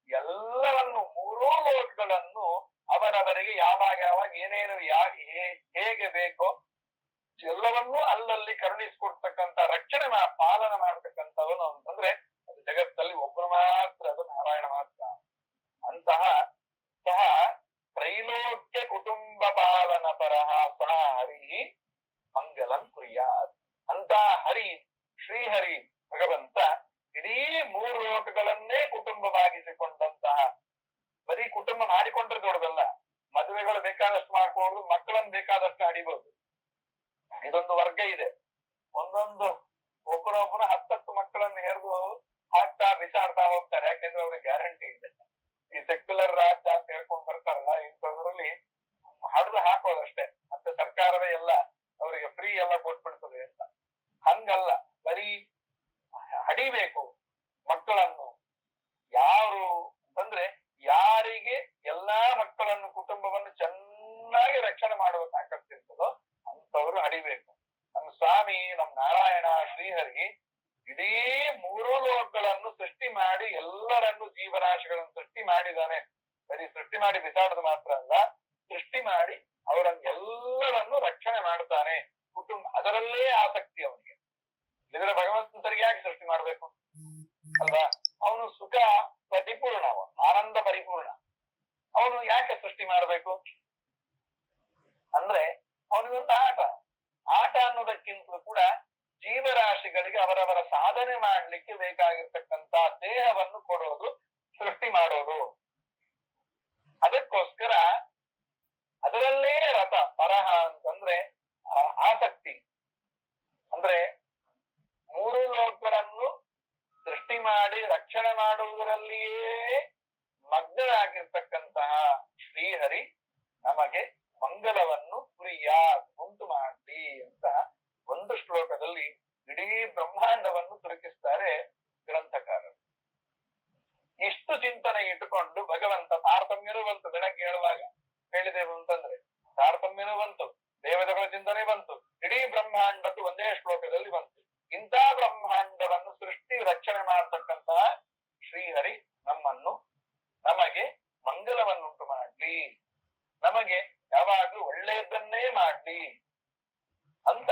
ಎಲ್ಲವನ್ನು 3 ಲೋಕಗಳನ್ನು ಅವರವರಿಗೆ ಯಾವಾಗ ಏನೇನು ಹೇಗೆ ಬೇಕೋ ಎಲ್ಲವನ್ನೂ ಅಲ್ಲಲ್ಲಿ ಕರುಣಿಸಿಕೊಡ್ತಕ್ಕಂಥ ರಕ್ಷಣೆ ಪಾಲನ ಮಾಡ್ತಕ್ಕಂಥವನು ಅಂತಂದ್ರೆ ಅದು ಜಗತ್ತಲ್ಲಿ ಒಬ್ಬರು ಮಾತ್ರ, ಅದು ನಾರಾಯಣ ಮಾತ್ರ. ಅಂತಹ ಸಹ ತ್ರೈಲೋಕ್ಯ ಕುಟುಂಬ ಪಾಲನ ಪರಹ ಸಹ ಹರಿ ಮಂಗಲಂ ಕುರ್ಯಾತ್. ಅಂತ ಹರಿ, ಶ್ರೀಹರಿ ಭಗವಂತ ಇಡೀ 3 ಲೋಕಗಳನ್ನೇ ಕುಟುಂಬವಾಗಿಸಿಕೊಂಡಂತಹ, ಬರೀ ಕುಟುಂಬ ಮಾಡಿಕೊಂಡ್ರೆ ದೊಡ್ಡದಲ್ಲ, ಮದುವೆಗಳು ಬೇಕಾದಷ್ಟು ಮಾಡ್ಕೊಂಡು ಮಕ್ಕಳನ್ನು ಬೇಕಾದಷ್ಟು ಹಡಿಬಹುದು. ಇದೊಂದು ವರ್ಗ ಇದೆ, ಒಂದೊಂದು ಒಬ್ಬರೊಬ್ಬರು 10 ಮಕ್ಕಳನ್ನು ಹೆರೆದು ಹಾಕ್ತಾ ಬಿಸಾಡ್ತಾ ಹೋಗ್ತಾರೆ. ಯಾಕೆಂದ್ರೆ ಅವ್ರಿಗೆ ಗ್ಯಾರಂಟಿ ಇದೆ. ಈ ಸೆಕ್ಯುಲರ್ ರಾಜ್ಯ ಅಂತ ಹೇಳ್ಕೊಂಡ್ ಬರ್ತಾರಲ್ಲ, ಇಂಥದ್ರಲ್ಲಿ ಹಡ್ದು ಹಾಕೋದಷ್ಟೇ, ಮತ್ತೆ ಸರ್ಕಾರವೇ ಎಲ್ಲ ಅವರಿಗೆ ಫ್ರೀ ಎಲ್ಲ ಕೊಟ್ಬಿಡ್ತದೆ ಅಂತ. ಹಂಗಲ್ಲ, ಬರೀ ಹಡಿಬೇಕು ಮಕ್ಕಳನ್ನು. ಯಾರು ಅಂತಂದ್ರೆ ಯಾರಿಗೆ ಎಲ್ಲಾ ಮಕ್ಕಳನ್ನು ಕುಟುಂಬವನ್ನು ಚೆನ್ನಾಗಿ ರಕ್ಷಣೆ ಮಾಡುವ ತಾಕತ್ತಿರ್ತದೋ ಅಂತವರು ಹಡಿಬೇಕು. ನಮ್ಮ ಸ್ವಾಮಿ, ನಮ್ಮ ನಾರಾಯಣ ಶ್ರೀಹರಿ ಇಡೀ 3 ಲೋಕಗಳನ್ನು ಸೃಷ್ಟಿ ಮಾಡಿ ಎಲ್ಲರನ್ನು, ಜೀವರಾಶಿಗಳನ್ನು ಸೃಷ್ಟಿ ಮಾಡಿದ್ದಾನೆ. ಬರೀ ಸೃಷ್ಟಿ ಮಾಡಿ ಬಿಸಾಡೋದು ಮಾತ್ರ ಅಲ್ಲ, ಸೃಷ್ಟಿ ಮಾಡಿ ಅವರನ್ನೆಲ್ಲರನ್ನು ರಕ್ಷಣೆ ಮಾಡ್ತಾನೆ. ಕುಟುಂಬ ಅದರಲ್ಲೇ ಆಸಕ್ತಿ ಅವನಿಗೆ. ಇದರ ಭಗವಂತರಿಗೆ ಯಾಕೆ ಸೃಷ್ಟಿ ಮಾಡ್ಬೇಕು ಅಲ್ವಾ? ಅವನು ಸುಖ ಪರಿಪೂರ್ಣ, ಆನಂದ ಪರಿಪೂರ್ಣ. ಅವನು ಯಾಕೆ ಸೃಷ್ಟಿ ಮಾಡ್ಬೇಕು ಅಂದ್ರೆ ಅವನಿಗೊಂದು ಆಟ ಅನ್ನೋದಕ್ಕಿಂತಲೂ ಕೂಡ ಜೀವರಾಶಿಗಳಿಗೆ ಅವರವರ ಸಾಧನೆ ಮಾಡ್ಲಿಕ್ಕೆ ಬೇಕಾಗಿರ್ತಕ್ಕಂತ ದೇಹವನ್ನು ಕೊಡೋದು, ಸೃಷ್ಟಿ ಮಾಡೋದು. ಅದಕ್ಕೋಸ್ಕರ ಅದರಲ್ಲೇ ರಥ ಪರಹ ಅಂತಂದ್ರೆ ಆಸಕ್ತಿ. ಅಂದ್ರೆ 3 ಲೋಕಗಳನ್ನು ಸೃಷ್ಟಿ ಮಾಡಿ ರಕ್ಷಣೆ ಮಾಡುವುದರಲ್ಲಿಯೇ ಮಗ್ನರಾಗಿರ್ತಕ್ಕಂತಹ ಶ್ರೀಹರಿ ನಮಗೆ ಮಂಗಲವನ್ನು ಉಂಟು ಮಾಡಿ ಅಂತ ಒಂದು ಶ್ಲೋಕದಲ್ಲಿ ಇಡೀ ಬ್ರಹ್ಮಾಂಡವನ್ನು ತುರುಕಿಸ್ತಾರೆ ಗ್ರಂಥಕಾರರು. ಇಷ್ಟು ಚಿಂತನೆ ಇಟ್ಟುಕೊಂಡು ಭಗವಂತ ತಾರತಮ್ಯನೂ ಬಂತು. ಬೆಳಗ್ಗೆ ಹೇಳುವಾಗ ಹೇಳಿದೆವು ಅಂತಂದ್ರೆ ತಾರತಮ್ಯನೂ ಬಂತು, ದೇವತೆಗಳ ಚಿಂತನೆ ಬಂತು, ಇಡೀ ಬ್ರಹ್ಮಾಂಡದ್ದು ಒಂದೇ ಶ್ಲೋಕದಲ್ಲಿ ಬಂತು. ಇಂಥ ಬ್ರಹ್ಮಾಂಡವನ್ನು ಸೃಷ್ಟಿ ರಕ್ಷಣೆ ಮಾಡತಕ್ಕಂತಹ ಶ್ರೀಹರಿ ನಮಗೆ ಮಂಗಲವನ್ನುಂಟು ಮಾಡ್ಲಿ, ನಮಗೆ ಯಾವಾಗ್ಲೂ ಒಳ್ಳೆಯದನ್ನೇ ಮಾಡ್ಲಿ ಅಂತ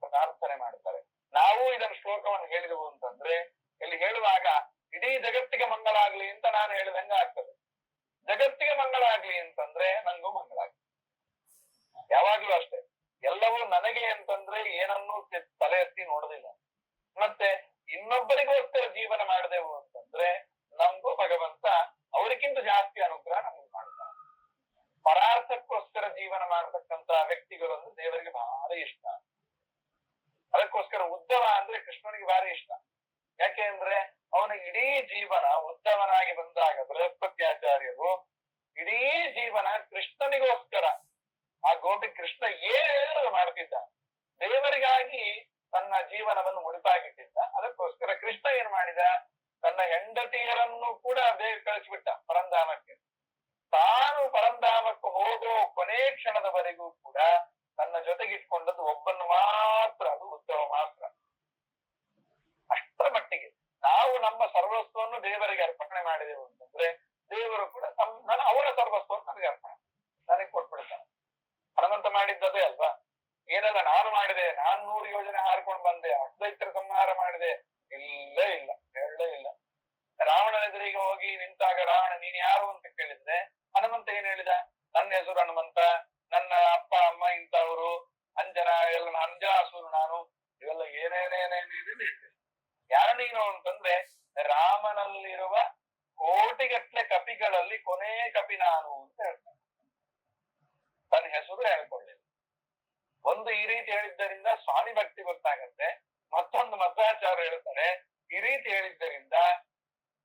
ಪ್ರಾರ್ಥನೆ ಮಾಡ್ತಾರೆ. ನಾವು ಇದನ್ನ ಶ್ಲೋಕವನ್ನು ಹೇಳಿದೆವು ಅಂತಂದ್ರೆ ಇಲ್ಲಿ ಹೇಳುವಾಗ ಇಡೀ ಜಗತ್ತಿಗೆ ಮಂಗಳ ಆಗ್ಲಿ ಅಂತ ನಾನು ಹೇಳಿದಂಗ ಆಗ್ತದೆ. ಜಗತ್ತಿಗೆ ಮಂಗಳ ಆಗ್ಲಿ ಅಂತಂದ್ರೆ ನಂಗೂ ಮಂಗಳ ಆಗ್ಲಿ. ಯಾವಾಗ್ಲೂ ಅಷ್ಟೇ, ಎಲ್ಲವೂ ನನಗೆ ಅಂತಂದ್ರೆ ಏನನ್ನೂ ತಲೆ ಎತ್ತಿ ನೋಡೋದಿಲ್ಲ. ಮತ್ತೆ ಇನ್ನೊಬ್ಬರಿಗೋಸ್ಕರ ಜೀವನ ಮಾಡಿದೆವು ಅಂತಂದ್ರೆ ನಮಗೂ ಭಗವಂತ ಅವರಿಗಿಂತ ಜಾಸ್ತಿ ಅನುಗ್ರಹ ನಮ್ಗೆ ಮಾಡ್ತಾನೆ. ಪರಾರ್ಥಕ್ಕೋಸ್ಕರ ಜೀವನ ಮಾಡತಕ್ಕಂತ ವ್ಯಕ್ತಿಗಳನ್ನು ದೇವರಿಗೆ ಭಾರಿ ಇಷ್ಟ. ಅದಕ್ಕೋಸ್ಕರ ಉದ್ಧವ ಅಂದ್ರೆ ಕೃಷ್ಣನಿಗೆ ಭಾರಿ ಇಷ್ಟ. ಯಾಕೆ ಅಂದ್ರೆ ಅವನ ಇಡೀ ಜೀವನ ಉದ್ಧವನಾಗಿ ಬಂದಾಗ ಬೃಹಸ್ಪತ್ಯಾಚಾರ್ಯರು ಇಡೀ ಜೀವನ ಕೃಷ್ಣನಿಗೋಸ್ಕರ, ಆ ಗೋಪಿ ಕೃಷ್ಣ ಏನು ಮಾಡ್ತಿದ್ದ, ದೇವರಿಗಾಗಿ ತನ್ನ ಜೀವನವನ್ನು ಮುಡಿಪಾಗಿಟ್ಟಿದ್ದ. ಅದಕ್ಕೋಸ್ಕರ ಕೃಷ್ಣ ಏನ್ ಮಾಡಿದ, ತನ್ನ ಹೆಂಡತಿಯರನ್ನು ಕೂಡ ಬೇಗ ಕಳಿಸ್ಬಿಟ್ಟ. ಪರಂಧಾಮಕ್ಕೆ. ತಾನು ಪರಂಧಾಮಕ್ಕೆ ಹೋಗೋ ಕೊನೆ ಕ್ಷಣದವರೆಗೂ ಕೂಡ ತನ್ನ ಜೊತೆಗಿಟ್ಕೊಂಡದ್ದು ಒಬ್ಬನ್ನು ಮಾತ್ರ, ಅದು ಉದ್ಧವ ಮಾತ್ರ. ಅಷ್ಟರ ಮಟ್ಟಿಗೆ ನಾವು ನಮ್ಮ ಸರ್ವಸ್ವವನ್ನು ದೇವರಿಗೆ ಅರ್ಪಣೆ ಮಾಡಿದೆವು ಅಂತಂದ್ರೆ ದೇವರು ಕೂಡ ಅವರ ಸರ್ವಸ್ವವನ್ನು ನನಗೆ ನನಗೆ ಕೊಟ್ಬಿಡ್ತಾನೆ. ಹನುಮಂತ ಮಾಡಿದ್ದದೇ ಅಲ್ವಾ. ಏನೆಲ್ಲ ನಾನು ಮಾಡಿದೆ, ನಾನ್ 100 ಯೋಜನೆ ಹಾರ್ಕೊಂಡು ಬಂದೆ, ಅಷ್ಟೈತ್ರ ಸಂಹಾರ ಮಾಡಿದೆ, ಇಲ್ಲೇ ಇಲ್ಲ, ಹೇಳಲೇ ಇಲ್ಲ. ರಾವಣನೆದುರಿಗೆ ಹೋಗಿ ನಿಂತಾಗ ರಾವಣ ನೀನ್ ಯಾರು ಅಂತ ಕೇಳಿದ್ರೆ ಹನುಮಂತ ಏನ್ ಹೇಳಿದ? ನನ್ನ ಹೆಸರು ಹನುಮಂತ, ನನ್ನ ಅಪ್ಪ ಅಮ್ಮ ಇಂಥವ್ರು, ಅಂಜನ ಎಲ್ಲ ಅಂಜನಾಸುರು ನಾನು, ಇವೆಲ್ಲ ಏನೇನೇನೇನೇನೇ. ಯಾರ ನೀನು ಅಂತಂದ್ರೆ ರಾಮನಲ್ಲಿರುವ ಕೋಟಿಗಟ್ಟಲೆ ಕಪಿಗಳಲ್ಲಿ ಕೊನೆ ಕಪಿ ನಾನು ಅಂತ ಹೇಳ್ತಾನೆ. ತನ್ನ ಹೆಸರು ಹೇಳ್ಕೊಳ್ಳಿಲ್ಲ. ಒಂದು ಈ ರೀತಿ ಹೇಳಿದ್ದರಿಂದ ಸ್ವಾಮಿ ಭಕ್ತಿ ಗೊತ್ತಾಗತ್ತೆ. ಮತ್ತೊಂದು ಮಧ್ವಾಚಾರ್ಯ ಹೇಳ್ತಾರೆ ಈ ರೀತಿ ಹೇಳಿದ್ದರಿಂದ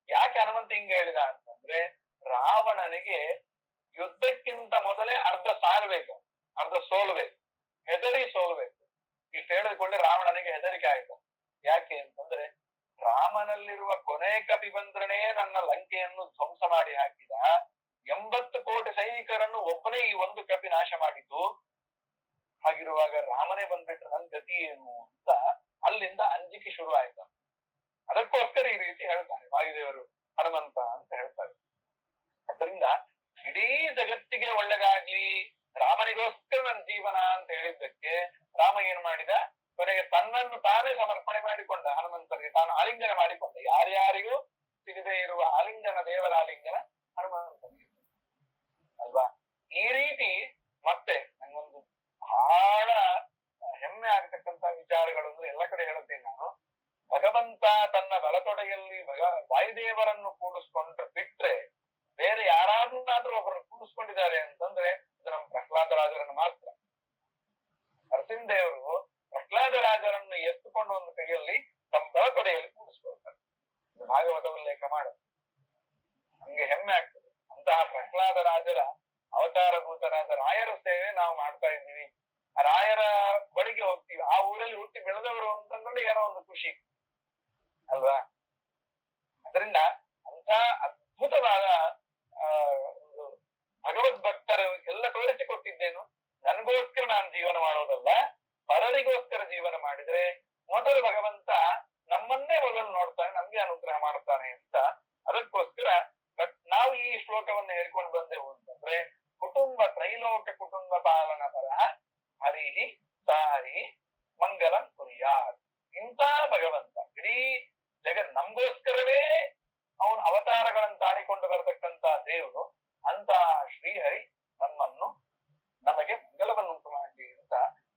ಯಾಕೆ ಹನುಮಂತ ಹಿಂಗ ಹೇಳಿದ ಅಂತಂದ್ರೆ ರಾವಣನಿಗೆ ಯುದ್ಧಕ್ಕಿಂತ ಮೊದಲೇ ಅರ್ಧ ಸಾಲ್ಬೇಕು, ಅರ್ಧ ಸೋಲ್ಬೇಕು, ಹೆದರಿ ಸೋಲ್ಬೇಕು. ಇಷ್ಟು ಹೇಳಿಕೊಳ್ಳಿ ರಾವಣನಿಗೆ ಹೆದರಿಕೆ ಆಯ್ತು. ಯಾಕೆ ಅಂತಂದ್ರೆ ರಾಮನಲ್ಲಿರುವ ಕೊನೆ ಕಪಿ ಬಂದ್ರನೇ ನನ್ನ ಲಂಕೆಯನ್ನು ಧ್ವಂಸ ಮಾಡಿ ಹಾಕಿದ. 80 ಕೋಟಿ ಸೈನಿಕರನ್ನು ಒಬ್ಬನೇ ಈ ಒಂದು ಕಪಿ ನಾಶ ಮಾಡಿದ್ದು. ಹಾಗಿರುವಾಗ ರಾಮನೇ ಬಂದ್ಬಿಟ್ರೆ ನನ್ ಗತಿ ಏನು ಅಂತ ಅಲ್ಲಿಂದ ಅಂಜಿಕೆ ಶುರು ಆಯ್ತು. ಅದಕ್ಕೋಸ್ಕರ ಈ ರೀತಿ ಹೇಳ್ತಾರೆ ವಾಯುದೇವರು ಹನುಮಂತ ಅಂತ ಹೇಳ್ತಾರೆ. ಅದರಿಂದ ಇಡೀ ಜಗತ್ತಿಗೆ ಒಳ್ಳೆದಾಗ್ಲಿ, ರಾಮನಿಗೋಸ್ಕರ ನನ್ನ ಜೀವನ ಅಂತ ಹೇಳಿದ್ದಕ್ಕೆ ರಾಮ ಏನ್ ಮಾಡಿದ? ಕೊನೆಗೆ ತನ್ನನ್ನು ತಾನೇ ಸಮರ್ಪಣೆ ಮಾಡಿಕೊಂಡ. ಹನುಮಂತನಿಗೆ ತಾನು ಆಲಿಂಗನ ಮಾಡಿಕೊಂಡ. ಯಾರ್ಯಾರಿಗೂ ಸಿಗದೆ ಇರುವ ಆಲಿಂಗನ, ದೇವರ ಆಲಿಂಗನ ಹನುಮಂತನಿಗೆ ಅಲ್ವಾ. ಈ ರೀತಿ ಮತ್ತೆ ನಂಗೊಂದು ಬಹಳ ಹೆಮ್ಮೆ ಆಗ್ತಕ್ಕಂತ ವಿಚಾರಗಳು ಅಂದ್ರೆ ಎಲ್ಲ ಕಡೆ ಹೇಳುತ್ತೇನೆ ನಾನು. ಭಗವಂತ ತನ್ನ ಬಲತೊಡೆಯಲ್ಲಿ ವಾಯುದೇವರನ್ನು ಕೂಡಿಸ್ಕೊಂಡ್ರೆ ಬಿಟ್ರೆ ಬೇರೆ ಯಾರಾದ್ರೂ ಒಬ್ಬರನ್ನು ಕೂಡಿಸ್ಕೊಂಡಿದ್ದಾರೆ ಅಂತಂದ್ರೆ ಇದು ನಮ್ಮ ಪ್ರಹ್ಲಾದರಾಜರನ್ನು ಮಾತ್ರ. ನರಸಿಂಹದೇವರು ಪ್ರಹ್ಲಾದರಾಜರನ್ನು ಎತ್ತುಕೊಂಡು ಒಂದು ಕೈಯಲ್ಲಿ ತಮ್ಮ ಬಲತೊಡೆಯಲ್ಲಿ ಕೂಡಿಸ್ಕೊಳ್ತಾರೆ. ಭಾಗವತ ಉಲ್ಲೇಖ ಮಾಡುದು ನಮ್ಗೆ ಹೆಮ್ಮೆ ಆಗ್ತದೆ. ಅಂತಹ ಪ್ರಹ್ಲಾದರಾಜರ ಅವತಾರಭೂತರಾದ ರಾಯರ ಸೇವೆ ನಾವು ಮಾಡ್ತಾ ಇದ್ದೀವಿ. ಆ ರಾಯರ ಬಳಿಗೆ ಹೋಗ್ತೀವಿ. ಆ ಊರಲ್ಲಿ ಹುಟ್ಟಿ ಬೆಳೆದವರು ಅಂತಂದ್ರೆ ಏನೋ ಒಂದು ಖುಷಿ ಅಲ್ವಾ. ಅದರಿಂದ ಅಂತ ಅದ್ಭುತವಾದ ಒಂದು ಭಗವದ್ಭಕ್ತರು ಎಲ್ಲ ತೋರಿಸಿಕೊಟ್ಟಿದ್ದೇನು. ನನಗೋಸ್ಕರ ನಾನು ಜೀವನ ಮಾಡೋದಲ್ಲ, ಪರರಿಗೋಸ್ಕರ ಜೀವನ ಮಾಡಿದ್ರೆ ಮೊದಲು ಭಗವಂತ ನಮ್ಮನ್ನೇ ಮೊದಲು ನೋಡ್ತಾನೆ, ನಮ್ಗೆ ಅನುಗ್ರಹ ಮಾಡ್ತಾನೆ ಅಂತ. ಅದಕ್ಕೋಸ್ಕರ ನಾವು ಈ ಶ್ಲೋಕವನ್ನು ಹೇಳ್ಕೊಂಡು ಬಂದೆವು ಅಂತಂದ್ರೆ ಕುಟುಂಬ ತ್ರೈಲೋಕ ಕುಟುಂಬ ಪಾಲನ ಪರ ಹರಿ ಸಾರಿ ಮಂಗಲಂ ಕುರಿಯಾತ್. ಇಂಥ ಭಗವಂತ ಇಡೀ ಜಗತ್ ನಮ್ಗೋಸ್ಕರವೇ ಅವನ ಅವತಾರಗಳನ್ನು ತಾಳಿಕೊಂಡು ಬರತಕ್ಕಂತ ದೇವರು. ಅಂತ ಶ್ರೀಹರಿ ನಮ್ಮನ್ನು ನಮಗೆ ಮಂಗಲವನ್ನುಂಟು ಮಾಡಿ ಅಂತ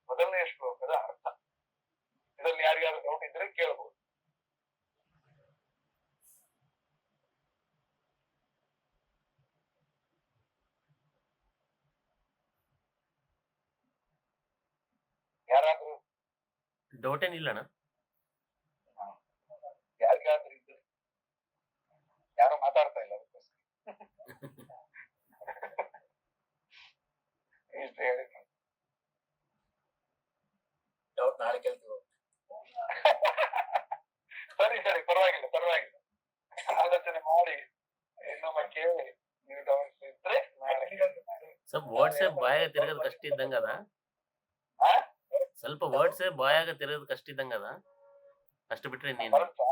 ಮೊದಲನೇ ಶ್ಲೋಕದ ಅರ್ಥ. ಇದರಲ್ಲಿ ಯಾರಿಗಾದ್ರೂ ಡೌಟ್ ಇದ್ರೆ ಕೇಳಬಹುದು. ಯಾರಾದ್ರೂ ಡೌಟ್ ಏನಿಲ್ಲಣ್ಣ. ಯಾರಿಗಾದ್ರೂ ಇದ್ರೆ ಯಾರು ಮಾತಾಡ್ತಾ ಇಲ್ಲ ಇಷ್ಟು ಹೇಳಿ ಡೌಟ್ ನಾಳೆ ಕೇಳ್ತೀವಿ. ಸರಿ ಸರಿ, ಪರವಾಗಿಲ್ಲ ಪರವಾಗಿಲ್ಲ. ಆಲೋಚನೆ ಮಾಡಿ ಇನ್ನೊಮ್ಮೆ ಕೇಳಿ. ನೀವು ಡೌಟ್ಸ್ ಇದ್ರೆ ಸ್ವಲ್ಪ ವಾಟ್ಸ್ಆಪ್ ಬಾಯಾಗ ತಿರುಗದ್ ಕಷ್ಟ ಇದ್ದಂಗದ. ಸ್ವಲ್ಪ ವಾಟ್ಸ್ಆಪ್ ಬಾಯಾಗ ತಿರುಗದ್ ಕಷ್ಟ ಇದ್ದಂಗದ. ಅಷ್ಟು ಬಿಟ್ರೆ ನೀನು ಬರುತ್ತಾ?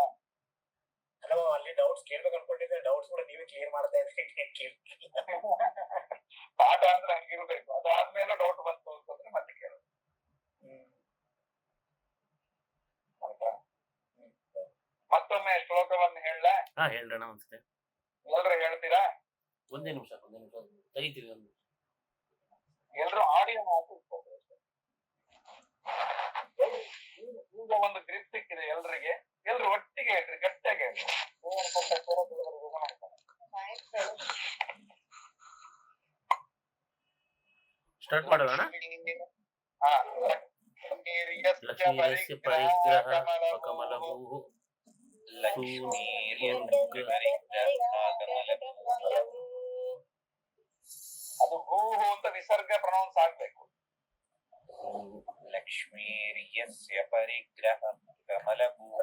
ಹಲೋ, ಅಲ್ಲಿ ಡೌಟ್ಸ್ ಕೇಳ್ಬೇಕು ಅನ್ಕೊಂಡಿದ್ದೆ. ಡೌಟ್ಸ್ ಕೂಡ ನೀವೇ ಕ್ಲಿಯರ್ ಮಾಡ್ತಾ ಇದ್ರಿ. ಪಾಠ ಅಂದ್ರೆ ಹಂಗಿರ್ಬೇಕು. ಅದಾದ್ಮೇಲೆ ಡೌಟ್ ಬಂತು ಅಂತಂದ್ರೆ ಮತ್ತೆ ಕೇಳೋದು. ಮತ್ತೊಮ್ಮೆ ಶ್ಲೋಕವನ್ನು ಹೇಳ. ಹಾ ಹೇಳ್ರಣ ಒಂದ್ಸತಿ. ಎಲ್ರು ಹೇಳ್ತೀರಾ? ಒಂದೇ ನಿಮಿಷ ತೆಗಿತೀವಿ. ಎಲ್ರು ಆಡಿಯೋ ಮಾತು ಈಗ ಒಂದು ಗ್ರಿಪ್ ಸಿಕ್ಕಿದೆ ಎಲ್ರಿಗೆ. ಎಲ್ರು ಒಟ್ಟಿಗೆ ಹೇಳ್ರಿ, ಗಟ್ಟಿಯಾಗಿ ಹೇಳ್ರಿ. ಸ್ಟಾರ್ಟ್ ಮಾಡೋಣ. ಲಕ್ಷ್ಮೀರ್ಯಸ್ಯ ಪರಿಗ್ರಹ ಕಮಲಭೂಃ ಅದು ಹೂಹು ಅಂತ ವಿಸರ್ಗ ಪ್ರೊನೌನ್ಸ್ ಆಗ್ಬೇಕು. ಲಕ್ಷ್ಮೀರ್ಯಸ್ಯ ಪರಿಗ್ರಹ ಕಮಲಭೂಃ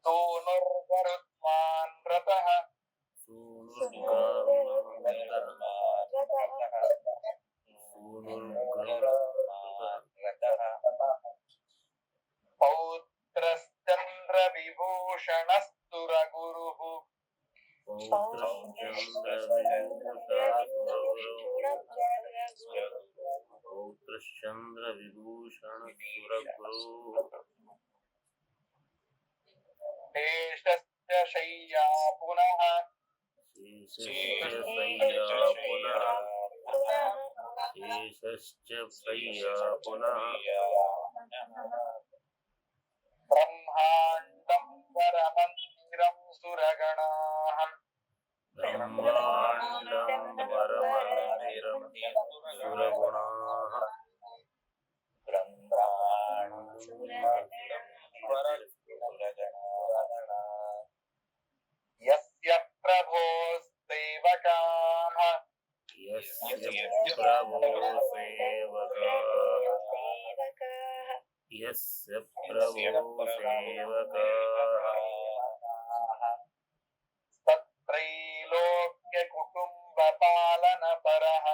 ತೂನುರ್ಗರುತ್ಮಾನ್ ರಥಃ ಪೌತ್ರಶ್ಚಂದ್ರ ವಿಭೂಷಣ ಸುರಗುರು ಶೇಷಸ್ಯ ಶಯ್ಯಾ ಪುನಃ ಬ್ರಹ್ಮಾಂಡಂ ವರಮಂದಿರಂ ಸುರಗಣಾಃ ಯಸ್ಯ ಪ್ರಭೋಸ್ತೈವಕಾಃ ಯಸ್ಯ ಪ್ರಭೋ ತತ್ರೈಲೋಕ್ಯ ಕುಟುಂಬ ಪಾಲನ ಪರಃ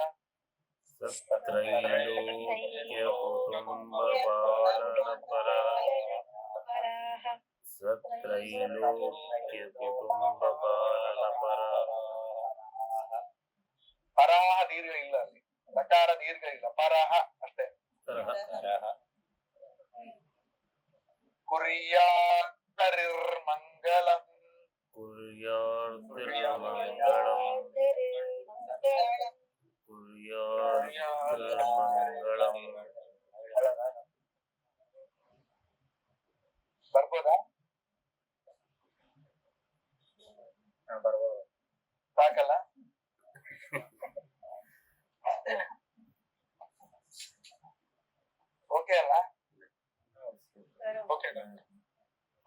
ಪರಾಹ ದೀರ್ಘ ಇಲ್ಲ ಅಲ್ಲಿ, ಪ್ರಕಾರ ದೀರ್ಘ ಇಲ್ಲ, ಪರಹ ಅಷ್ಟೇ. ಕುರ್ಯಾತ್ತರಿರ್ಮಂಗಲಂ ಬರ್ಬೋದಾ? ಬರ್ಬೋದು, ಸಾಕಲ್ಲ? ಓಕೆ ಅಲ್ಲ?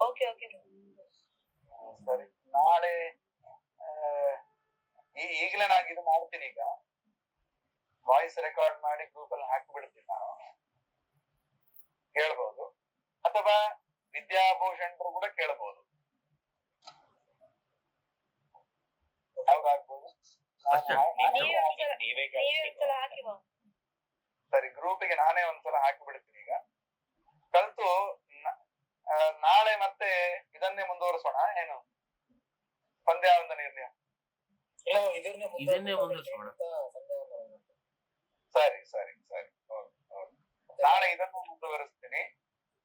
ಓಕೆ ಸರಿ. ನಾಳೆ ಈಗಲೇ ನಾನು ಇದು ಮಾಡ್ತೀನಿ. ಈಗ ವಾಯ್ಸ್ ರೆಕಾರ್ಡ್ ಮಾಡಿ ಗ್ರೂಪ್ ಅಲ್ಲಿ ಹಾಕಿಬಿಡ್ತೀನಿ ನಾನು, ಕೇಳ್ಬೋದು. ಅಥವಾ ವಿದ್ಯಾಭೂಷಣರು ಕೂಡ ಕೇಳ್ಬೋದು, ಯಾವ್ದಾಗ್ಬೋದು. ಸರಿ, ಗ್ರೂಪಿಗೆ ನಾನೇ ಒಂದ್ಸಲ ಹಾಕಿಬಿಡ್ತೀನಿ. ಈಗ ಕಲ್ತು ನಾಳೆ ಮತ್ತೆ ಇದನ್ನೇ ಮುಂದುವರಿಸೋಣ ಏನು? ಪಂದ್ಯಾವಂದ ನಿರ್ಣಯ ಇದನ್ನೇ ಮುಂದುವರಿಸೋಣ. ಸರಿ ಸರಿ ಸರಿ, ನಾಳೆ ಇದನ್ನು ಮುಂದುವರಿಸ್ತೀನಿ.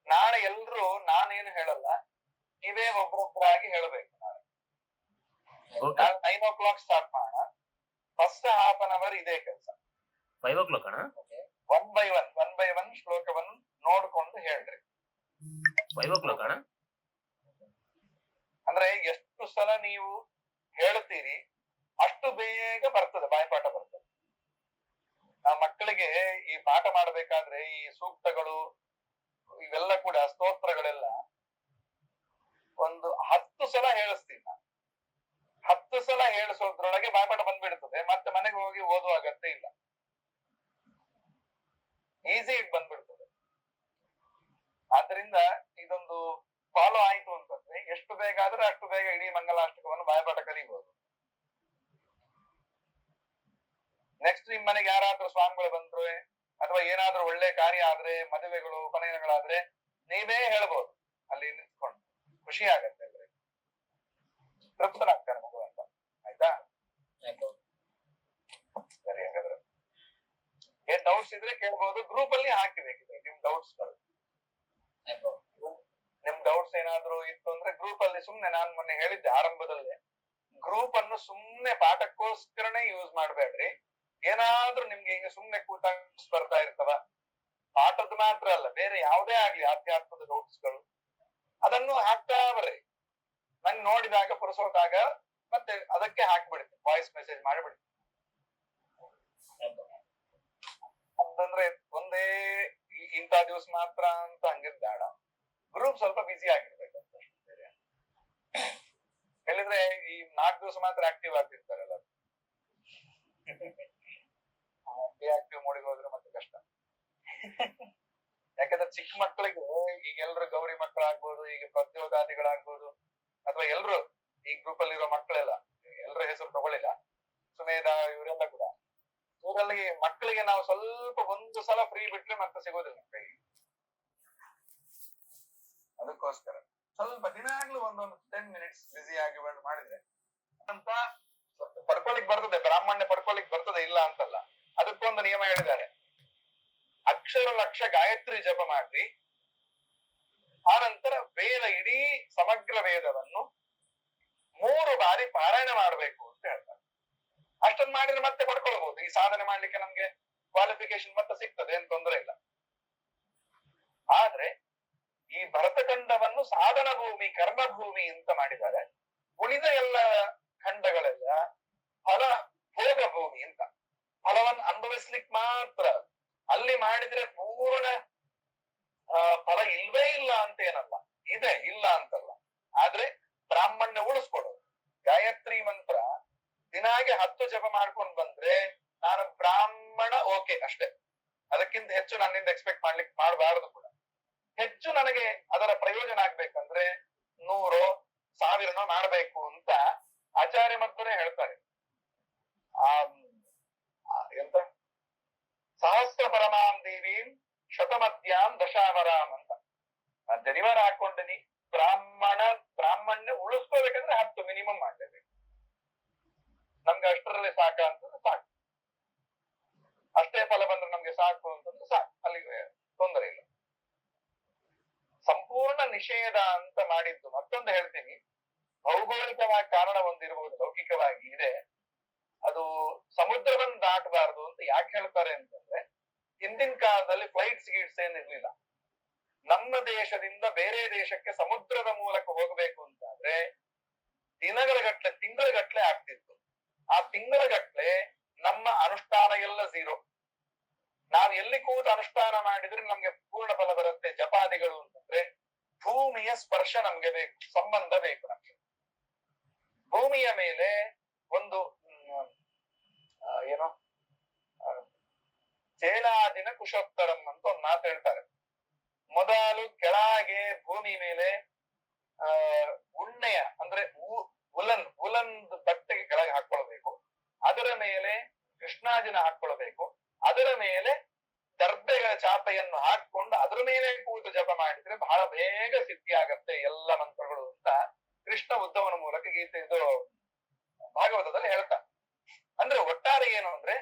ನಾಳೆ ಎಲ್ರು ನಾನೇನು ಹೇಳಲ್ಲ, ನೀವೇ ಒಬ್ಬೊಬ್ಬರಾಗಿ ಹೇಳ್ಬೇಕು. ನಾಳೆ 9 o'clock ಸ್ಟಾರ್ಟ್ ಮಾಡೋಣ. ಫಸ್ಟ್ ಹಾಫ್ ಅನ್ ಅವರ್ ಇದೇ ಕೆಲಸ. 5 o'clock ಅಣ್ಣ? 1 by 1 ಶ್ಲೋಕವನ್ನು ನೋಡ್ಕೊಂಡು ಹೇಳ್ರಿ. 5 o'clock ಅಣ್ಣ? ಅಂದ್ರೆ ಎಷ್ಟು ಸಲ ನೀವು ಹೇಳ್ತೀರಿ ಅಷ್ಟು ಬೇಗ ಬರ್ತದೆ, ಬಾಯ್ಪಾಠ ಬರ್ತದೆ. ಮಕ್ಕಳಿಗೆ ಈ ಪಾಠ ಮಾಡ್ಬೇಕಾದ್ರೆ ಈ ಸೂಕ್ತಗಳು ಇವೆಲ್ಲ ಕೂಡ ಸ್ತೋತ್ರಗಳೆಲ್ಲ ಒಂದು 10 ಸಲ ಹೇಳಿಸ್ತೀನಿ ನಾನು. 10 ಸಲ ಹೇಳಿಸೋದ್ರೊಳಗೆ ಬಾಯ್ಪಾಠ ಬಂದ್ಬಿಡ್ತದೆ. ಮತ್ತೆ ಮನೆಗೆ ಹೋಗಿ ಓದುವ ಅಗತ್ಯ ಇಲ್ಲ, ಈಸಿ ಆಗಿ ಬಂದ್ಬಿಡ್ತದೆ. ಆದ್ರಿಂದ ಇದೊಂದು ಫಾಲೋ ಆಯ್ತು ಅಂತಂದ್ರೆ ಎಷ್ಟು ಬೇಗ ಆದ್ರೆ ಅಷ್ಟು ಬೇಗ ಇಡೀ ಮಂಗಲಾಷ್ಟಕವನ್ನು ಬಾಯ್ಪಾಠ ಕಲಿಬಹುದು. ನೆಕ್ಸ್ಟ್ ನಿಮ್ ಮನೆಗೆ ಯಾರಾದ್ರೂ ಸ್ವಾಮಿಗಳು ಬಂದ್ರೆ ಅಥವಾ ಏನಾದ್ರೂ ಒಳ್ಳೆ ಕಾರ್ಯ ಆದ್ರೆ, ಮದುವೆಗಳು ಉಪನಯನಗಳಾದ್ರೆ ನೀವೇ ಹೇಳ್ಬೋದು ಅಲ್ಲಿ ನಿಂತ್ಕೊಂಡು. ಖುಷಿ ಆಗತ್ತೆ, ಅಂದ್ರೆ ತೃಪ್ತನಾಗ್ತಾರೆ ಮಗು ಅಂತ. ಆಯ್ತಾ? ಸರಿ, ಹಾಗಾದ್ರೆ ಏನ್ ಡೌಟ್ಸ್ ಇದ್ರೆ ಕೇಳ್ಬೋದು. ಗ್ರೂಪ್ ಅಲ್ಲಿ ಹಾಕಿಬೇಕಿದೆ ನಿಮ್ ಡೌಟ್ಸ್ ಗಳು. ನಿಮ್ ಡೌಟ್ಸ್ ಏನಾದ್ರು ಇತ್ತು ಅಂದ್ರೆ ಗ್ರೂಪ್ ಅಲ್ಲಿ ಸುಮ್ನೆ, ನಾನ್ ಮೊನ್ನೆ ಹೇಳಿದ್ದೆ ಆರಂಭದಲ್ಲೇ, ಗ್ರೂಪ್ ಅನ್ನು ಸುಮ್ನೆ ಪಾಠಕ್ಕೋಸ್ಕರನೇ ಯೂಸ್ ಮಾಡ್ಬೇಡ್ರಿ. ಏನಾದ್ರೂ ನಿಮ್ಗೆ ಈಗ ಸುಮ್ನೆ ಕೂತಾಗ ಬರ್ತಾ ಇರ್ತವ, ಪಾಠದ ಮಾತ್ರ ಅಲ್ಲ, ಬೇರೆ ಯಾವುದೇ ಆಗ್ಲಿ ಆಧ್ಯಾತ್ಮದ ಡೌಟ್ಸ್ ಗಳು, ಅದನ್ನು ಹಾಕ್ತಾ ಬರ್ರಿ. ನಂಗೆ ನೋಡಿದಾಗ ಪುರಸೋದಾಗ ಮತ್ತೆ ಅದಕ್ಕೆ ಹಾಕ್ಬಿಡ್ತೀನಿ, ವಾಯ್ಸ್ ಮೆಸೇಜ್ ಮಾಡಿಬಿಡ್ತೀನಿ. ಅಂತಂದ್ರೆ ಒಂದೇ ಇಂಥ ದಿವಸ ಮಾತ್ರ ಅಂತ ಹಂಗಿದ್ ಬೇಡ. ಗ್ರೂಪ್ ಸ್ವಲ್ಪ ಬಿಸಿ ಆಗಿರ್ಬೇಕಂತ. ಹೇಳಿದ್ರೆ ಈ 4 ದಿವಸ ಮಾತ್ರ ಆಕ್ಟಿವ್ ಆಗ್ತಿರ್ತಾರಲ್ಲ, ಆಕ್ಟಿವ್ ಮೋಡಿಗೆ ಹೋದ್ರೆ ಮತ್ತೆ ಕಷ್ಟ. ಯಾಕಂದ್ರೆ ಚಿಕ್ಕ ಮಕ್ಕಳಿಗೆ ಈಗ ಎಲ್ರು ಗೌರಿ ಮಕ್ಕಳಾಗ್ಬೋದು, ಈಗ ಪ್ರತ್ಯೋಗಾದಿಗಳಾಗ್ಬೋದು, ಅಥವಾ ಎಲ್ರು ಈ ಗ್ರೂಪ್ ಅಲ್ಲಿ ಇರೋ ಮಕ್ಕಳೆಲ್ಲ, ಎಲ್ರ ಹೆಸರು ತಗೊಳ್ಳಿಲ್ಲ, ಸುಮೇಧ ಇವರೆಲ್ಲ ಕೂಡ, ಇವರಲ್ಲಿ ಮಕ್ಕಳಿಗೆ ನಾವು ಸ್ವಲ್ಪ ಒಂದು ಸಲ ಫ್ರೀ ಬಿಟ್ರೆ ಮತ್ತೆ ಸಿಗೋದಿಲ್ಲ ಕೈಗೆ. ಅದಕ್ಕೋಸ್ಕರ ಸ್ವಲ್ಪ ದಿನಾಗ್ಲೂ ಒಂದೊಂದು 10 minutes ಬಿಸಿ ಆಗಿ ಮಾಡಿದ್ರೆ ಅಂತ ಪಡ್ಕೊಳಿಕ್ ಬರ್ತದೆ, ಬ್ರಾಹ್ಮಣ್ಯ ಪಡ್ಕೊಳಿಕ್ ಬರ್ತದೆ, ಇಲ್ಲ ಅಂತಲ್ಲ. ಅದಕ್ಕೊಂದು ನಿಯಮ ಹೇಳಿದ್ದಾರೆ. ಅಕ್ಷರ ಲಕ್ಷ ಗಾಯತ್ರಿ ಜಪ ಮಾಡ್ರಿ, ಆನಂತರ ವೇದ ಇಡೀ ಸಮಗ್ರ ವೇದವನ್ನು 3 ಬಾರಿ ಪಾರಾಯಣ ಮಾಡ್ಬೇಕು ಅಂತ ಹೇಳ್ತಾರೆ. ಅಷ್ಟೊಂದು ಮಾಡಿದ್ರೆ ಮತ್ತೆ ಪಡ್ಕೊಳ್ಬಹುದು. ಈ ಸಾಧನೆ ಮಾಡ್ಲಿಕ್ಕೆ ನಮ್ಗೆ ಕ್ವಾಲಿಫಿಕೇಶನ್ ಮತ್ತೆ ಸಿಗ್ತದೆ, ಏನ್ ತೊಂದರೆ ಇಲ್ಲ. ಆದ್ರೆ ಈ ಭರತಖಂಡವನ್ನು ಸಾಧನ ಭೂಮಿ, ಕರ್ಮ ಭೂಮಿ ಅಂತ ಮಾಡಿದ್ದಾರೆ. ಉಳಿದ ಎಲ್ಲ ಖಂಡಗಳೆಲ್ಲ ಫಲ ಭೋಗ ಭೂಮಿ ಅಂತ, ಫಲವನ್ನು ಅನುಭವಿಸ್ಲಿಕ್ಕೆ ಮಾತ್ರ. ಅಲ್ಲಿ ಮಾಡಿದ್ರೆ ಪೂರ್ಣ ಫಲ ಇಲ್ವೇ ಇಲ್ಲ ಅಂತ ಏನಲ್ಲ, ಇದೆ, ಇಲ್ಲ ಅಂತಲ್ಲ. ಆದ್ರೆ ಬ್ರಾಹ್ಮಣ್ಯ ಉಳಿಸ್ಕೊಡೋದು. ಗಾಯತ್ರಿ ಮಂತ್ರ ದಿನಾಗೆ 10 ಜಪ ಮಾಡ್ಕೊಂಡ್ ಬಂದ್ರೆ ನಾನು ಬ್ರಾಹ್ಮಣ, ಓಕೆ ಅಷ್ಟೇ. ಅದಕ್ಕಿಂತ ಹೆಚ್ಚು ನನ್ನಿಂದ ಎಕ್ಸ್ಪೆಕ್ಟ್ ಮಾಡಬಾರದು ಕೂಡ. ಹೆಚ್ಚು ನನಗೆ ಅದರ ಪ್ರಯೋಜನ ಆಗ್ಬೇಕಂದ್ರೆ 100,000 ಮಾಡಬೇಕು ಅಂತ ಆಚಾರ್ಯ ಮಧ್ವರೇ ಹೇಳ್ತಾರೆ. ಎಂತ ಸಹಸ್ರ ಪರಮಾಂ ದೇವೀಂ ಶತಮಧ್ಯಾಂ ದಶಾವರಾಮ್ ಅಂತ. ನಾನು ಜನಿವಾರ ಹಾಕೊಂಡಿನಿ, ಬ್ರಾಹ್ಮಣ್ಯ ಉಳಿಸ್ಕೋಬೇಕಂದ್ರೆ 10 ಮಿನಿಮಮ್ ಮಾಡ್ಲೇಬೇಕು. ನಮ್ಗೆ ಅಷ್ಟರಲ್ಲೇ ಸಾಕ ಅಂತಂದ್ರೆ ಸಾಕು, ಅಷ್ಟೇ ಫಲ ಬಂದ್ರೆ ನಮ್ಗೆ ಸಾಕು ಅಂತಂದ್ರೆ ಸಾಕು, ಅಲ್ಲಿಗೆ ತೊಂದರೆ ಇಲ್ಲ. ಸಂಪೂರ್ಣ ನಿಷೇಧ ಅಂತ ಮಾಡಿದ್ದು ಮತ್ತೊಂದು ಹೇಳ್ತೀನಿ. ಭೌಗೋಳಿಕವಾಗಿ ಕಾರಣ ಒಂದಿರಬಹುದು, ಲೌಕಿಕವಾಗಿ ಇದೆ. ಅದು ಸಮುದ್ರವನ್ನು ದಾಟಬಾರದು ಅಂತ ಯಾಕೆ ಹೇಳ್ತಾರೆ ಅಂತಂದ್ರೆ, ಹಿಂದಿನ ಕಾಲದಲ್ಲಿ ಫ್ಲೈಟ್ಸ್ ಗೀಟ್ಸ್ ಏನಿರ್ಲಿಲ್ಲ. ನಮ್ಮ ದೇಶದಿಂದ ಬೇರೆ ದೇಶಕ್ಕೆ ಸಮುದ್ರದ ಮೂಲಕ ಹೋಗಬೇಕು ಅಂತಾದ್ರೆ ದಿನಗಳ ತಿಂಗಳ ಆಗ್ತಿತ್ತು. ಆ ತಿಂಗಳ ನಮ್ಮ ಅನುಷ್ಠಾನ ಎಲ್ಲ 0. ನಾವ್ ಎಲ್ಲಿ ಕೂತು ಅನುಷ್ಠಾನ ಮಾಡಿದ್ರೆ ನಮ್ಗೆ ಪೂರ್ಣ ಫಲ ಬರುತ್ತೆ. ಜಪಾದಿಗಳು ಅಂತಂದ್ರೆ ಭೂಮಿಯ ಸ್ಪರ್ಶ ನಮ್ಗೆ ಬೇಕು, ಸಂಬಂಧ ಬೇಕು ನಮ್ಗೆ. ಭೂಮಿಯ ಮೇಲೆ ಒಂದು ಏನೋ ಚೇಲಾದಿನ ಕುಶೋತ್ತರಂ ಅಂತ ಒಂದು ಮಾತು ಹೇಳ್ತಾರೆ. ಮೊದಲು ಕೆಳಗೆ ಭೂಮಿ ಮೇಲೆ ಉಣ್ಣೆಯ ಅಂದ್ರೆ ಉಲನ್ ಬಟ್ಟೆಗೆ ಕೆಳಗೆ ಹಾಕೊಳ್ಬೇಕು. ಅದರ ಮೇಲೆ ಕೃಷ್ಣಾಜಿನ ಹಾಕೊಳ್ಬೇಕು. ಅದರ ಮೇಲೆ ದರ್ಬೆಗಳ ಚಾಪೆಯನ್ನು ಹಾಕೊಂಡು ಅದರ ಮೇಲೆ ಕೂತು ಜಪ ಮಾಡಿದ್ರೆ ಬಹಳ ಬೇಗ ಸಿದ್ಧಿ ಆಗತ್ತೆ ಎಲ್ಲ ಮಂತ್ರಗಳು ಅಂತ ಕೃಷ್ಣ ಉದ್ಧವನ ಮೂಲಕ ಗೀತೆ ಇದು ಭಾಗವತದಲ್ಲಿ ಹೇಳ್ತಾರೆ. ಅಂದ್ರೆ ಒಟ್ಟಾರೆ ಏನು ಅಂದ್ರೆ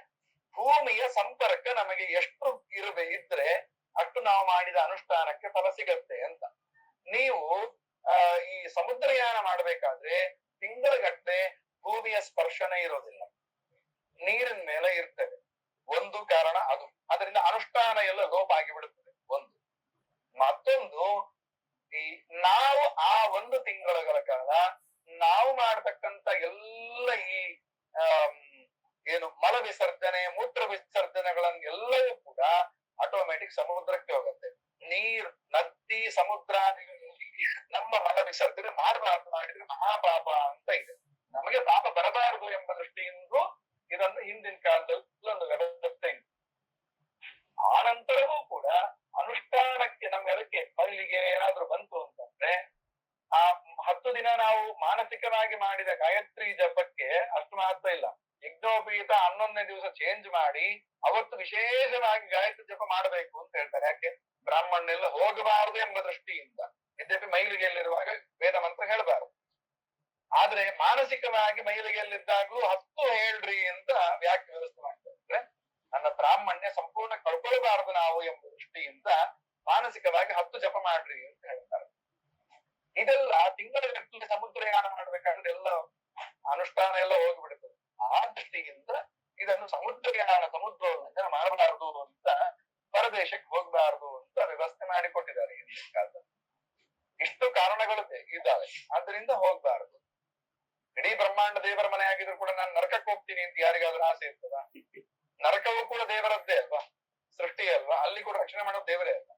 ಭೂಮಿಯ ಸಂಪರ್ಕ ನಮಗೆ ಎಷ್ಟು ಇದ್ರೆ ಅಷ್ಟು ನಾವು ಮಾಡಿದ ಅನುಷ್ಠಾನಕ್ಕೆ ಫಲ ಸಿಗತ್ತೆ ಅಂತ. ನೀವು ಈ ಸಮುದ್ರಯಾನ ಮಾಡ್ಬೇಕಾದ್ರೆ ತಿಂಗಳಗಟ್ಟಲೆ ಭೂಮಿಯ ಸ್ಪರ್ಶನೇ ಇರೋದಿಲ್ಲ, ನೀರಿನ ಮೇಲೆ ಇರ್ತದೆ. ಒಂದು ಕಾರಣ ಅದು, ಅದರಿಂದ ಅನುಷ್ಠಾನ ಎಲ್ಲ ಲೋಪ ಆಗಿಬಿಡುತ್ತದೆ ಒಂದು. ಮತ್ತೊಂದು, ಈ ನಾವು ಆ 1 ತಿಂಗಳ ಕಾಲ ನಾವು ಮಾಡ್ತಕ್ಕಂತ ಎಲ್ಲ ಈ ಏನು ಮಲ ವಿಸರ್ಜನೆ, ಮೂತ್ರ ವಿಸರ್ಜನೆಗಳನ್ನೆಲ್ಲವೂ ಕೂಡ ಆಟೋಮ್ಯಾಟಿಕ್ ಸಮುದ್ರಕ್ಕೆ ಹೋಗುತ್ತೆ. ನೀರ್, ನದಿ, ಸಮುದ್ರ ನಮ್ಮ ಮಲ ವಿಸರ್ಜನೆ ಮಾಡಬಾರ್ದು, ಮಾಡಿದ್ರೆ ಮಹಾಪಾಪ ಅಂತ ಇದೆ. ನಮಗೆ ಪಾಪ ಬರಬಾರದು ಎಂಬ ದೃಷ್ಟಿಯಿಂದ ಇದನ್ನು ಹಿಂದಿನ ಕಾಲದಲ್ಲಿ ಒಂದು ವ್ಯವಸ್ಥೆ ಇದೆ. ಆನಂತರವೂ ಕೂಡ ಅನುಷ್ಠಾನಕ್ಕೆ ನಮ್ಗೆ ಅದಕ್ಕೆ ಮೈಲಿಗೆ ಏನಾದ್ರೂ ಬಂತು ಅಂತಂದ್ರೆ ಆ 10 ದಿನ ನಾವು ಮಾನಸಿಕವಾಗಿ ಮಾಡಿದ ಗಾಯತ್ರಿ ಜಪಕ್ಕೆ ಅಷ್ಟು ಮಹತ್ವ ಇಲ್ಲ. ಯಜ್ಞೋಪೀತ 11ನೇ ದಿವಸ ಚೇಂಜ್ ಮಾಡಿ ಅವತ್ತು ವಿಶೇಷವಾಗಿ ಗಾಯತ್ರಿ ಜಪ ಮಾಡಬೇಕು ಅಂತ ಹೇಳ್ತಾರೆ. ಯಾಕೆ? ಬ್ರಾಹ್ಮಣನೆಲ್ಲ ಹೋಗಬಾರದು ಎಂಬ ದೃಷ್ಟಿಯಿಂದ. ಯದ್ಯಪಿ ಮೈಲಿಗೆಯಲ್ಲಿರುವಾಗ ವೇದ ಮಂತ್ರ ಹೇಳಬಾರದು, ಆದ್ರೆ ಮಾನಸಿಕವಾಗಿ ಮೈಲಿಗೆಯಲ್ಲಿದ್ದಾಗ್ಲೂ 10 ಹೇಳ್ರಿ ಅಂತ ವ್ಯಾಖ್ಯೆ ವ್ಯವಸ್ಥೆ ಮಾಡ್ತಾರೆ. ನನ್ನ ಬ್ರಾಹ್ಮಣ್ಯ ಸಂಪೂರ್ಣ ಕಳ್ಕೊಳ್ಬಾರದು ನಾವು ಎಂಬ ದೃಷ್ಟಿಯಿಂದ ಮಾನಸಿಕವಾಗಿ 10 ಜಪ ಮಾಡ್ರಿ ಅಂತ ಹೇಳ್ತಾರೆ. ಇದೆಲ್ಲ ತಿಂಗಳ ಸಮುದ್ರಯಾನ ಮಾಡ್ಬೇಕಾದ್ರೆ ಎಲ್ಲ ಅನುಷ್ಠಾನ ಎಲ್ಲ ಹೋಗ್ಬಿಡುತ್ತದೆ. ಆ ದೃಷ್ಟಿಯಿಂದ ಇದನ್ನು ಸಮುದ್ರವನ್ನು ಮಾಡಬಾರದು ಅಂತ, ಪರದೇಶಕ್ಕೆ ಹೋಗ್ಬಾರದು ಅಂತ ವ್ಯವಸ್ಥೆ ಮಾಡಿಕೊಟ್ಟಿದ್ದಾರೆ ಹಿಂದಿನ ಕಾಲದಲ್ಲಿ. ಇಷ್ಟು ಕಾರಣಗಳು ಇದ್ದಾವೆ, ಆದ್ರಿಂದ ಹೋಗ್ಬಾರದು. ಇಡೀ ಬ್ರಹ್ಮಾಂಡ ದೇವರ ಮನೆ ಆಗಿದ್ರು ಕೂಡ ನಾನು ನರಕಕ್ಕೆ ಹೋಗ್ತೀನಿ ಅಂತ ಯಾರಿಗಾದ್ರೂ ಆಸೆ ಇರ್ತದ? ನರಕವೂ ಕೂಡ ದೇವರದ್ದೇ ಅಲ್ವಾ, ಸೃಷ್ಟಿ ಅಲ್ವಾ, ಅಲ್ಲಿ ಕೂಡ ರಕ್ಷಣೆ ಮಾಡೋದು ದೇವರೇ ಅಲ್ವಾ.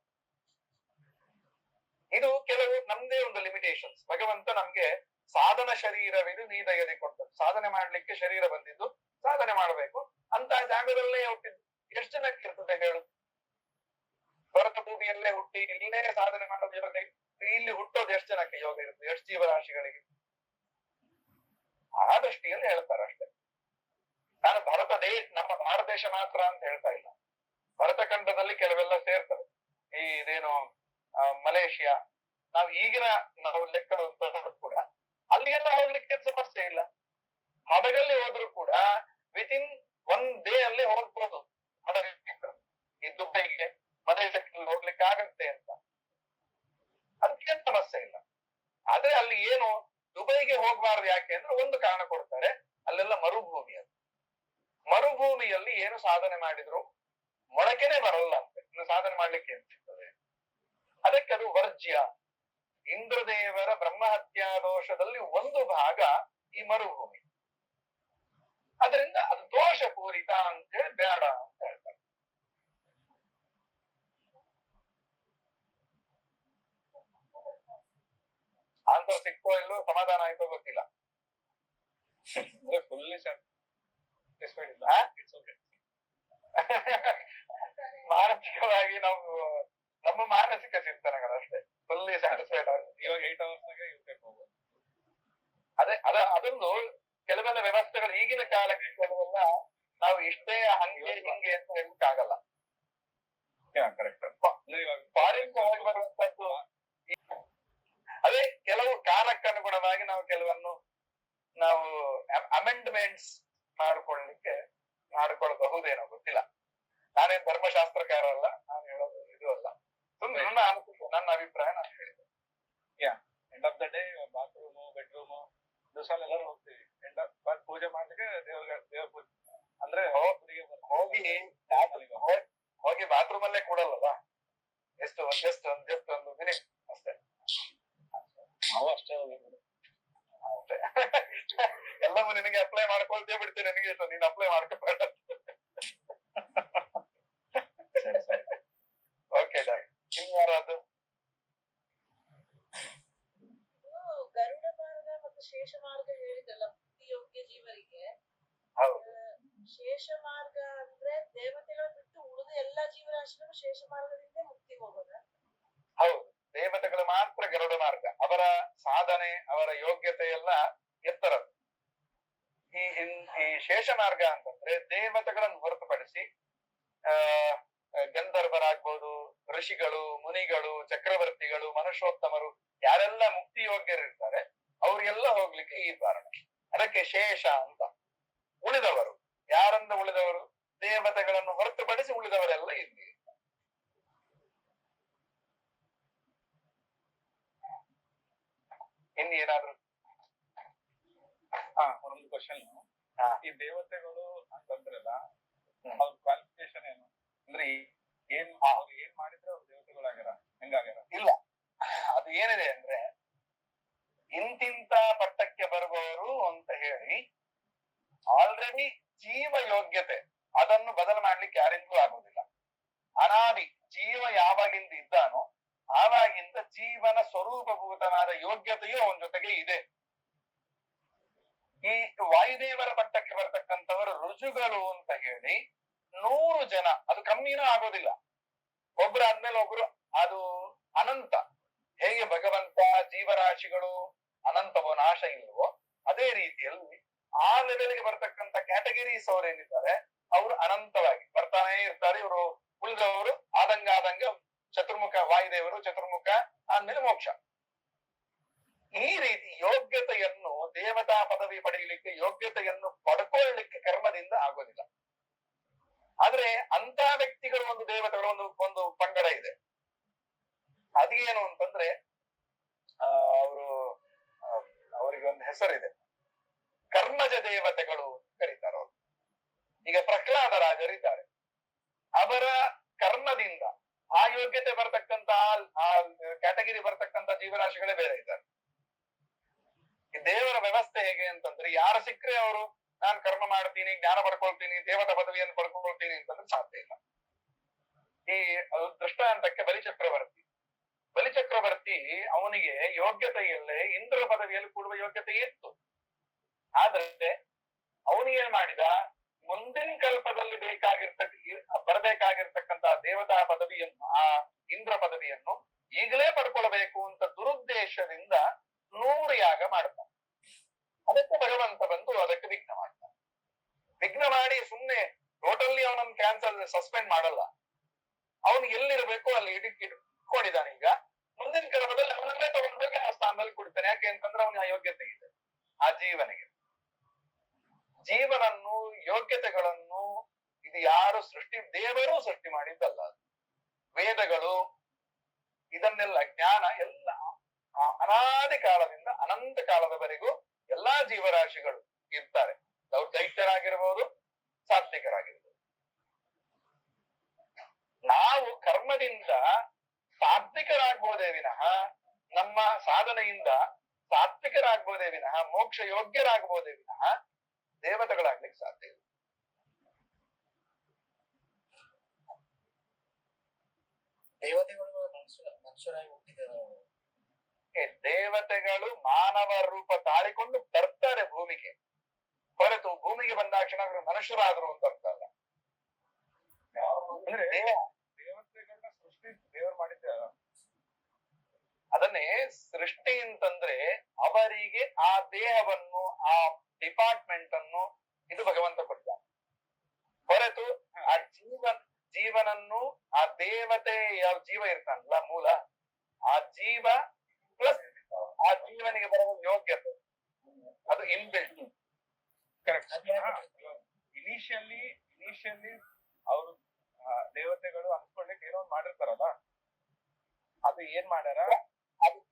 ಇದು ಕೆಲವು ನಮ್ದೇ ಒಂದು ಲಿಮಿಟೇಷನ್ಸ್. ಭಗವಂತ ನಮ್ಗೆ ಸಾಧನ ಶರೀರವಿದು ನೀ ದಯದಿ ಕೊಟ್ಟದ್ದು. ಸಾಧನೆ ಮಾಡ್ಲಿಕ್ಕೆ ಶರೀರ ಬಂದಿದ್ದು, ಸಾಧನೆ ಮಾಡಬೇಕು ಅಂತ ಜಾಗದಲ್ಲೇ ಹುಟ್ಟಿದ್ದು. ಎಷ್ಟು ಜನಕ್ಕೆ ಇರ್ತದೆ ಹೇಳು? ಭರತ ಭೂಮಿಯಲ್ಲೇ ಹುಟ್ಟಿ ಇಲ್ಲೇ ಸಾಧನೆ ಮಾಡೋದು ಇರುತ್ತೆ. ಇಲ್ಲಿ ಹುಟ್ಟೋದು ಎಷ್ಟು ಜನಕ್ಕೆ ಯೋಗ ಇರುತ್ತೆ? ಎಷ್ಟು ಜೀವರಾಶಿಗಳಿಗೆ? ಆ ದೃಷ್ಟಿಯಲ್ಲಿ ಹೇಳ್ತಾರೆ ಅಷ್ಟೇ. ನಾನು ನಮ್ಮ ಭಾರತ ದೇಶ ಮಾತ್ರ ಅಂತ ಹೇಳ್ತಾ ಇಲ್ಲ. ಭರತ ಖಂಡದಲ್ಲಿ ಕೆಲವೆಲ್ಲ ಸೇರ್ತವೆ. ಈ ಇದೇನು ಮಲೇಷಿಯಾ, ನಾವು ಈಗಿನ ನಾವು ಲೆಕ್ಕ ಕೂಡ ಅಲ್ಲಿಗೆಲ್ಲ ಹೋಗ್ಲಿಕ್ಕೆ ಸಮಸ್ಯೆ ಇಲ್ಲ. ಹಡಗಲ್ಲಿ ಹೋದ್ರು ಕೂಡ ವಿತಿನ್ ಒನ್ ಡೇ ಅಲ್ಲಿ ಹೋಗ್ಬೋದು ಹಡಗಕ್ಕೆ. ಈ ದುಬೈಗೆ ಮಲೇಷ್ಯಾಕ್ಕೆ ಹೋಗ್ಲಿಕ್ಕೆ ಆಗತ್ತೆ ಅಂತ ಅದಕ್ಕೇನ್ ಸಮಸ್ಯೆ ಇಲ್ಲ. ಆದ್ರೆ ಅಲ್ಲಿ ಏನು ದುಬೈಗೆ ಹೋಗ್ಬಾರ್ದು ಯಾಕೆ ಅಂದ್ರೆ ಒಂದು ಕಾರಣ ಕೊಡ್ತಾರೆ, ಅಲ್ಲೆಲ್ಲ ಮರುಭೂಮಿ. ಅದು ಮರುಭೂಮಿಯಲ್ಲಿ ಏನು ಸಾಧನೆ ಮಾಡಿದ್ರು ಮೊಳಕೆನೆ ಬರಲ್ಲ ಅಂತೆ, ಇನ್ನು ಸಾಧನೆ ಮಾಡ್ಲಿಕ್ಕೆ ಏನ್ ಸಿಗ್ತದೆ. ಅದಕ್ಕೆ ಅದು ವರ್ಜ್ಯ. ಇಂದ್ರದೇವರ ಬ್ರಹ್ಮಹತ್ಯಾ ದೋಷದಲ್ಲಿ ಒಂದು ಭಾಗ ಈ ಮರುಭೂಮಿ. ಅದರಿಂದ ಅದು ದೋಷ ಪೂರಿತ ಅಂತೇಳಿ ಬೇಡ ಅಂತ ಹೇಳ್ತಾರೆ. ಆನ್ಸರ್ ಸಿಕ್ಕೋ ಇಲ್ಲೋ, ಸಮಾಧಾನ ಆಯ್ತೋ ಗೊತ್ತಿಲ್ಲ. ಫುಲ್ಲಿ ಮಾನಸಿಕವಾಗಿ ನಾವು ನಮ್ಮ ಮಾನಸಿಕ ಚಿಂತನೆಗಳಷ್ಟೇ ಫುಲ್ಲಿ ಸ್ಯಾಟಿಸ್ಫೈಡ್ ಆಗುತ್ತೆ. ಇವಾಗ 8 ಅವರ್ಸ್ನಾಗ ಇರ್ಬೇಕು ಹೋಗೋದು. ಅದೊಂದು ಕೆಲವೆಲ್ಲ ವ್ಯವಸ್ಥೆಗಳು ಈಗಿನ ಕಾಲಕ್ಕೆ ಕೆಲವೆಲ್ಲ ನಾವು ಇಷ್ಟೇ ಹಂಗೆ ಹಿಂಗೆ ಅಂತ ಹೇಳಕ್ಕಾಗಲ್ಲ. ಕರೆಕ್ಟ್. ಫಾರಿನ್ ಹೋಗಿ ಬರುವಂತದ್ದು ಅದೇ ಕೆಲವು ಕಾಲಕ್ಕನುಗುಣವಾಗಿ ನಾವು ಕೆಲವನ್ನು ನಾವು ಅಮೆಂಡ್ಮೆಂಟ್ಸ್ ಮಾಡ್ಕೊಳ್ಬಹುದೇನೋ ಗೊತ್ತಿಲ್ಲ. ನಾನೇನ್ ಧರ್ಮಶಾಸ್ತ್ರಕಾರ ಅಲ್ಲ, ನಾನು ಹೇಳೋದು ಇದು ಅಲ್ಲ, ಸುಮ್ಮನೆ ನನ್ನ ಅನಿಸಿಕೆ, ನನ್ನ ಅಭಿಪ್ರಾಯ ನಾನು ಹೇಳಿದೆ. End of the day bathroom bedroom ದಿವಸ ಎಲ್ಲರೂ ಹೋಗ್ತೀವಿ. ಪೂಜೆ ಮಾಡ್ಲಿಕ್ಕೆ ದೇವ್ರ ಪೂಜೆ ಅಂದ್ರೆ ಹೋಗಿ ಬಾತ್ರೂಮ್ ಅಲ್ಲೇ ಕೂಡಲ್ಲವಾ, ಜಸ್ಟ್ ಒಂದು ಮಿನಿಟ್ ಅಷ್ಟೇ. ನಾವು ಅಷ್ಟೇ ಎಲ್ಲವೂ ನಿನಗೆ ಅಪ್ಲೈ ಮಾಡ್ಕೊಳ್ತೇ ಬಿಡ್ತೇನೆ, ನಿನಗೆ ನೀನ್ ಅಪ್ಲೈ ಮಾಡ್ಕೋಬೇಡ. Okay doctor, ಇನ್ಯಾರಾದ್ರು? ಗರುಡ ಮಾರ್ಗ ಮತ್ತು ಶೇಷ ಮಾರ್ಗ ಹೇಳಿದಲ್ಲ ಮುಕ್ತಿ ಯೋಗ್ಯ ಜೀವರಿಗೆ. ಹೌದು, ಶೇಷ ಮಾರ್ಗ ಅಂದ್ರೆ ದೇವತೆಗಳ ಬಿಟ್ಟು ಉಳಿದ ಎಲ್ಲಾ ಜೀವರಾಶಿಗಳು ಶೇಷ ಮಾರ್ಗದಿಂದ ಮುಕ್ತಿ ಹೋಗೋದ? ಹೌದು, ದೇವತೆಗಳು ಮಾತ್ರ ಗರುಡ ಮಾರ್ಗ. ಅವರ ಸಾಧನೆ, ಅವರ ಯೋಗ್ಯತೆ ಎಲ್ಲ ಎತ್ತರದ್ದು. ಈ ಶೇಷ ಮಾರ್ಗ ಅಂತಂದ್ರೆ ದೇವತೆಗಳನ್ನು ಹೊರತುಪಡಿಸಿ ಗಂಧರ್ವರಾಗ್ಬೋದು, ಋಷಿಗಳು, ಮುನಿಗಳು, ಚಕ್ರವರ್ತಿಗಳು, ಮನುಷ್ಯೋತ್ತಮರು ಯಾರೆಲ್ಲ ಮುಕ್ತಿ ಯೋಗ್ಯರಿರ್ತಾರೆ ಅವ್ರಿಗೆಲ್ಲ ಹೋಗ್ಲಿಕ್ಕೆ ಈ ಕಾರಣ. ಅದಕ್ಕೆ ಶೇಷ ಅಂತ. ಉಳಿದವರು ಯಾರಂದ ಉಳಿದವರು? ದೇವತೆಗಳನ್ನು ಹೊರತುಪಡಿಸಿ ಉಳಿದವರೆಲ್ಲ ಇಲ್ಲಿ. ಇನ್ನೇನಾದ್ರು? ಒಂದು ಕ್ವಶನ್. ಹಾ. ಈ ದೇವತೆಗಳು ಅಂತಂದ್ರಲ್ಲ, ಅವ್ರ ಕ್ವಾಲಿಫಿಕೇಶನ್ ಏನು? ಅಂದ್ರೆ ಅವ್ರು ಏನ್ ಮಾಡಿದ್ರೆ ಅವ್ರು ದೇವತೆಗಳಾಗ್ಯಾರ, ಹೆಂಗಾಗ್ಯಾರ? ಇಲ್ಲ, ಅದು ಏನಿದೆ ಅಂದ್ರೆ ಇಂತಿಂತ ಪಟ್ಟಕ್ಕೆ ಬರುವವರು ಅಂತ ಹೇಳಿ ಆಲ್ರೆಡಿ ಜೀವ ಯೋಗ್ಯತೆ ಅದನ್ನು ಬದಲು ಮಾಡ್ಲಿಕ್ಕೆ ಯಾರಿಂದಲೂ ಆಗುದಿಲ್ಲ. ಅನಾದಿ ಜೀವ ಯಾವಾಗಿಂದ ಇದ್ದಾನೋ ಆವಾಗಿಂದ ಜೀವನ ಸ್ವರೂಪಭೂತನಾದ ಯೋಗ್ಯತೆಯು ಅವನ ಜೊತೆಗೆ ಇದೆ. ಈ ವಾಯುದೇವರ ಪಟ್ಟಕ್ಕೆ ಬರ್ತಕ್ಕಂಥವರು ರುಜುಗಳು ಅಂತ ಹೇಳಿ 100 ಜನ, ಅದು ಕಮ್ಮಿನೂ ಆಗೋದಿಲ್ಲ. ಒಬ್ರು ಆದ್ಮೇಲೆ ಒಬ್ರು, ಅದು ಅನಂತ. ಹೇಗೆ ಭಗವಂತ ಜೀವರಾಶಿಗಳು ಅನಂತವೋ, ನಾಶ ಇಲ್ಲವೋ, ಅದೇ ರೀತಿಯಲ್ಲಿ ಆ ಲೆವೆಲ್ಗೆ ಬರ್ತಕ್ಕಂಥ ಕ್ಯಾಟಗರೀಸ್ ಅವ್ರು ಏನಿದ್ದಾರೆ ಅವರು ಅನಂತವಾಗಿ ಬರ್ತಾನೆ ಇರ್ತಾರೆ. ಇವರು ಉಳಿದವರು ಆದಂಗ ಚತುರ್ಮುಖ ವಾಯುದೇವರು, ಚತುರ್ಮುಖ ಆದ್ಮೇಲೆ ಮೋಕ್ಷ. ಈ ರೀತಿ ಯೋಗ್ಯತೆಯನ್ನು, ದೇವತಾ ಪದವಿ ಪಡೆಯಲಿಕ್ಕೆ ಯೋಗ್ಯತೆಯನ್ನು ಪಡ್ಕೊಳ್ಳಿಕ್ಕೆ ಕರ್ಮದಿಂದ ಆಗೋದಿಲ್ಲ. ಆದ್ರೆ ಅಂತ ವ್ಯಕ್ತಿಗಳು ಒಂದು ದೇವತೆಗಳ ಒಂದು ಪಂಗಡ ಇದೆ. ಅದೇನು ಅಂತಂದ್ರೆ ಅವರಿಗೆ ಒಂದು ಹೆಸರಿದೆ, ಕರ್ಮಜ ದೇವತೆಗಳು ಕರೀತಾರೆ ಅವರು. ಈಗ ಪ್ರಹ್ಲಾದ ರಾಜರಿದ್ದಾರೆ, ಅವರ ಕರ್ಮದಿಂದ ಆ ಯೋಗ್ಯತೆ ಬರ್ತಕ್ಕಂತ ಆ ಕ್ಯಾಟಗರಿ ಬರ್ತಕ್ಕಂತ ಜೀವರಾಶಿಗಳೇ ಬೇರೆ ಇದ್ದಾರೆ. ಈ ದೇವರ ವ್ಯವಸ್ಥೆ ಹೇಗೆ ಅಂತಂದ್ರೆ, ಯಾರು ಸಿಕ್ಕರೆ ಅವರು ನಾನ್ ಕರ್ಮ ಮಾಡ್ತೀನಿ, ಜ್ಞಾನ ಪಡ್ಕೊಳ್ತೀನಿ, ದೇವತಾ ಪದವಿಯನ್ನು ಪಡ್ಕೊಳ್ತೀನಿ ಅಂತಂದ್ರೆ ಸಾಧ್ಯ ಇಲ್ಲ. ಈ ದೃಷ್ಟಾಂತಕ್ಕೆ ಬಲಿಚಕ್ರವರ್ತಿ ಅವನಿಗೆ ಯೋಗ್ಯತೆಯಲ್ಲೇ ಇಂದ್ರ ಪದವಿಯಲ್ಲಿ ಕೂಡುವ ಯೋಗ್ಯತೆ ಇತ್ತು. ಆದ್ರೆ ಅವನಿಗೇನ್ ಮಾಡಿದ, ಮುಂದಿನ ಕಲ್ಪದಲ್ಲಿ ಬರಬೇಕಾಗಿರ್ತಕ್ಕಂತಹ ದೇವತಾ ಪದವಿಯನ್ನು, ಆ ಇಂದ್ರ ಪದವಿಯನ್ನು ಈಗಲೇ ಪಡ್ಕೊಳ್ಬೇಕು ಅಂತ ದುರುದ್ದೇಶದಿಂದ 100 ಯಾಗ ಮಾಡ್ತಾನೆ. ಅದಕ್ಕೆ ಭಗವಂತ ಬಂದು ಅದಕ್ಕೆ ವಿಘ್ನ ಮಾಡ್ತಾನೆ. ವಿಘ್ನ ಮಾಡಿ ಸುಮ್ನೆ ಟೋಟಲ್ಲಿ ಅವನನ್ನು ಕ್ಯಾನ್ಸಲ್, ಸಸ್ಪೆಂಡ್ ಮಾಡಲ್ಲ. ಅವನು ಎಲ್ಲಿರ್ಬೇಕು ಅಲ್ಲಿ ಇಟ್ಕೊಂಡಿದ್ದಾನೆ. ಈಗ ಮುಂದಿನ ಕರ್ಮದಲ್ಲಿ ಅವನನ್ನೇ ತಗೊಂಡ್ಬೇಕು, ಆ ಸ್ಥಾನದಲ್ಲಿ ಕೊಡ್ತಾನೆ. ಯಾಕೆ ಅಂತಂದ್ರೆ ಅವನಿಗೆ ಆ ಯೋಗ್ಯತೆ ಇದೆ, ಆ ಜೀವನಿಗೆ. ಜೀವನನ್ನು ಯೋಗ್ಯತೆಗಳನ್ನು ಇದು ಯಾರು ದೇವರು ಸೃಷ್ಟಿ ಮಾಡಿದ್ದಲ್ಲ. ವೇದಗಳು ಇದನ್ನೆಲ್ಲ ಜ್ಞಾನ ಎಲ್ಲ ಅನಾದಿ ಕಾಲದಿಂದ ಅನಂತ ಕಾಲದವರೆಗೂ ಎಲ್ಲಾ ಜೀವರಾಶಿಗಳು ಇರ್ತಾರೆ. ದೈತ್ಯರಾಗಿರ್ಬೋದು, ಸಾತ್ವಿಕರಾಗಿರ್ಬೋದು. ನಾವು ಕರ್ಮದಿಂದ ಸಾತ್ವಿಕರಾಗ್ಬೋದೇ ವಿನಃ, ನಮ್ಮ ಸಾಧನೆಯಿಂದ ಸಾತ್ವಿಕರಾಗ್ಬೋದೇ ವಿನಃ, ಮೋಕ್ಷ ಯೋಗ್ಯರಾಗ್ಬೋದೇ ವಿನಃ ದೇವತೆಗಳಾಗ್ಲಿಕ್ಕೆ ಸಾಧ್ಯ ಇಲ್ಲ. ದೇವತೆಗಳು ಮನುಷ್ಯರಾಗಿ ಹುಟ್ಟಿದ್ದಾರೆ. ದೇವತೆಗಳು ಮಾನವ ರೂಪ ತಾಳಿಕೊಂಡು ಬರ್ತಾರೆ ಭೂಮಿಗೆ, ಹೊರತು ಭೂಮಿಗೆ ಬಂದಾಕ್ಷಣ ಅವರು ಮನುಷ್ಯರಾದ್ರು ಅಂತ ಅರ್ಥ ಅಲ್ಲ. ಅಂದ್ರೆ ದೇವತೆಗಳನ್ನ ಸೃಷ್ಟಿ ದೇವರು ಮಾಡಿದ್ದಾರ. ಅದನ್ನೇ ಸೃಷ್ಟಿ ಅಂತಂದ್ರೆ ಅವರಿಗೆ ಆ ದೇಹವನ್ನು, ಆ ಡಿಪಾರ್ಟ್ಮೆಂಟ್ ಅನ್ನು ಇದು ಭಗವಂತ ಕೊಟ್ಟ, ಹೊರತು ಆ ಜೀವನನ್ನು ಆ ದೇವತೆ ಯಾವ ಜೀವ ಇರ್ತಾನಲ್ಲ ಮೂಲ, ಆ ಜೀವ ಪ್ಲಸ್ ಆ ಜೀವನಿಗೆ ಬರುವ ಯೋಗ್ಯತೆ ಅದು ಇನ್ಬಿಲ್ಟ್. ಕರೆಕ್ಟ್. ಇನಿಷಿಯಲಿ ಅವರು ದೇವತೆಗಳು ಅನ್ಸ್ಕೊಳ್ಳಿಕ್ಕೆ ಏನೋ ಒಂದ್ ಮಾಡಿರ್ತಾರಲ್ಲ, ಅದು ಏನ್ ಮಾಡ್ಯಾರ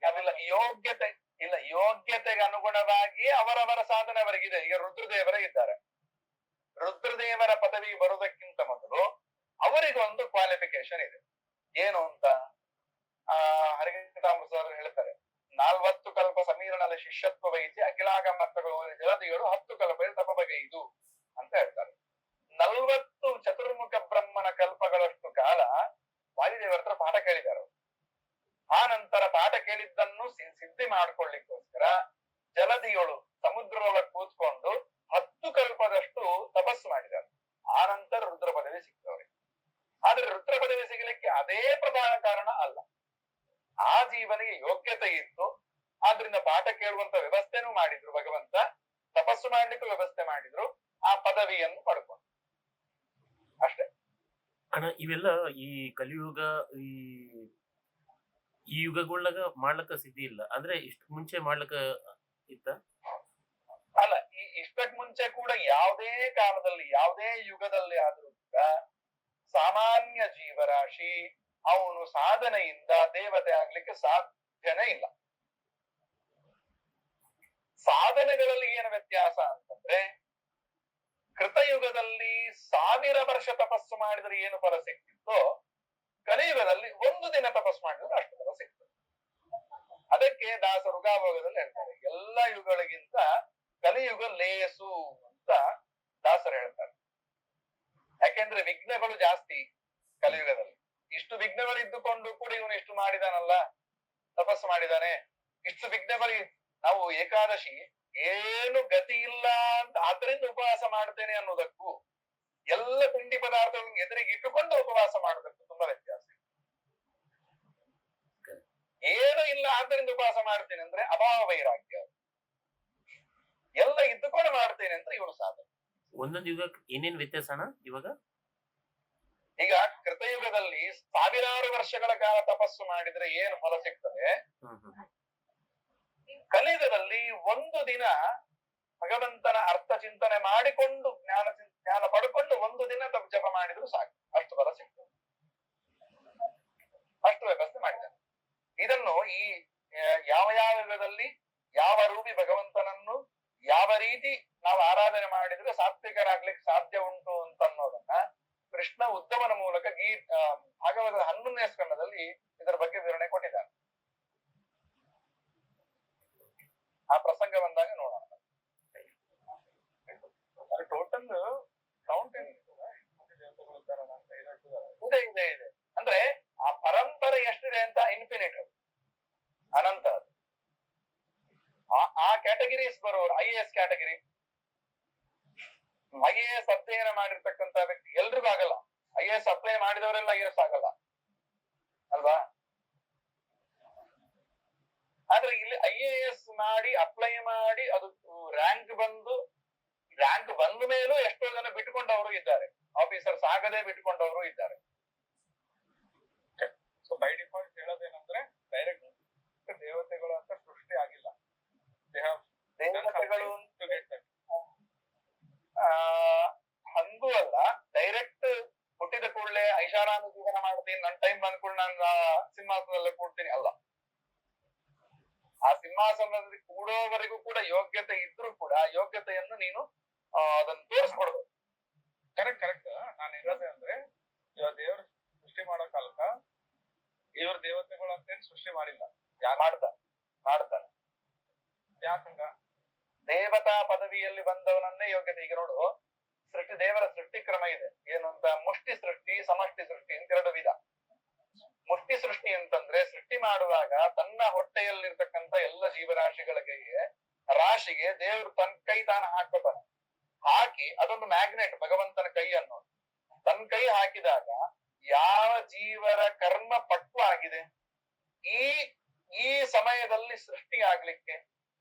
ಅದಿಲ್ಲ ಯೋಗ್ಯತೆ ಇಲ್ಲ, ಯೋಗ್ಯತೆಗೆ ಅನುಗುಣವಾಗಿ ಅವರವರ ಸಾಧನೆ ಅವರಿಗಿದೆ. ಈಗ ರುದ್ರದೇವರ ಇದ್ದಾರೆ, ರುದ್ರದೇವರ ಪದವಿ ಬರುವುದಕ್ಕಿಂತ ಮೊದಲು ಅವರಿಗೊಂದು ಕ್ವಾಲಿಫಿಕೇಶನ್ ಇದೆ. ಏನು ಅಂತ ಹರಿಕೃತಾಮೃತ ಹೇಳ್ತಾರೆ, 40 ಕಲ್ಪ ಸಮೀರಣದ ಶಿಷ್ಯತ್ವ ವಹಿಸಿ ಅಖಿಲಾಗಮರ್ಥಗಳು ಜಲದಿಗಳು 10 ಕಲ್ಪ ತಪ ಬಗೆಯಿದು ಅಂತ ಹೇಳ್ತಾರೆ. 40 ಚತುರ್ಮುಖ ಬ್ರಹ್ಮನ ಕಲ್ಪಗಳಷ್ಟು ಕಾಲ ವಾಯುದೇವರ ಹತ್ರ ಪಾಠ ಕೇಳಿದ್ದಾರೆ. ಆ ನಂತರ ಪಾಠ ಕೇಳಿದ್ದನ್ನು ಸಿದ್ಧಿ ಮಾಡ್ಕೊಳ್ಳಿಕ್ಕೋಸ್ಕರ ಜಲದಿಗಳು ಸಮುದ್ರದೊಳಗೆ ಕೂತ್ಕೊಂಡು 10 ಕಲ್ಪದಷ್ಟು ತಪಸ್ಸು ಮಾಡಿದ್ದಾರೆ. ಆ ನಂತರ ರುದ್ರ ಪದವಿ ಸಿಗ್ತವ್ರಿಗೆ. ಆದ್ರೆ ರುದ್ರ ಪದವಿ ಸಿಗಲಿಕ್ಕೆ ಅದೇ ಪ್ರಧಾನ ಕಾರಣ ಅಲ್ಲ, ಆ ಜೀವನಿಗೆ ಯೋಗ್ಯತೆ ಇತ್ತು, ಆದ್ರಿಂದ ಪಾಠ ಕೇಳುವಂತ ವ್ಯವಸ್ಥೆನೂ ಮಾಡಿದ್ರು ಭಗವಂತ, ತಪಸ್ಸು ಮಾಡ್ಲಿಕ್ಕೂ ವ್ಯವಸ್ಥೆ ಮಾಡಿದ್ರು, ಆ ಪದವಿಯನ್ನು ಪಡ್ಕೊಂಡು ಅಷ್ಟೇ. ಅಣ್ಣ ಇವೆಲ್ಲ ಈ ಕಲಿಯುಗ ಈ ಯುಗಗಳಾಗ ಮಾಡ್ಲಕ್ಕ ಸಿದ್ಧಿ ಇಲ್ಲ ಅಂದ್ರೆ ಇಷ್ಟು ಮುಂಚೆ ಮಾಡ್ಲಕ್ಕ ಇತ್ತ ಅಲ್ಲ. ಇಷ್ಟಕ್ ಮುಂಚೆ ಕೂಡ ಯಾವುದೇ ಕಾಲದಲ್ಲಿ ಯಾವುದೇ ಯುಗದಲ್ಲಿ ಆದ್ರೂ ಕೂಡ ಸಾಮಾನ್ಯ ಜೀವರಾಶಿ ಅವನು ಸಾಧನೆಯಿಂದ ದೇವತೆ ಆಗ್ಲಿಕ್ಕೆ ಸಾಧ್ಯನೇ ಇಲ್ಲ. ಸಾಧನೆಗಳಲ್ಲಿ ಏನು ವ್ಯತ್ಯಾಸ ಅಂತಂದ್ರೆ, ಕೃತಯುಗದಲ್ಲಿ 1000 ವರ್ಷ ತಪಸ್ಸು ಮಾಡಿದ್ರೆ ಏನು ಫಲ ಸಿಕ್ತಿತ್ತೋ, ಕಲಿಯುಗದಲ್ಲಿ 1 ದಿನ ತಪಸ್ಸು ಮಾಡಿದ್ರೆ ಅಷ್ಟು ಫಲ ಸಿಗ್ತದೆ. ಅದಕ್ಕೆ ದಾಸರು ಗಾಭೋಗದಲ್ಲಿ ಹೇಳ್ತಾರೆ, ಎಲ್ಲ ಯುಗಗಳಿಗಿಂತ ಕಲಿಯುಗ ಲೇಸು ಅಂತ ದಾಸರು ಹೇಳ್ತಾರೆ. ಯಾಕೆಂದ್ರೆ ವಿಘ್ನಗಳು ಜಾಸ್ತಿ ಕಲಿಯುಗದಲ್ಲಿ. ಇಷ್ಟು ವಿಘ್ನಗಳು ಇದ್ದುಕೊಂಡು ಕೂಡ ಇವನು ಇಷ್ಟು ಮಾಡಿದಾನಲ್ಲ, ತಪಸ್ಸು ಮಾಡಿದಾನೆ, ಇಷ್ಟು ವಿಘ್ನಗಳು. ನಾವು ಏಕಾದಶಿ ಏನು ಗತಿ ಇಲ್ಲ ಅಂತ ಆದ್ರಿಂದ ಉಪವಾಸ ಮಾಡ್ತೇನೆ ಅನ್ನೋದಕ್ಕೂ, ಎಲ್ಲ ತಿಂಡಿ ಪದಾರ್ಥಗಳನ್ನು ಎದುರಿಗೆ ಇಟ್ಟುಕೊಂಡು ಉಪವಾಸ ಮಾಡೋದಕ್ಕೂ ತುಂಬಾ ವ್ಯತ್ಯಾಸ. ಏನು ಇಲ್ಲ ಆದ್ದರಿಂದ ಉಪವಾಸ ಮಾಡ್ತೇನೆ ಅಂದ್ರೆ ಅಭಾವ ವೈರಾಗ್ಯ. ಎಲ್ಲ ಇದ್ದುಕೊಂಡು ಮಾಡ್ತೇನೆ ಅಂತ ಇವನು ಸಾಧನೆ. ಒಂದೊಂದು ಯುಗಕ್ಕೆ ಏನೇನ್ ವ್ಯತ್ಯಾಸ ಅಣ್ಣ ಇವಾಗ? ಈಗ ಕೃತಯುಗದಲ್ಲಿ 1000 ವರ್ಷಗಳ ಕಾಲ ತಪಸ್ಸು ಮಾಡಿದ್ರೆ ಏನು ಫಲ ಸಿಗ್ತದೆ, ಕಲಿಯುಗದಲ್ಲಿ 1 ದಿನ ಭಗವಂತನ ಅರ್ಥ ಚಿಂತನೆ ಮಾಡಿಕೊಂಡು ಜ್ಞಾನ ಪಡ್ಕೊಂಡು 1 ದಿನ ಜಪ ಮಾಡಿದ್ರು ಸಾಕು, ಅಷ್ಟು ಫಲ ಸಿಗ್ತದೆ. ಅಷ್ಟು ವ್ಯವಸ್ಥೆ ಮಾಡಿದ್ದಾರೆ. ಇದನ್ನು ಈ ಯಾವ ಯುಗದಲ್ಲಿ ಯಾವ ರೂಪಿ ಭಗವಂತನನ್ನು ಯಾವ ರೀತಿ ನಾವು ಆರಾಧನೆ ಮಾಡಿದ್ರೆ ಸಾತ್ವಿಕರಾಗ್ಲಿಕ್ಕೆ ಸಾಧ್ಯ ಉಂಟು ಅಂತ ಅನ್ನೋದನ್ನ ಕೃಷ್ಣ ಉದ್ಧಮನ ಮೂಲಕ ಭಾಗವತದ 11ನೇ ಸ್ಕಂದದಲ್ಲಿ ಇದರ ಬಗ್ಗೆ ವಿವರಣೆ ಕೊಟ್ಟಿದ್ದಾನೆ. ಆ ಪ್ರಸಂಗ ಬಂದಾಗ ನೋಡೋಣ. ಟೋಟಲ್ ಕೌಂಟ್ ಇದೆ. ಅಂದ್ರೆ ಆ ಪರಂಪರೆ ಎಷ್ಟಿದೆ ಅಂತ ಇನ್ಫಿನಿಟ್, ಅನಂತ. ಆ ಕ್ಯಾಟಗರೀಸ್ ಬರೋರು IAS ಕ್ಯಾಟಗರಿ, IAS ಅಧ್ಯಯನ ಮಾಡಿರ್ತಕ್ಕಂತ ವ್ಯಕ್ತಿ ಎಲ್ರಿಗೂ ಆಗಲ್ಲ. IAS ಅಪ್ಲೈ ಮಾಡಿದವರೆಲ್ಲ IAS ಆಗಲ್ಲ ಅಲ್ವಾ? ಆದ್ರೆ ಇಲ್ಲಿ IAS ಮಾಡಿ ಅಪ್ಲೈ ಮಾಡಿ ಅದು ರ್ಯಾಂಕ್ ಬಂದ ಮೇಲೂ ಎಷ್ಟೋ ಜನ ಬಿಟ್ಕೊಂಡವರು ಇದ್ದಾರೆ, ಆಫೀಸರ್ಸ್ ಆಗದೆ ಬಿಟ್ಕೊಂಡವರು ಇದ್ದಾರೆ. ಸೊ ಬೈ ಡಿಫಾಲ್ಟ್ ಹೇಳೋದೇನಂದ್ರೆ ಡೈರೆಕ್ಟ್ ದೇವತೆಗಳು ಅಂತ ಸೃಷ್ಟಿ ಆಗಿಲ್ಲ. ದೇವತೆಗಳು ಐಷಾರಾಮಿ ಜೀವನ ಮಾಡ್ತೀನಿ, ನನ್ನ ಟೈಮ್ ಬಂದ್ಕೊಂಡು ನಾನು ಸಿಂಹಾಸನದಲ್ಲಿ ಕೂಡ್ತೀನಿ ಅಲ್ಲ. ಆ ಸಿಂಹಾಸನದಲ್ಲಿ ಕೂಡೋವರೆಗೂ ಕೂಡ ಯೋಗ್ಯತೆ ಇದ್ರೂ ಕೂಡ ಆ ಯೋಗ್ಯತೆಯನ್ನು ನೀನು ಅದನ್ನು ತೋರಿಸ್ಕೊಡ್ಬೇಕು. ಕರೆಕ್ಟ್ ನಾನು ಹೇಳೋದೇ ಅಂದ್ರೆ ಇವಾಗ ದೇವ್ರ ಸೃಷ್ಟಿ ಮಾಡೋ ಕಾಲಕ್ಕ ಇವ್ರ ದೇವತೆಗಳು ಅಂತೇಳಿ ಸೃಷ್ಟಿ ಮಾಡಿಲ್ಲ, ಯಾರು ಮಾಡ್ತಾನೆ. ಯಾಕಂಗ ದೇವತಾ ಪದವಿಯಲ್ಲಿ ಬಂದವನನ್ನೇ ಯೋಗ್ಯತೆ. ಈಗ ನೋಡು, ದೇವರ ಸೃಷ್ಟಿ ಕ್ರಮ ಇದೆ ಏನು ಅಂತ, ಮುಷ್ಟಿ ಸೃಷ್ಟಿ, ಸಮಷ್ಟಿ ಸೃಷ್ಟಿ ಅಂತ ಎರಡು ವಿಧ. ಮುಷ್ಟಿ ಸೃಷ್ಟಿ ಅಂತಂದ್ರೆ ಸೃಷ್ಟಿ ಮಾಡುವಾಗ ತನ್ನ ಹೊಟ್ಟೆಯಲ್ಲಿರ್ತಕ್ಕಂಥ ಎಲ್ಲ ಜೀವರಾಶಿಗಳಿಗೆ ರಾಶಿಗೆ ದೇವರು ತನ್ನ ಕೈ ತಾನು ಹಾಕೋತಾನೆ. ಹಾಕಿ ಅದೊಂದು ಮ್ಯಾಗ್ನೆಟ್, ಭಗವಂತನ ಕೈ ಅನ್ನೋದು. ತನ್ನ ಕೈ ಹಾಕಿದಾಗ ಯಾವ ಜೀವರ ಕರ್ಮ ಪಕ್ವ ಆಗಿದೆ, ಈ ಸಮಯದಲ್ಲಿ ಸೃಷ್ಟಿ ಆಗ್ಲಿಕ್ಕೆ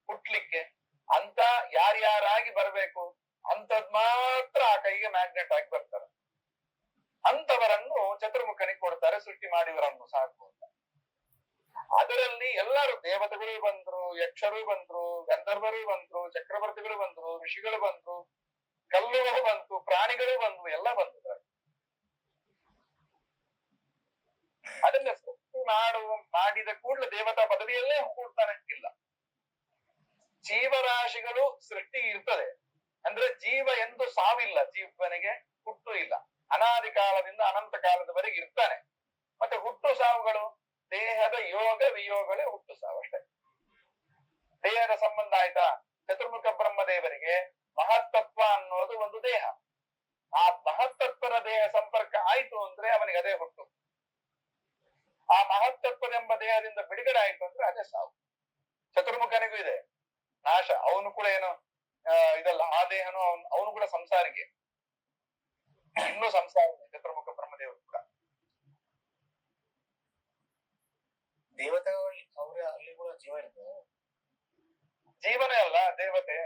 ಹುಟ್ಲಿಕ್ಕೆ ಅಂತ ಯಾರ್ಯಾರಾಗಿ ಬರ್ಬೇಕು ಅಂತದ್ ಮಾತ್ರ ಆ ಕೈಗೆ ಮ್ಯಾಗ್ನೆಟ್ ಆಗಿ ಬರ್ತಾರೆ. ಅಂತವರನ್ನು ಚತುರ್ಮುಖನಿಗೆ ಕೊಡ್ತಾರೆ, ಸೃಷ್ಟಿ ಮಾಡಿವರನ್ನು ಸಾಕು ಅಂತ. ಅದರಲ್ಲಿ ಎಲ್ಲರೂ ದೇವತೆಗಳು ಬಂದ್ರು, ಯಕ್ಷರು ಬಂದ್ರು, ಗಂಧರ್ವರು ಬಂದ್ರು, ಚಕ್ರವರ್ತಿಗಳು ಬಂದ್ರು, ಋಷಿಗಳು ಬಂದ್ರು, ಕಲ್ಲುಗಳು ಬಂತು, ಪ್ರಾಣಿಗಳು ಬಂದ್ವು, ಎಲ್ಲ ಬಂದ್ರು. ಅದನ್ನ ಸೃಷ್ಟಿ ಮಾಡಿದ ಕೂಡಲೇ ದೇವತಾ ಪದವಿಯಲ್ಲೇ ಕೂಡ್ತಾನೆ ಇಲ್ಲ. ಜೀವರಾಶಿಗಳು ಸೃಷ್ಟಿ ಇರ್ತದೆ ಅಂದ್ರೆ ಜೀವ ಎಂದು ಸಾವಿಲ್ಲ, ಜೀವನಿಗೆ ಹುಟ್ಟು ಇಲ್ಲ. ಅನಾದಿ ಕಾಲದಿಂದ ಅನಂತ ಕಾಲದವರೆಗೆ ಇರ್ತಾನೆ. ಮತ್ತೆ ಹುಟ್ಟು ಸಾವುಗಳು ದೇಹದ ಯೋಗ ವಿಯೋಗಗಳೇ ಹುಟ್ಟು ಸಾವು ಅಷ್ಟೇ. ದೇಹದ ಸಂಬಂಧ ಆಯ್ತಾ? ಚತುರ್ಮುಖ ಬ್ರಹ್ಮದೇವರಿಗೆ ಮಹತ್ತತ್ವ ಅನ್ನೋದು ಒಂದು ದೇಹ. ಆ ಮಹತ್ತತ್ವದ ದೇಹ ಸಂಪರ್ಕ ಆಯ್ತು ಅಂದ್ರೆ ಅವನಿಗೆ ಅದೇ ಹುಟ್ಟು. ಆ ಮಹತ್ತತ್ವದೆಂಬ ದೇಹದಿಂದ ಬಿಡುಗಡೆ ಆಯ್ತು ಅಂದ್ರೆ ಅದೇ ಸಾವು. ಚತುರ್ಮುಖನಿಗೂ ಇದೆ ನಾಶ. ಅವನು ಕೂಡ ಏನು ಇದಲ್ಲ, ಆ ದೇಹನು ಅವನು ಕೂಡ ಸಂಸಾರಿಗೆ, ಇನ್ನೂ ಸಂಸಾರ. ಚತುರ್ಮುಖ ಬ್ರಹ್ಮದೇವರು ಕೂಡ ದೇವತೆಗಳು ಅವ್ರ ಅಲ್ಲಿ ಕೂಡ ಜೀವ ಇರ್ತದೆ. ಜೀವನೇ ಅಲ್ಲ ದೇವತೆ.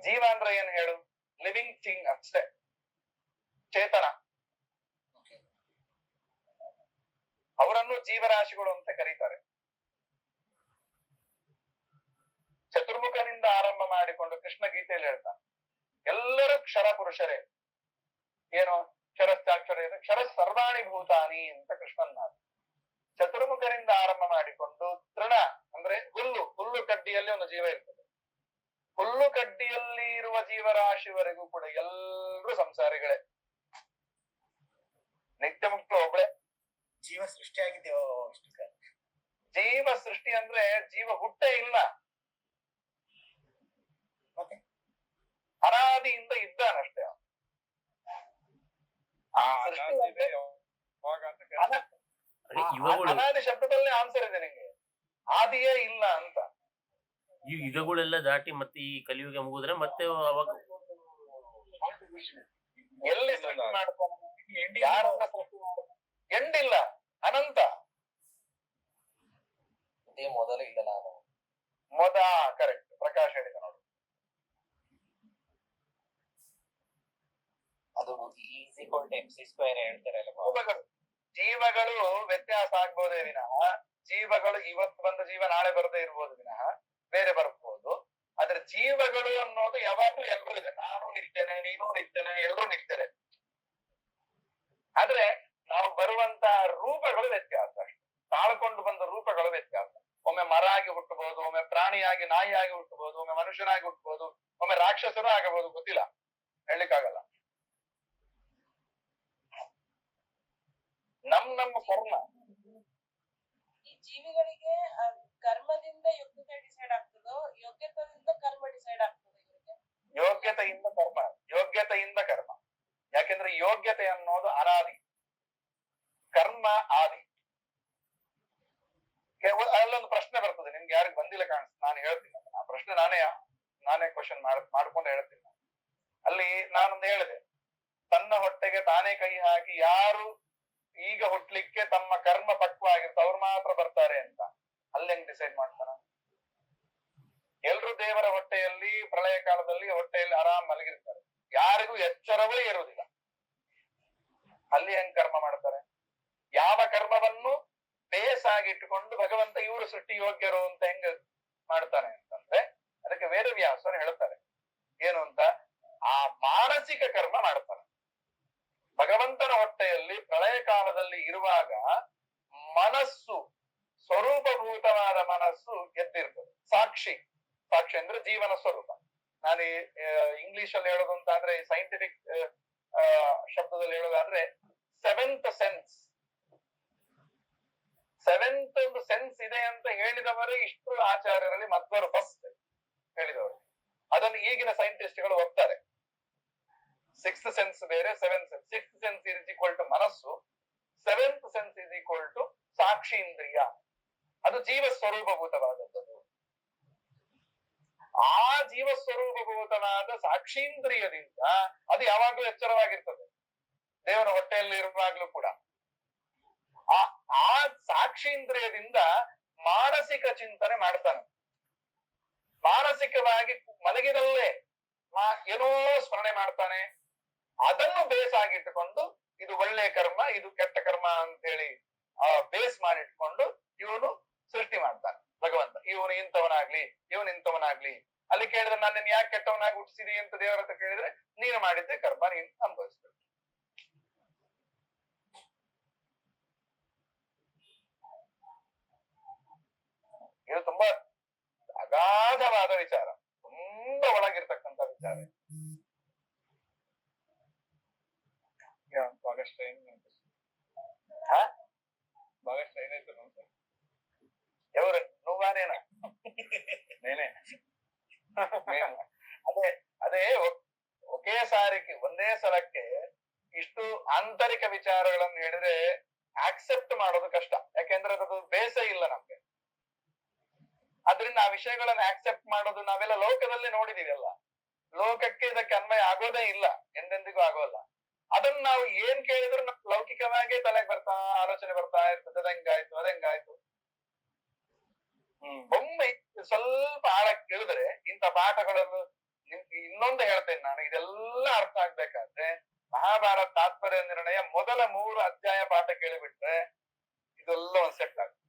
ಜೀವ ಅಂದ್ರೆ ಏನ್ ಹೇಳು? ಲಿವಿಂಗ್ ಥಿಂಗ್ ಅಷ್ಟೇ, ಚೇತನ. ಅವರನ್ನು ಜೀವರಾಶಿಗಳು ಅಂತ ಕರೀತಾರೆ. ಚತುರ್ಮುಖನಿಂದ ಆರಂಭ ಮಾಡಿಕೊಂಡು ಕೃಷ್ಣ ಗೀತೆಯಲ್ಲಿ ಹೇಳ್ತಾನೆ, ಎಲ್ಲರೂ ಕ್ಷರ ಪುರುಷರೇ. ಏನು ಕ್ಷರಶ್ಚಾಕ್ಷರ ಇದೆ, ಕ್ಷರ ಸರ್ವಾಣಿ ಭೂತಾನಿ ಅಂತ ಕೃಷ್ಣನಾದ. ಚತುರ್ಮುಖನಿಂದ ಆರಂಭ ಮಾಡಿಕೊಂಡು ತೃಣ ಅಂದ್ರೆ ಹುಲ್ಲು ಕಡ್ಡಿಯಲ್ಲಿ ಒಂದು ಜೀವ ಇರ್ತದೆ. ಹುಲ್ಲು ಕಡ್ಡಿಯಲ್ಲಿ ಇರುವ ಜೀವರಾಶಿವರೆಗೂ ಕೂಡ ಎಲ್ಲರೂ ಸಂಸಾರಿಗಳೇ. ನಿತ್ಯ ಮುಕ್ತ ಒಬ್ಳೆ. ಜೀವ ಸೃಷ್ಟಿಯಾಗಿದ್ದೇವ ಜೀವ ಸೃಷ್ಟಿ ಅಂದ್ರೆ ಜೀವ ಹುಟ್ಟೇ ಇಲ್ಲ, ಮತ್ತೆ ಅನಾದಿಯಿಂದ ಇದ್ದಾನಷ್ಟೇ. ಯುಗಗಳು ಅನಾದಿ ಶಬ್ದದಲ್ಲೇ ಆನ್ಸರ್ ಇದೆ ನಿಂಗೆ, ಆದಿಯೇ ಇಲ್ಲ ಅಂತ. ಈ ಯುಗಗಳೆಲ್ಲ ದಾಟಿ ಮತ್ತೆ ಈ ಕಲಿಯುಗ ಮುಗಿದ್ರೆ ಮತ್ತೆ ಅವಾಗ ಎಲ್ಲಿ ಸೃಷ್ಟಿ ಮಾಡ್ತಾನೆ? ಯಾರನ್ನ ಸೃಷ್ಟಿ ಮಾಡ್ತಾನೆ? ಎಂಡಿಲ್ಲ, ಅನಂತ. ಇದೇ ಮೊದಲು ಇಲ್ಲ ನಾನು ಕರೆಕ್ಟ್, ಪ್ರಕಾಶ್ ಹೇಳಿದ ನೋಡು. ಅದು MC² ಹೇಳ್ತಾರಲ್ಲ. ಜೀವಗಳು ವ್ಯತ್ಯಾಸ ಆಗ್ಬೋದೇ ವಿನಃ, ಜೀವಗಳು ಇವತ್ತು ಬಂದ ಜೀವ ನಾಳೆ ಬರದೇ ಇರ್ಬೋದು ವಿನಃ ಬೇರೆ ಬರ್ಬೋದು. ಆದ್ರೆ ಜೀವಗಳು ಅನ್ನೋದು ಯಾವಾಗ್ಲೂ ಎಲ್ಲರೂ ಇದೆ. ನಾನು ನಿಲ್ತೇನೆ, ನೀನು ನಿಲ್ತೇನೆ, ಎಲ್ಲರೂ ನಿಲ್ತೇನೆ. ಆದ್ರೆ ನಾವು ಬರುವಂತ ರೂಪಗಳು ವ್ಯತ್ಯಾಸ. ತಾಳ್ಕೊಂಡು ಬಂದ ರೂಪಗಳು ವ್ಯತ್ಯಾಸ. ಒಮ್ಮೆ ಮರ ಆಗಿ ಹುಟ್ಟಬಹುದು, ಒಮ್ಮೆ ಪ್ರಾಣಿಯಾಗಿ ನಾಯಿಯಾಗಿ ಹುಟ್ಟಬಹುದು, ಒಮ್ಮೆ ಮನುಷ್ಯನಾಗಿ ಹುಟ್ಟಬಹುದು, ಒಮ್ಮೆ ರಾಕ್ಷಸನೂ ಆಗಬಹುದು, ಗೊತ್ತಿಲ್ಲ, ಹೇಳಲಿಕ್ಕಾಗಲ್ಲ. ನಮ್ಮ ಕರ್ಮ. ಈ ಜೀವಿಗಳಿಗೆ ಕರ್ಮದಿಂದ ಯೋಗ್ಯತೆ ಡಿಸೈಡ್ ಆಗ್ತದೋ, ಯೋಗ್ಯತೆಯಿಂದ ಕರ್ಮ ಡಿಸೈಡ್ ಆಗ್ತದೆ ಇವರಿಗೆ? ಯೋಗ್ಯತೆಯಿಂದ ಕರ್ಮ. ಯಾಕೆಂದ್ರೆ ಯೋಗ್ಯತೆ ಅನ್ನೋದು ಅನಾದಿ, ಕರ್ಮ ಆದಿ. ಅಲ್ಲೊಂದು ಪ್ರಶ್ನೆ ಬರ್ತದೆ, ನಿಮ್ಗೆ ಯಾರಿಗೆ ಬಂದಿಲ್ಲ ಕಾಣಿಸ್ತದೆ, ನಾನು ಹೇಳ್ತೀನಿ. ಆ ಪ್ರಶ್ನೆ ನಾನೇ ಕ್ವಶನ್ ಮಾಡ್ಕೊಂಡು ಹೇಳ್ತೀನಿ. ಅಲ್ಲಿ ನಾನೊಂದು ಹೇಳಿದೆ, ತನ್ನ ಹೊಟ್ಟೆಗೆ ತಾನೇ ಕೈ ಹಾಕಿ ಯಾರು ಈಗ ಹುಟ್ಲಿಕ್ಕೆ ತಮ್ಮ ಕರ್ಮ ಪಕ್ವ ಆಗಿರ್ತ ಅವ್ರು ಮಾತ್ರ ಬರ್ತಾರೆ ಅಂತ. ಅಲ್ಲಿ ಹೆಂಗ್ ಡಿಸೈಡ್ ಮಾಡ್ತಾನ? ಎಲ್ರು ದೇವರ ಹೊಟ್ಟೆಯಲ್ಲಿ ಪ್ರಳಯ ಕಾಲದಲ್ಲಿ ಹೊಟ್ಟೆಯಲ್ಲಿ ಆರಾಮ್ ಮಲಗಿರ್ತಾರೆ, ಯಾರಿಗೂ ಎಚ್ಚರವೇ ಇರುವುದಿಲ್ಲ. ಅಲ್ಲಿ ಹೆಂಗ್ ಕರ್ಮ ಮಾಡ್ತಾರೆ? ಯಾವ ಕರ್ಮವನ್ನು ಬೇಸಾಗಿಟ್ಟುಕೊಂಡು ಭಗವಂತ ಇವರು ಸೃಷ್ಟಿ ಯೋಗ್ಯರು ಅಂತ ಹೆಂಗ್ ಮಾಡ್ತಾನೆ ಅಂತಂದ್ರೆ, ಅದಕ್ಕೆ ವೇದವ್ಯಾಸರು ಹೇಳ್ತಾರೆ ಏನು ಅಂತ, ಆ ಮಾನಸಿಕ ಕರ್ಮ ಮಾಡ್ತಾನೆ. ಭಗವಂತನ ಹೊಟ್ಟೆಯಲ್ಲಿ ಇಂಗ್ಲಿಷ್ ಅಲ್ಲಿ ಹೇಳೋದು ಅಂತ ಆದ್ರೆ ಸೈಂಟಿಫಿಕ್ ಶಬ್ದದಲ್ಲಿ ಹೇಳೋದಾದ್ರೆ ಸೆವೆಂತ್ ಸೆನ್ಸ್ ಒಂದು ಸೆನ್ಸ್ ಇದೆ ಅಂತ ಹೇಳಿದವರೇ ಇಷ್ಟು ಆಚಾರ್ಯರಲ್ಲಿ ಮಧ್ವರು ಫಸ್ಟ್ ಹೇಳಿದವರು. ಅದನ್ನು ಈಗಿನ ಸೈಂಟಿಸ್ಟ್ಗಳು ಒಪ್ತಾರೆ. ಸಿಕ್ಸ್ತ್ ಸೆನ್ಸ್ ಬೇರೆ, seventh sense. Sixth sense is equal to ಮನಸ್ಸು, seventh sense is equal to ಸಾಕ್ಷಿ ಇಂದ್ರಿಯ. ಅದು ಜೀವ ಸ್ವರೂಪಭೂತವಾದದ್ದು. ಆ ಜೀವ ಸ್ವರೂಪಭೂತವಾದ ಸಾಕ್ಷೀಂದ್ರಿಯದಿಂದ ಅದು ಯಾವಾಗ್ಲೂ ಎಚ್ಚರವಾಗಿರ್ತದೆ, ದೇವರ ಹೊಟ್ಟೆಯಲ್ಲಿ ಇರುವಾಗ್ಲೂ ಕೂಡ. ಆ ಸಾಕ್ಷೀಂದ್ರಿಯದಿಂದ ಮಾನಸಿಕ ಚಿಂತನೆ ಮಾಡ್ತಾನೆ. ಮಾನಸಿಕವಾಗಿ ಮಲಗಿದಲ್ಲೇ ಏನೋ ಸ್ಮರಣೆ ಮಾಡ್ತಾನೆ. ಅದನ್ನು ಬೇಸ್ ಆಗಿಟ್ಟುಕೊಂಡು ಇದು ಒಳ್ಳೆ ಕರ್ಮ, ಇದು ಕೆಟ್ಟ ಕರ್ಮ ಅಂತ ಹೇಳಿ ಬೇಸ್ ಮಾಡಿಟ್ಕೊಂಡು ಇವನು ಸೃಷ್ಟಿ ಮಾಡ್ತಾನೆ ಭಗವಂತ. ಇವನು ಇಂಥವನಾಗ್ಲಿ. ಅಲ್ಲಿ ಕೇಳಿದ್ರೆ ನನ್ನ ಯಾಕೆ ಕೆಟ್ಟವನಾಗಿ ಹುಟ್ಟಿಸಿದಿ ಅಂತ ದೇವರ ಹತ್ರ ಕೇಳಿದ್ರೆ, ನೀನು ಮಾಡಿದ್ದೆ ಕರ್ಮ, ನೀನು ಅನುಭವಿಸ್ಬೇಕು. ಇದು ತುಂಬಾ ಅಗಾಧವಾದ ವಿಚಾರ, ತುಂಬಾ ಒಳಗಿರ್ತಕ್ಕಂಥ ವಿಚಾರ. బాగా స్ట్రెయిన్ అయితే ఎవరు? నువ్వానేనా? నేనే. ಅದೇ ಒಕೆ ಸಾರಿಗೆ ಒಂದೇ ಸಲಕ್ಕೆ ಇಷ್ಟು ಆಂತರಿಕ ವಿಚಾರಗಳನ್ನು ಹೇಳಿದ್ರೆ ಆಕ್ಸೆಪ್ಟ್ ಮಾಡೋದು ಕಷ್ಟ. ಯಾಕೆಂದ್ರೆ ಅದು ಬೇಸೇ ಇಲ್ಲ ನಮ್ಗೆ. ಅದರಿಂದ ಆ ವಿಷಯಗಳನ್ನ ಆಕ್ಸೆಪ್ಟ್ ಮಾಡೋದು ನಾವೆಲ್ಲ ಲೋಕದಲ್ಲೇ ನೋಡಿದೀವಿ. ಅಲ್ಲ, ಲೋಕಕ್ಕೆ ಇದಕ್ಕೆ ಅನ್ವಯ ಆಗೋದೇ ಇಲ್ಲ, ಎಂದೆಂದಿಗೂ ಆಗೋಲ್ಲ. ಅದನ್ನ ನಾವು ಏನ್ ಕೇಳಿದ್ರು ನಮ್ಗೆ ಲೌಕಿಕವಾಗೇ ತಲೆಗೆ ಆಲೋಚನೆ ಬರ್ತಾ ಇರ್ತದೆ. ಅದಂಗಾಯ್ತು. ಒಮ್ಮೆ ಸ್ವಲ್ಪ ಆಳಕ್ಕೆ ಕೇಳಿದ್ರೆ ಇಂಥ ಪಾಠಗಳನ್ನು ಇನ್ನೊಂದು ಹೇಳ್ತೇನೆ ನಾನು. ಇದೆಲ್ಲ ಅರ್ಥ ಆಗ್ಬೇಕಾದ್ರೆ ಮಹಾಭಾರತ ತಾತ್ಪರ್ಯ ನಿರ್ಣಯ ಮೊದಲ 3 ಅಧ್ಯಾಯ ಪಾಠ ಕೇಳಿಬಿಟ್ರೆ ಇದೆಲ್ಲ ಒಂದ್ ಸೆಟ್ ಆಗುತ್ತೆ.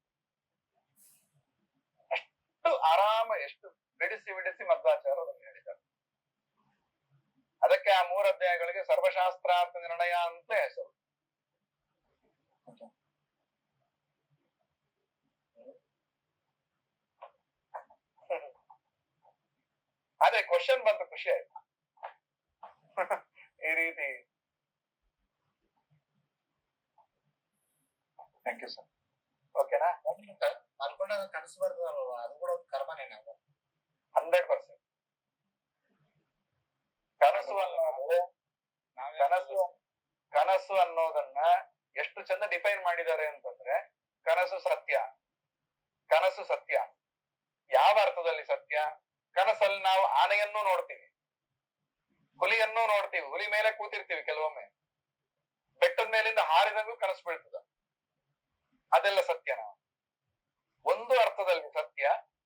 ಅಷ್ಟು ಆರಾಮ, ಎಷ್ಟು ಬಿಡಿಸಿ ಮಧ್ವಾಚಾರ್ಯ ಅದನ್ನು ಹೇಳಿದ್ದಾರೆ. ಅದಕ್ಕೆ ಆ 3 ಅಧ್ಯಾಯಗಳಿಗೆ ಸರ್ವಶಾಸ್ತ್ರಾರ್ಥ ನಿರ್ಣಯ ಅಂತ ಹೆಸರು. ಅದೇ ಕ್ವಶನ್ ಬಂದು ಖುಷಿ ಆಯ್ತು. ಈ ರೀತಿ. Thank you sir. ಓಕೆನಾ? ಅನ್ಕೊಂಡಾಗ ಕನಸು ಬರ್ತದಲ್ವ, ಅದು ಕೂಡ ಒಂದು ಕರ್ಮನೇ. ನಾವು 100% ಕನಸು ಅನ್ನೋದನ್ನ ಎಷ್ಟು ಚಂದ ಡಿಫೈನ್ ಮಾಡಿದ್ದಾರೆ ಅಂತಂದ್ರೆ, ಕನಸು ಸತ್ಯ. ಯಾವ ಅರ್ಥದಲ್ಲಿ ಸತ್ಯ? ಕನಸಲ್ಲಿ ನಾವು ಆನೆಯನ್ನು ನೋಡ್ತೀವಿ, ಹುಲಿಯನ್ನು ನೋಡ್ತೀವಿ, ಹುಲಿ ಮೇಲೆ ಕೂತಿರ್ತೀವಿ, ಕೆಲವೊಮ್ಮೆ ಬೆಟ್ಟದ ಮೇಲಿಂದ ಹಾರಿದಂಗೂ ಕನಸು ಬೀಳ್ತದ. ಅದೆಲ್ಲ ಸತ್ಯ. ನಾವು ಒಂದು ಅರ್ಥದಲ್ಲಿ ಸತ್ಯ,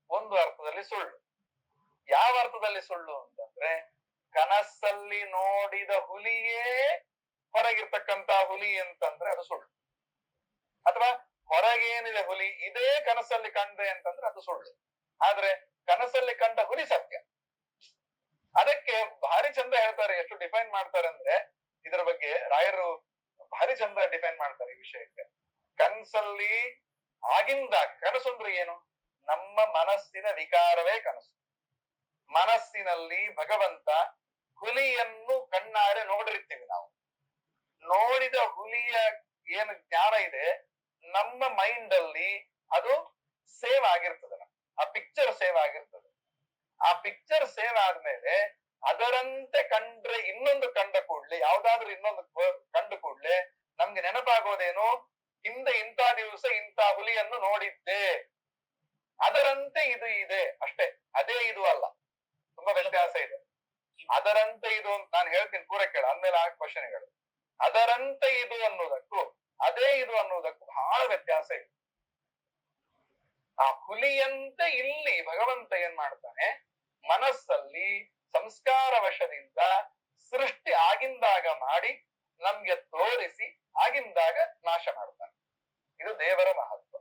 ಒಂದು ಅರ್ಥದಲ್ಲಿ ಸುಳ್ಳು. ಯಾವ ಅರ್ಥದಲ್ಲಿ ಸುಳ್ಳು ಅಂತಂದ್ರೆ, ಕನಸಲ್ಲಿ ನೋಡಿದ ಹುಲಿಯೇ ಹೊರಗಿರ್ತಕ್ಕಂತ ಹುಲಿ ಅಂತಂದ್ರೆ ಅದು ಸುಳ್ಳು. ಅಥವಾ ಹೊರಗೇನಿದೆ ಹುಲಿ ಇದೇ ಕನಸಲ್ಲಿ ಕಂಡೆ ಅಂತಂದ್ರೆ ಅದು ಸುಳ್ಳು. ಆದ್ರೆ ಕನಸಲ್ಲಿ ಕಂಡ ಹುಲಿ ಸತ್ಯ. ಅದಕ್ಕೆ ಭಾರಿ ಚಂದ ಹೇಳ್ತಾರೆ. ಎಷ್ಟು ಡಿಫೈನ್ ಮಾಡ್ತಾರೆ ಅಂದ್ರೆ, ಇದರ ಬಗ್ಗೆ ರಾಯರು ಭಾರಿ ಚಂದ ಡಿಫೈನ್ ಮಾಡ್ತಾರೆ ಈ ವಿಷಯಕ್ಕೆ. ಕನಸಲ್ಲಿ ಆಗಿಂದಾಗ, ಕನಸು ಅಂದ್ರೆ ಏನು? ನಮ್ಮ ಮನಸ್ಸಿನ ವಿಕಾರವೇ ಕನಸು. ಮನಸ್ಸಿನಲ್ಲಿ ಭಗವಂತ ಹುಲಿಯನ್ನು ಕಣ್ಣಾರೆ ನೋಡಿರ್ತೀವಿ. ನಾವು ನೋಡಿದ ಹುಲಿಯ ಏನು ಜ್ಞಾನ ಇದೆ ನಮ್ಮ ಮೈಂಡ್ ಅಲ್ಲಿ ಅದು ಸೇವ್ ಆಗಿರ್ತದೆ. ಆ ಪಿಕ್ಚರ್ ಸೇವ್ ಆಗಿರ್ತದೆ. ಆ ಪಿಕ್ಚರ್ ಸೇವ್ ಆದ್ಮೇಲೆ ಅದರಂತೆ ಕಂಡ್ರೆ ಇನ್ನೊಂದು ಕಂಡ ಕೂಡ್ಲೆ, ಯಾವ್ದಾದ್ರು ಇನ್ನೊಂದು ಕಂಡ ಕೂಡ್ಲೆ ನಮ್ಗೆ ನೆನಪಾಗೋದೇನು? ಹಿಂದೆ ಇಂಥ ದಿವಸ ಇಂಥ ಹುಲಿಯನ್ನು ನೋಡಿದ್ದೆ, ಅದರಂತೆ ಇದು ಇದೆ ಅಷ್ಟೇ. ಅದೇ ಇದು ಅಲ್ಲ, ತುಂಬಾ ವ್ಯತ್ಯಾಸ ಇದೆ. ಅದರಂತೆ ಇದು ಅಂತ ನಾನು ಹೇಳ್ತೀನಿ, ಪೂರ ಕೇಳ, ಅಂದ್ಮೇಲೆ ಆ ಕ್ವಶನ್ಗಳು. ಅದರಂತೆ ಇದು ಅನ್ನೋದಕ್ಕೂ ಅದೇ ಇದು ಅನ್ನೋದಕ್ಕೂ ಬಹಳ ವ್ಯತ್ಯಾಸ ಇದೆ. ಆ ಹುಲಿಯಂತೆ ಇಲ್ಲಿ ಭಗವಂತ ಏನ್ ಮಾಡ್ತಾನೆ? ಮನಸ್ಸಲ್ಲಿ ಸಂಸ್ಕಾರ ವಶದಿಂದ ಸೃಷ್ಟಿ ಆಗಿಂದಾಗ ಮಾಡಿ ನಮ್ಗೆ ತೋರಿಸಿ ಆಗಿಂದಾಗ ನಾಶ ಮಾಡ್ತಾನೆ. ಇದು ದೇವರ ಮಹತ್ವ.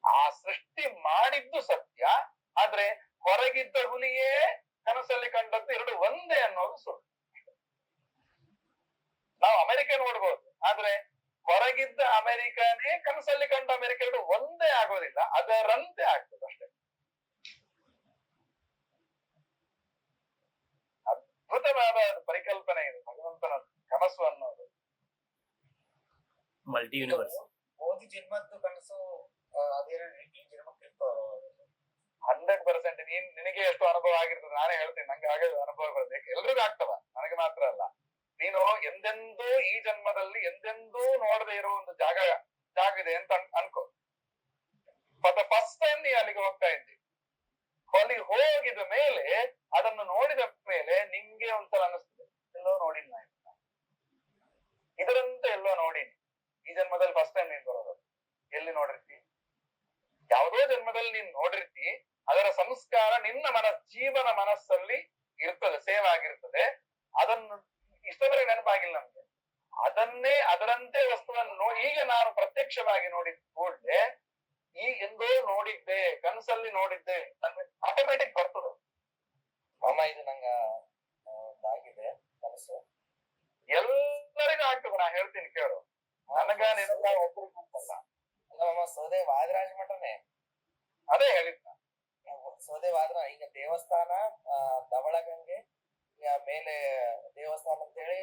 ಆ ಸೃಷ್ಟಿ ಮಾಡಿದ್ದು ಸತ್ಯ, ಆದ್ರೆ ಹೊರಗಿದ್ದ ಹುಲಿಯೇ ಕನಸಲ್ಲಿ ಕಂಡದ್ದು ಎರಡು ಒಂದೇ ಅನ್ನೋದು ಸುಳ್ಳು. ನಾವು ಅಮೆರಿಕ ನೋಡ್ಬೋದು, ಆದ್ರೆ ಹೊರಗಿದ್ದ ಅಮೆರಿಕನೇ ಕನಸಲ್ಲಿ ಕಂಡ ಅಮೆರಿಕ ಎರಡು ಒಂದೇ ಆಗೋದಿಲ್ಲ, ಅದರಂತೆ ಆಗ್ತದೆ ಅಷ್ಟೇ. ವಿಚಿತ್ರವಾದ ಪರಿಕಲ್ಪನೆ ಇದು ಭಗವಂತನ ಕನಸು ಅನ್ನೋದು. Multi universe. ಹೋದ ಜನ್ಮದ್ದು ಕನಸು ಅದೇನೋ ಈ ಜನ್ಮಕ್ಕೆ ಇರ್ತಾರೋ 100% ನಿನಗೆ ಎಷ್ಟು ಅನುಭವ ಆಗಿರ್ತದೆ ನಾನೇ ಹೇಳ್ತೀನಿ. ನಂಗೆ ಹಾಗೆ ಅನುಭವ ಬರ್ಬೇಕು, ಎಲ್ರಿಗೂ ಆಗ್ತವ, ನನಗೆ ಮಾತ್ರ ಅಲ್ಲ. ನೀನು ಎಂದೆಂದೂ ಈ ಜನ್ಮದಲ್ಲಿ ಎಂದೆಂದೂ ನೋಡದೆ ಇರೋ ಒಂದು ಜಾಗ ಇದೆ ಅಂತ ಅನ್ಕೋ. ಫಾರ್ ದ ಫಸ್ಟ್ ಟೈಮ್ ನೀ ಅಲ್ಲಿಗೆ ಹೋಗ್ತಾ ಇದ್ದಿ. ಅಲ್ಲಿಗೆ ಹೋಗಿದ ಮೇಲೆ ಅದನ್ನು ನೋಡಿದ ಮೇಲೆ ನಿಂಗೆ ಒಂದ್ಸಲ ಅನಿಸ್ತದೆ, ಎಲ್ಲೋ ನೋಡಿಲ್ಲ ಇದರಂತೆ, ಎಲ್ಲೋ ನೋಡಿನಿ. ಈ ಜನ್ಮದಲ್ಲಿ ಫಸ್ಟ್ ಟೈಮ್ ನೀನ್ ಬರೋದು. ಎಲ್ಲಿ ನೋಡಿರ್ತಿ? ಯಾವುದೋ ಜನ್ಮದಲ್ಲಿ ನೀನ್ ನೋಡಿರ್ತಿ. ಅದರ ಸಂಸ್ಕಾರ ನಿನ್ನ ಜೀವನ ಮನಸ್ಸಲ್ಲಿ ಇರ್ತದೆ, ಸೇವ್ ಆಗಿರ್ತದೆ. ಅದನ್ನು ಇಷ್ಟವರೆಗೆ ನೆನಪಾಗಿಲ್ಲ ನಮ್ಗೆ. ಅದನ್ನೇ ಅದರಂತೆ ವಸ್ತುವನ್ನು ಈಗ ನಾನು ಪ್ರತ್ಯಕ್ಷವಾಗಿ ನೋಡಿದ ಕೂಡಲೇ ಈ ಎಂದೋ ನೋಡಿದ್ದೆ, ಕನಸಲ್ಲಿ ನೋಡಿದ್ದೆ, ಆಟೋಮೆಟಿಕ್ ಬರ್ತದೆ. ಮಾಮ ಇದು ನಂಗ ಆಗಿದೆ ಕನಸು. ಎಲ್ಲರಿಗೂ ಆಗ್ತದೆ. ನಾ ಹೇಳ್ತೀನಿ ಕೇಳು, ನನಗ ನಿನಗ ಒಬ್ಬರಿಗೂ ಅಂತಲ್ಲ. ಅಲ್ಲ ಮಾಮ, ಸೋದೆ ವಾದರಾಜ ಮಠನೇ ಅದೇ ಹೇಳಿದ್ ಸೋದೆ ವಾದ್ರ. ಈಗ ದೇವಸ್ಥಾನ ಧವಳಗಂಗೆ ಮೇಲೆ ದೇವಸ್ಥಾನ ಅಂತ ಹೇಳಿ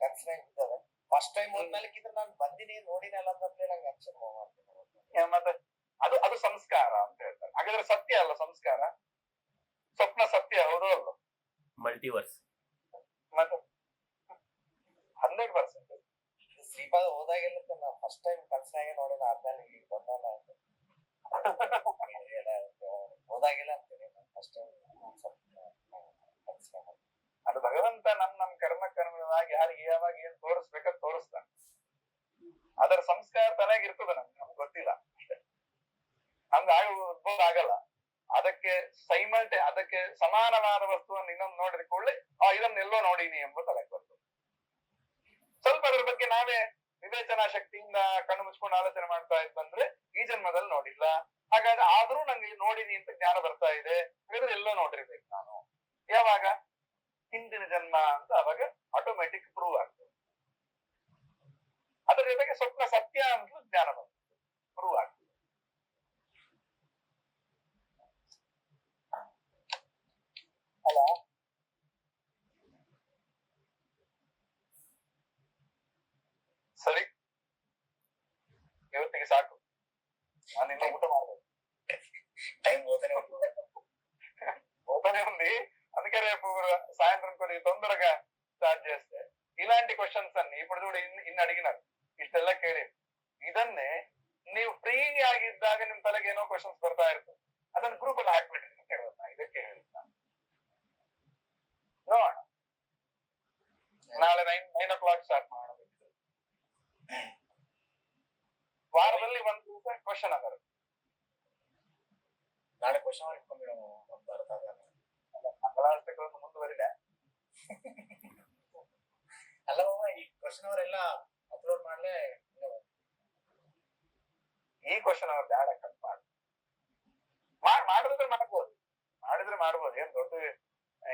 ಕನ್ಸ್ನಾಗ ಇರ್ತದೆ. ಫಸ್ಟ್ ಟೈಮ್ ಹೋದ್ಮೇಲೆ ನಾನು ಬಂದಿನಿ ನೋಡಿನಲ್ಲ ಅಂತಂದ್ರೆ ನಂಗೆ ಅನ್ಸನ್ ಮತ್ತೆ ಅದು ಸಂಸ್ಕಾರ ಅಂತ ಹೇಳ್ತಾರೆ. ಹಾಗಾದ್ರೆ ಸತ್ಯ ಅಲ್ಲ ಸಂಸ್ಕಾರ? ಸ್ವಪ್ನ ಸತ್ಯ ಹೌದು ಅಲ್ಲ? ಮಲ್ಟಿವರ್ಸ್. ಮತ್ತೆ 100% ಶ್ರೀಪಾದ ಹೋದಾಗೆಲ್ಲ ನಾ ಫಸ್ಟ್ ಟೈಮ್ ಕನ್ಸ್ನಾಗೆ ನೋಡಿನ, ಆದ್ಮೇಲೆ ಈಗ ಬಂದಲ್ಲ ಹೋದಾಗೆಲ್ಲ ಅಂತೀನಿ ಫಸ್ಟ್ ಟೈಮ್. ಅದು ಭಗವಂತ ನಮ್ ಕರ್ಮವಾಗಿ ಯಾರಿಗೆ ಯಾವಾಗ ಏನ್ ತೋರಿಸ್ಬೇಕಂತ ತೋರಿಸ್ತಾನೆ. ಅದರ ಸಂಸ್ಕಾರ ತಲೆಯಾಗಿರ್ತದ ನಮ್ಗೆ ಗೊತ್ತಿಲ್ಲ ಅಷ್ಟೇ. ನಮ್ಗೆ ಉದ್ಭವ ಆಗಲ್ಲ. ಅದಕ್ಕೆ ಅದಕ್ಕೆ ಸಮಾನವಾದ ವಸ್ತುವನ್ನು ಇನ್ನೊಂದು ನೋಡಿದ ಕೂಡಲೇ ಇದನ್ನೆಲ್ಲೋ ನೋಡೀನಿ ಎಂಬ ತಲೆಗೆ ಬರ್ತದೆ. ಸ್ವಲ್ಪ ಅದ್ರ ಬಗ್ಗೆ ನಾವೇ ವಿವೇಚನಾ ಶಕ್ತಿಯಿಂದ ಕಣ್ಣು ಮುಚ್ಕೊಂಡು ಆಲೋಚನೆ ಮಾಡ್ತಾ ಬಂದ್ರೆ ಈ ಜನ್ಮದಲ್ಲಿ ನೋಡಿಲ್ಲ, ಹಾಗಾದ್ರೆ ಆದ್ರೂ ನಂಗೆ ನೋಡಿನಿ ಅಂತ ಜ್ಞಾನ ಬರ್ತಾ ಇದೆ. ಹಾಗಾದ್ರೆ ಎಲ್ಲೋ ನೋಡಿರ್ಬೇಕು ನಾನು. ಯಾವಾಗ? ಹಿಂದಿನ ಜನ್ಮ ಅಂತ ಅವಾಗ ಆಟೋಮೆಟಿಕ್ ಪ್ರೂವ್ ಆಗ್ತದೆ. ಅದ್ರ ಜೊತೆಗೆ ಸ್ವಪ್ನ ಸತ್ಯ ಅಂತ ಜ್ಞಾನ ಬರ್ತದೆ, ಪ್ರೂವ್ ಆಗ್ತದೆ. ಅಲ್ಲ ಸರಿ, ಇವತ್ತಿಗೆ ಸಾಕು. ನಾನು ಇನ್ನು ಊಟ ಮಾಡ್ಬೇಕು. ಟೈಮ್ ಹೋಗ್ತಾನೆ ఓపెనే ఉంది. అందుకే రేపు సాయంత్రం కొద్దిగా తొందరగా స్టార్ట్ చేస్తే ఇలాంటి క్వశ్చన్స్ అన్ని ఇప్పుడు చూడు ఇన్ని అడిగినారు, ಇಷ್ಟೆಲ್ಲ ಕೇಳಿ. ಇದನ್ನೇ ನೀವು ಫ್ರೀ ಆಗಿದ್ದಾಗ ನಿಮ್ ತಲೆಗೆ ಏನೋ ಕ್ವಶನ್ಸ್ ಬರ್ತಾ ಇರ್ತದೆ, ಅದನ್ನ ಗ್ರೂಪ್ ಅಲ್ಲಿ ಹಾಕ್ಬಿಟ್ರಿ ಅಂತ ಹೇಳೋದು. ಇದಕ್ಕೆ ಹೇಳ್ತಾ ನೋಡೋಣ. ನಾಳೆ 9 o'clock ಸ್ಟಾರ್ಟ್ ಮಾಡೋದು. ವಾರದಲ್ಲಿ ಒಂದು ದಿವಸ ಕ್ವಶನ್ ಅದ. ನಾಳೆ ಕ್ವಶನ್ ಇಟ್ಕೊಂಡ್ಬಿಡೋ ಬರ್ತಾ ಮಂಗಳಾಷ್ಟಗಳನ್ನು ಮುಂದುವರಿದೆ. ಅಲ್ಲ ಈ ಕ್ವಶನ್ ಅವರೆಲ್ಲ ಅಪ್ಲೋಡ್ ಮಾಡ್ಲೆ ಈ ಕ್ವಶನ್ ಅವ್ರು ಬ್ಯಾಡ.